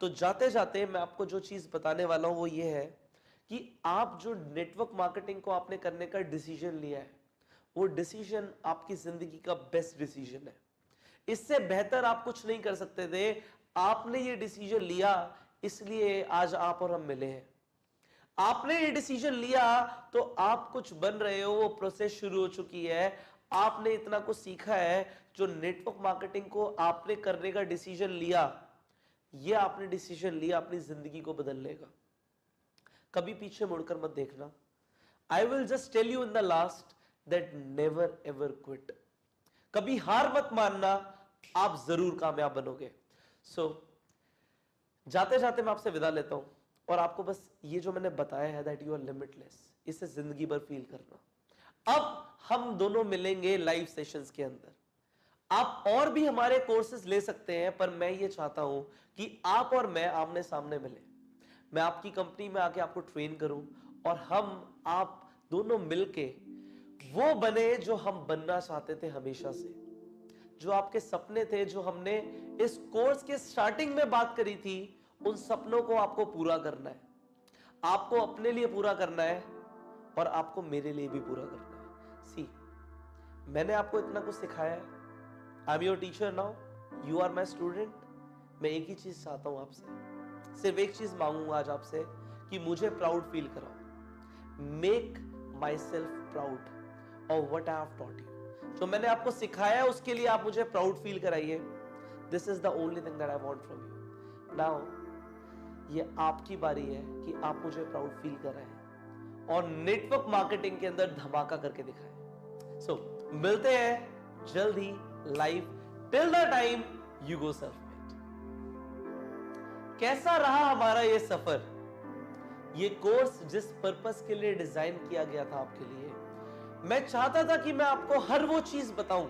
तो जाते जाते मैं आपको जो चीज बताने वाला हूं वो ये है कि आप जो नेटवर्क मार्केटिंग को आपने करने का डिसीजन लिया है वो डिसीजन आपकी जिंदगी का बेस्ट डिसीजन है। इससे बेहतर आप कुछ नहीं कर सकते थे। आपने ये डिसीजन लिया इसलिए आज आप और हम मिले हैं। आपने ये डिसीजन लिया तो आप कुछ बन रहे हो, वो प्रोसेस शुरू हो चुकी है। आपने इतना कुछ सीखा है, जो नेटवर्क मार्केटिंग को आपने करने का डिसीजन लिया, ये आपने डिसीजन लिया अपनी जिंदगी को बदलने का। कभी पीछे मुड़कर मत देखना। I will just tell you in the last that never ever quit. कभी हार मत मानना, आप जरूर कामयाब बनोगे। सो जाते जाते मैं आपसे विदा लेता हूं और आपको बस ये जो मैंने बताया है दैट यू आर लिमिटलेस, इसे जिंदगी भर फील करना। अब हम दोनों मिलेंगे लाइव सेशंस के अंदर। आप और भी हमारे कोर्सेज ले सकते हैं, पर मैं ये चाहता हूं कि आप और मैं आमने सामने मिले। मैं आपकी कंपनी में आके आपको ट्रेन करूं और हम आप दोनों मिलके वो बने जो हम बनना चाहते थे हमेशा से। जो आपके सपने थे, जो हमने इस कोर्स के स्टार्टिंग में बात करी थी, उन सपनों को आपको पूरा करना है। आपको अपने लिए पूरा करना है और आपको मेरे लिए भी पूरा करना है। सी, मैंने आपको इतना कुछ सिखाया है। I am your teacher now, you are my student. मैं एक ही चीज चाहता हूं आपसे, सिर्फ एक चीज मांगूंगा आज आपसे कि मुझे प्राउड फील कराओ। Make my self proud of what I have taught you. जो मैंने आपको सिखाया है उसके लिए आप मुझे प्राउड फील कराइए। This is the only thing that I want from you. Now ये आपकी बारी है कि आप मुझे प्राउड फील कराएं और नेटवर्क मार्केटिंग के अंदर धमाका करके दिखाएं। सो मिलते हैं जल्द ही live. Till the time you go self made. कैसा रहा हमारा ये सफर? ये कोर्स जिस पर्पस के लिए डिजाइन किया गया था आपके लिए, मैं चाहता था कि मैं आपको हर वो चीज बताऊं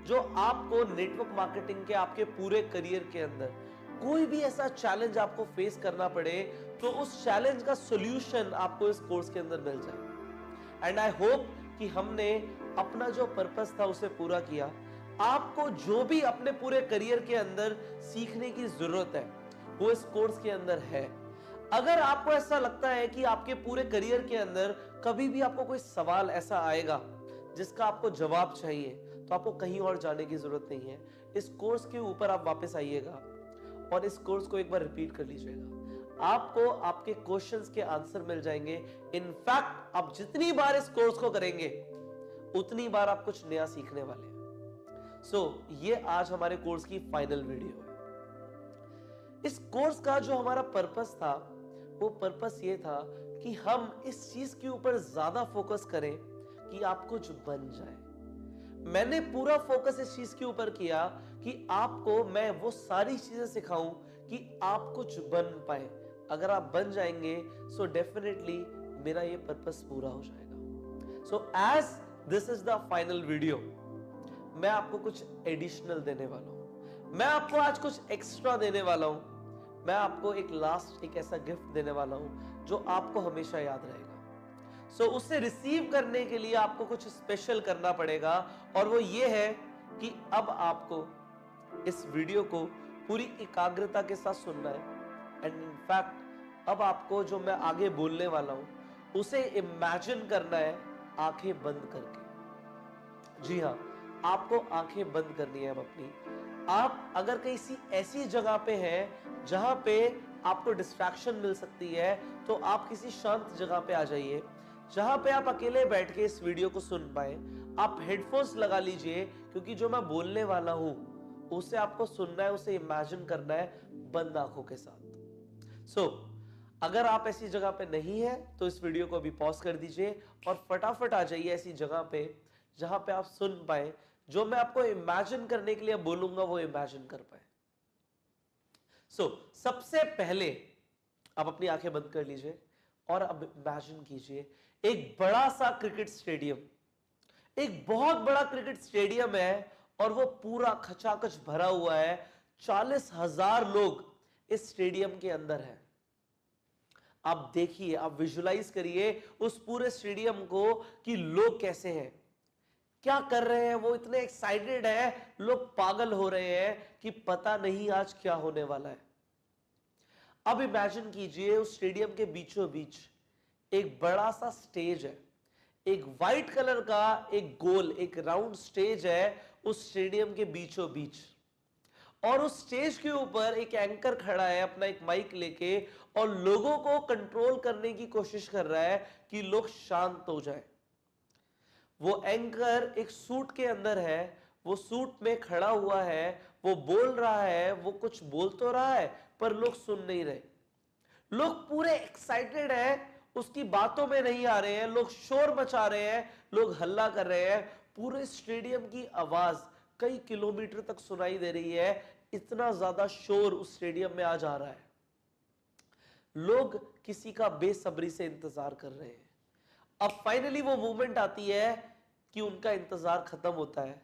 जो आपको नेटवर्क मार्केटिंग के आपके पूरे करियर के अंदर कोई भी ऐसा चैलेंज आपको फेस करना पड़े तो उस चैलेंज का सॉल्यूशन आपको इस कोर्स के अंदर मिल जाए। एंड आई होप कि हमने अपना जो पर्पस था उसे पूरा किया। आपको जो भी अपने पूरे करियर के अंदर सीखने की जरूरत है वो इस कोर्स के अंदर है। अगर आपको ऐसा लगता है कि आपके पूरे करियर के अंदर कभी भी आपको कोई सवाल ऐसा आएगा जिसका आपको जवाब चाहिए, तो आपको कहीं और जाने की जरूरत नहीं है। इस कोर्स के ऊपर आप वापस आइएगा और इस कोर्स को एक बार रिपीट कर लीजिएगा। आपको आपके क्वेश्चंस के आंसर मिल जाएंगे। इनफैक्ट आप जितनी बार इस कोर्स को करेंगे उतनी बार आप कुछ नया सीखने वाले हैं। सो ये आज हमारे कोर्स की फाइनल वीडियो है। इस कोर्स का जो हमारा पर्पस था, वो पर्पस ये था कि हम इस चीज के ऊपर ज्यादा फोकस करें कि आप कुछ बन जाए। मैंने पूरा फोकस इस चीज के ऊपर किया कि आपको मैं वो सारी चीजें सिखाऊं कि आप कुछ बन पाए। अगर आप बन जाएंगे सो डेफिनेटली मेरा ये पर्पस पूरा हो जाएगा। So as this is the final video, मैं आपको कुछ एडिशनल देने वाला हूं। मैं आपको आज कुछ एक्स्ट्रा देने वाला हूं। मैं आपको एक ऐसा गिफ्ट देने वाला हूं जो आपको हमेशा याद रहेगा। सो उसे रिसीव करने के लिए आपको कुछ स्पेशल करना पड़ेगा, और वो ये है कि अब आपको इस वीडियो को पूरी एकाग्रता के साथ सुनना है। एंड इनफैक्ट अब आपको जो मैं आगे बोलने वाला हूं उसे इमेजिन करना है आंखें बंद करके। जी हां, आपको आंखें बंद करनी है अब अपनी। आप अगर किसी ऐसी जगह पे हैं जहां पे आपको डिस्ट्रैक्शन मिल सकती है, तो आप किसी शांत जगह पे आ जाइए जहां पे आप अकेले बैठ के इस वीडियो को सुन पाए। आप हेडफोन्स लगा लीजिए, क्योंकि जो मैं बोलने वाला हूं उसे आपको सुनना है, उसे इमेजिन करना है बंद आंखों के साथ। सो अगर आप ऐसी जगह पे नहीं है तो इस वीडियो को अभी पॉज कर दीजिए और फटाफट आ जाइए ऐसी जगह पे जहां पे आप सुन पाए, जो मैं आपको इमेजिन करने के लिए बोलूंगा वो इमेजिन कर पाए। सबसे पहले आप अपनी आंखें बंद कर लीजिए और अब इमेजिन कीजिए एक बड़ा सा क्रिकेट स्टेडियम। एक बहुत बड़ा क्रिकेट स्टेडियम है और वो पूरा खचाखच भरा हुआ है। 40,000 लोग इस स्टेडियम के अंदर हैं। आप देखिए, आप विजुलाइज करिए उस पूरे स्टेडियम को कि लोग कैसे हैं, क्या कर रहे हैं। वो इतने एक्साइटेड है, लोग पागल हो रहे हैं कि पता नहीं आज क्या होने वाला है। अब इमेजिन कीजिए उस स्टेडियम के बीचों बीच एक बड़ा सा स्टेज है। एक वाइट कलर का एक गोल, एक राउंड स्टेज है उस स्टेडियम के बीचों बीच, और उस स्टेज के ऊपर एक एंकर खड़ा है अपना एक माइक लेके और लोगों को कंट्रोल करने की कोशिश कर रहा है कि लोग शांत हो जाएं। वो एंकर एक सूट के अंदर है, वो सूट में खड़ा हुआ है, वो बोल रहा है, वो कुछ बोल तो रहा है पर लोग सुन नहीं रहे। लोग पूरे एक्साइटेड हैं, उसकी बातों में नहीं आ रहे हैं, लोग शोर मचा रहे हैं, लोग हल्ला कर रहे हैं। पूरे स्टेडियम की आवाज कई किलोमीटर तक सुनाई दे रही है। इतना ज्यादा शोर उस स्टेडियम में आ जा रहा है। लोग किसी का बेसब्री से इंतजार कर रहे हैं। अब फाइनली वो मूवमेंट आती है कि उनका इंतजार खत्म होता है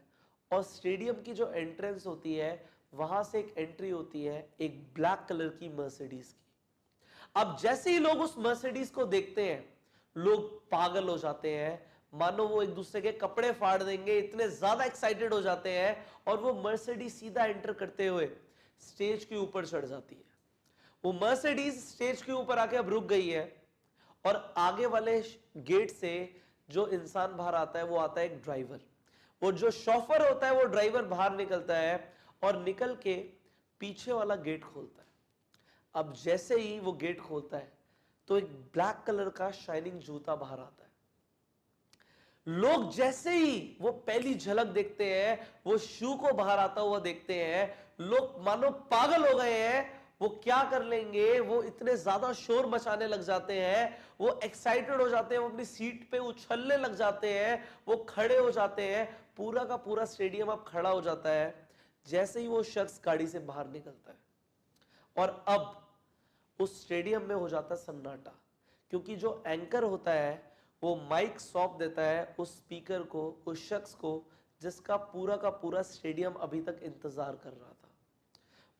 और स्टेडियम की जो एंट्रेंस होती है वहां से एक एंट्री होती है एक ब्लैक कलर की मर्सिडीज की। अब जैसे ही लोग उस मर्सिडीज को देखते हैं, लोग पागल हो जाते हैं, मानो वो एक दूसरे के कपड़े फाड़ देंगे, इतने ज्यादा एक्साइटेड हो जाते हैं। और वो मर्सिडीज सीधा एंटर करते हुए स्टेज के ऊपर चढ़ जाती है। वो मर्सिडीज स्टेज के ऊपर आके अब रुक गई है और आगे वाले गेट से जो इंसान बाहर आता है वो आता है एक ड्राइवर। वो जो शॉफर होता है वो ड्राइवर बाहर निकलता है और निकल के पीछे वाला गेट खोलता है। अब जैसे ही वो गेट खोलता है तो एक ब्लैक कलर का शाइनिंग जूता बाहर आता है। लोग जैसे ही वो पहली झलक देखते हैं, वो शू को बाहर आता हुआ देखते हैं, लोग मानो पागल हो गए हैं। वो क्या कर लेंगे, वो इतने ज्यादा शोर मचाने लग जाते हैं, वो एक्साइटेड हो जाते हैं, वो अपनी सीट पे उछलने लग जाते हैं, वो खड़े हो जाते हैं। पूरा का पूरा स्टेडियम अब खड़ा हो जाता है जैसे ही वो शख्स गाड़ी से बाहर निकलता है। और अब उस स्टेडियम में हो जाता है सन्नाटा, क्योंकि जो एंकर होता है वो माइक सौंप देता है उस स्पीकर को, उस शख्स को जिसका पूरा का पूरा स्टेडियम अभी तक इंतजार कर रहा था।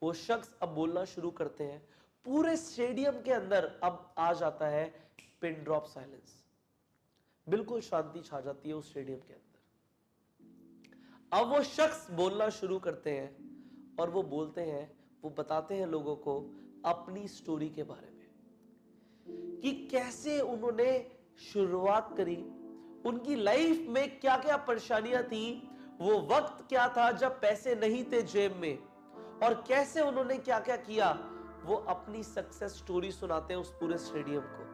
वो शख्स अब बोलना शुरू करते हैं। पूरे स्टेडियम के अंदर अब आ जाता है पिन ड्रॉप साइलेंस। बिल्कुल शांति छा जाती है उस स्टेडियम के अंदर। अब वो शख्स बोलना शुरू करते हैं और वो बोलते हैं, वो बताते हैं लोगों को अपनी स्टोरी के बारे में कि कैसे उन्होंने शुरुआत करी, उनकी लाइफ में क्या क्या परेशानियां थी, वो वक्त क्या था जब पैसे नहीं थे जेब में, और कैसे उन्होंने क्या क्या किया। वो अपनी सक्सेस स्टोरी सुनाते हैं उस पूरे स्टेडियम को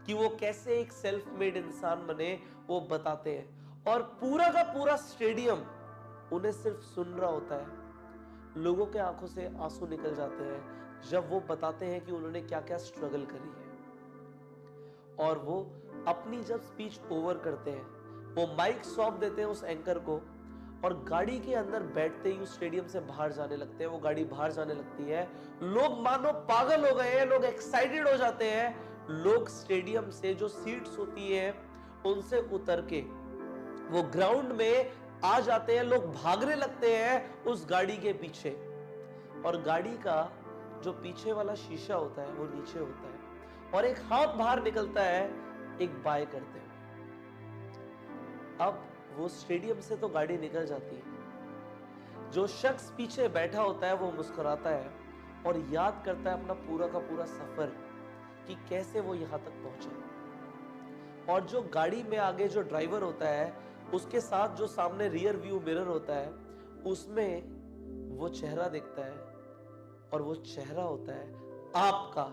कि वो कैसे एक सेल्फ मेड इंसान बने, वो बताते हैं। और पूरा का पूरा स्टेडियम उन्हें सिर्फ सुन रहा होता है। लोगों के आंखों से आंसू निकल जाते हैं जब वो बताते हैं कि उन्होंने क्या क्या स्ट्रगल करी है। और वो अपनी जब स्पीच ओवर करते हैं, वो माइक सौंप देते हैं उस एंकर को, और गाड़ी के अंदर बैठते ही उस स्टेडियम से बाहर जाने लगते हैं। वो गाड़ी बाहर जाने लगती है, लोग मानो पागल हो गए हैं, लोग एक्साइटेड हो जाते हैं। लोग स्टेडियम से जो सीट्स होती है उनसे उतर के वो ग्राउंड में आ जाते हैं, लोग भागने लगते हैं उस गाड़ी के पीछे। और गाड़ी का जो पीछे वाला शीशा होता है वो नीचे होता है, और एक हाथ बाहर निकलता है एक बाय करते हुए। अब वो स्टेडियम से तो गाड़ी निकल जाती है, जो शख्स पीछे बैठा होता है वो मुस्कुराता है और याद करता है अपना पूरा का पूरा सफर कि कैसे वो यहां तक पहुंचा। और जो गाड़ी में आगे जो ड्राइवर होता है, उसके साथ जो सामने रियर व्यू मिरर होता है, उसमें वो चेहरा दिखता है, और वो चेहरा होता है आपका।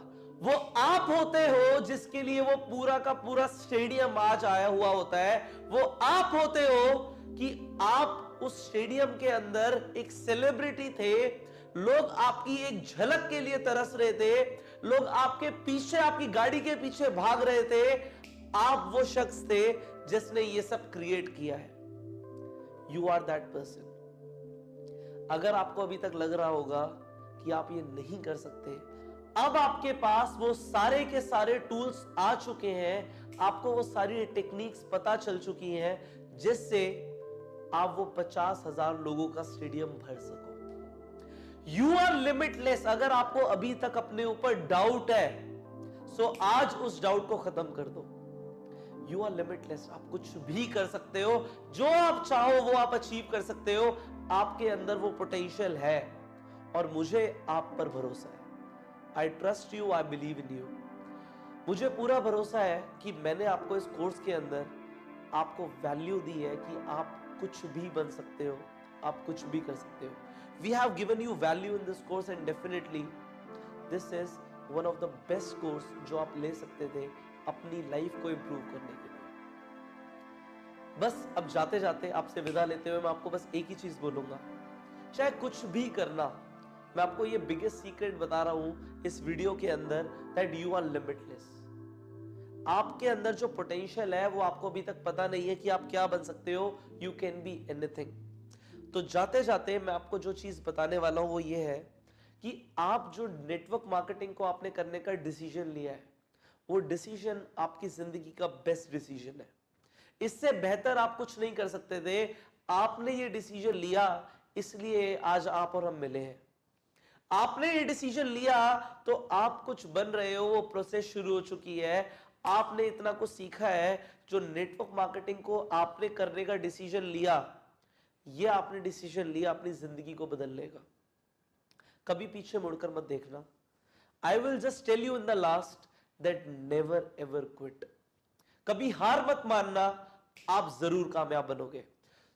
वो आप होते हो जिसके लिए वो पूरा का पूरा स्टेडियम आज आया हुआ होता है। वो आप होते हो कि आप उस स्टेडियम के अंदर एक सेलिब्रिटी थे। लोग आपकी एक झलक के लिए तरस रहे थे, लोग आपके पीछे, आपकी गाड़ी के पीछे भाग रहे थे। आप वो शख्स थे जिसने ये सब क्रिएट किया है। You are that person. अगर आपको अभी तक लग रहा होगा कि आप ये नहीं कर सकते, अब आपके पास वो सारे के सारे टूल्स आ चुके हैं, आपको वो सारी टेक्निक्स पता चल चुकी हैं जिससे आप वो 50,000 लोगों का स्टेडियम भर सको। You are limitless. अगर आपको अभी तक अपने ऊपर डाउट है, सो आज उस डाउट को खत्म कर दो। You are limitless. आप कुछ भी कर सकते हो, जो आप चाहो वो आप अचीव कर सकते हो। आपके अंदर वो पोटेंशियल है, और मुझे आप पर भरोसा है। I trust you, I believe in you. मुझे पूरा भरोसा है कि मैंने आपको इस कोर्स के अंदर आपको वैल्यू दी है कि आप कुछ भी बन सकते हो, आप कुछ भी कर सकते हो। We have given you value in this course, and definitely this is one of the best course जो आप ले सकते थे अपनी लाइफ को इंप्रूव करने के लिए। बस अब जाते जाते आपसे विदा लेते हुए मैं आपको बस एक ही चीज बोलूंगा, चाहे कुछ भी करना, मैं आपको ये बिगेस्ट सीक्रेट बता रहा हूं इस वीडियो के अंदर, दैट यू आर लिमिटलेस। आपके अंदर जो पोटेंशियल है वो आपको अभी तक पता नहीं है कि आप क्या बन सकते हो। You can be anything. तो जाते जाते मैं आपको जो चीज बताने वाला हूं वो ये है कि आप जो नेटवर्क मार्केटिंग को आपने करने का डिसीजन लिया है, वो डिसीजन आपकी जिंदगी का बेस्ट डिसीजन है। इससे बेहतर आप कुछ नहीं कर सकते थे। आपने ये डिसीजन लिया, इसलिए आज आप और हम मिले हैं। आपने ये डिसीजन लिया तो आप कुछ बन रहे हो, वो प्रोसेस शुरू हो चुकी है। आपने इतना कुछ सीखा है, जो नेटवर्क मार्केटिंग को आपने करने का डिसीजन लिया, ये आपने डिसीजन लिया अपनी जिंदगी को बदलने का। कभी पीछे मुड़कर मत देखना। I will just tell you in the last that never ever quit. कभी हार मत मानना, आप जरूर कामयाब बनोगे।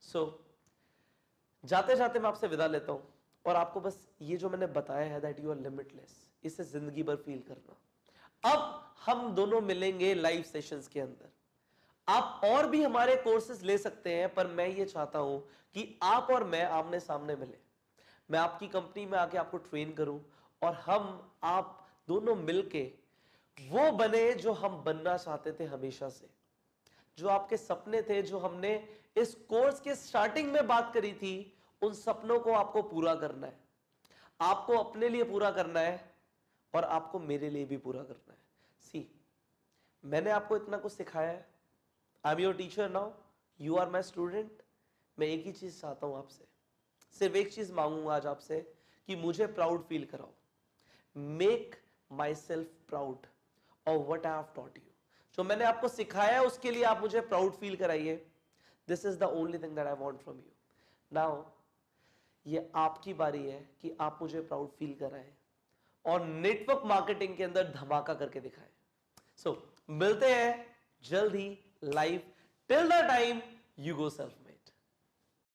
सो जाते जाते मैं आपसे विदा लेता हूं, और आपको बस ये जो मैंने बताया है दैट यू आर लिमिटलेस, इसे जिंदगी भर फील करना। अब हम दोनों मिलेंगे लाइव सेशंस के अंदर। आप और भी हमारे कोर्सेज ले सकते हैं, पर मैं ये चाहता हूं कि आप और मैं आमने सामने मिले। मैं आपकी कंपनी में आके आपको ट्रेन करूं, और हम आप दोनों मिलके वो बने जो हम बनना चाहते थे हमेशा से। जो आपके सपने थे, जो हमने इस कोर्स के स्टार्टिंग में बात करी थी, उन सपनों को आपको पूरा करना है। आपको अपने लिए पूरा करना है, और आपको मेरे लिए भी पूरा करना है। सी, मैंने आपको इतना कुछ सिखाया है। I am your teacher now, you are my student. मैं एक ही चीज चाहता हूं आपसे, सिर्फ एक चीज मांगूंगा आज आपसे कि मुझे प्राउड फील कराओ। Make my self proud of what I have taught you. जो मैंने आपको सिखाया है उसके लिए आप मुझे प्राउड फील कराइए। This is the only thing that I want from you. Now ये आपकी बारी है कि आप मुझे प्राउड फील कराएं, और नेटवर्क मार्केटिंग के अंदर धमाका करके दिखाएं। सो मिलते हैं जल्द ही live. Till the time you go self.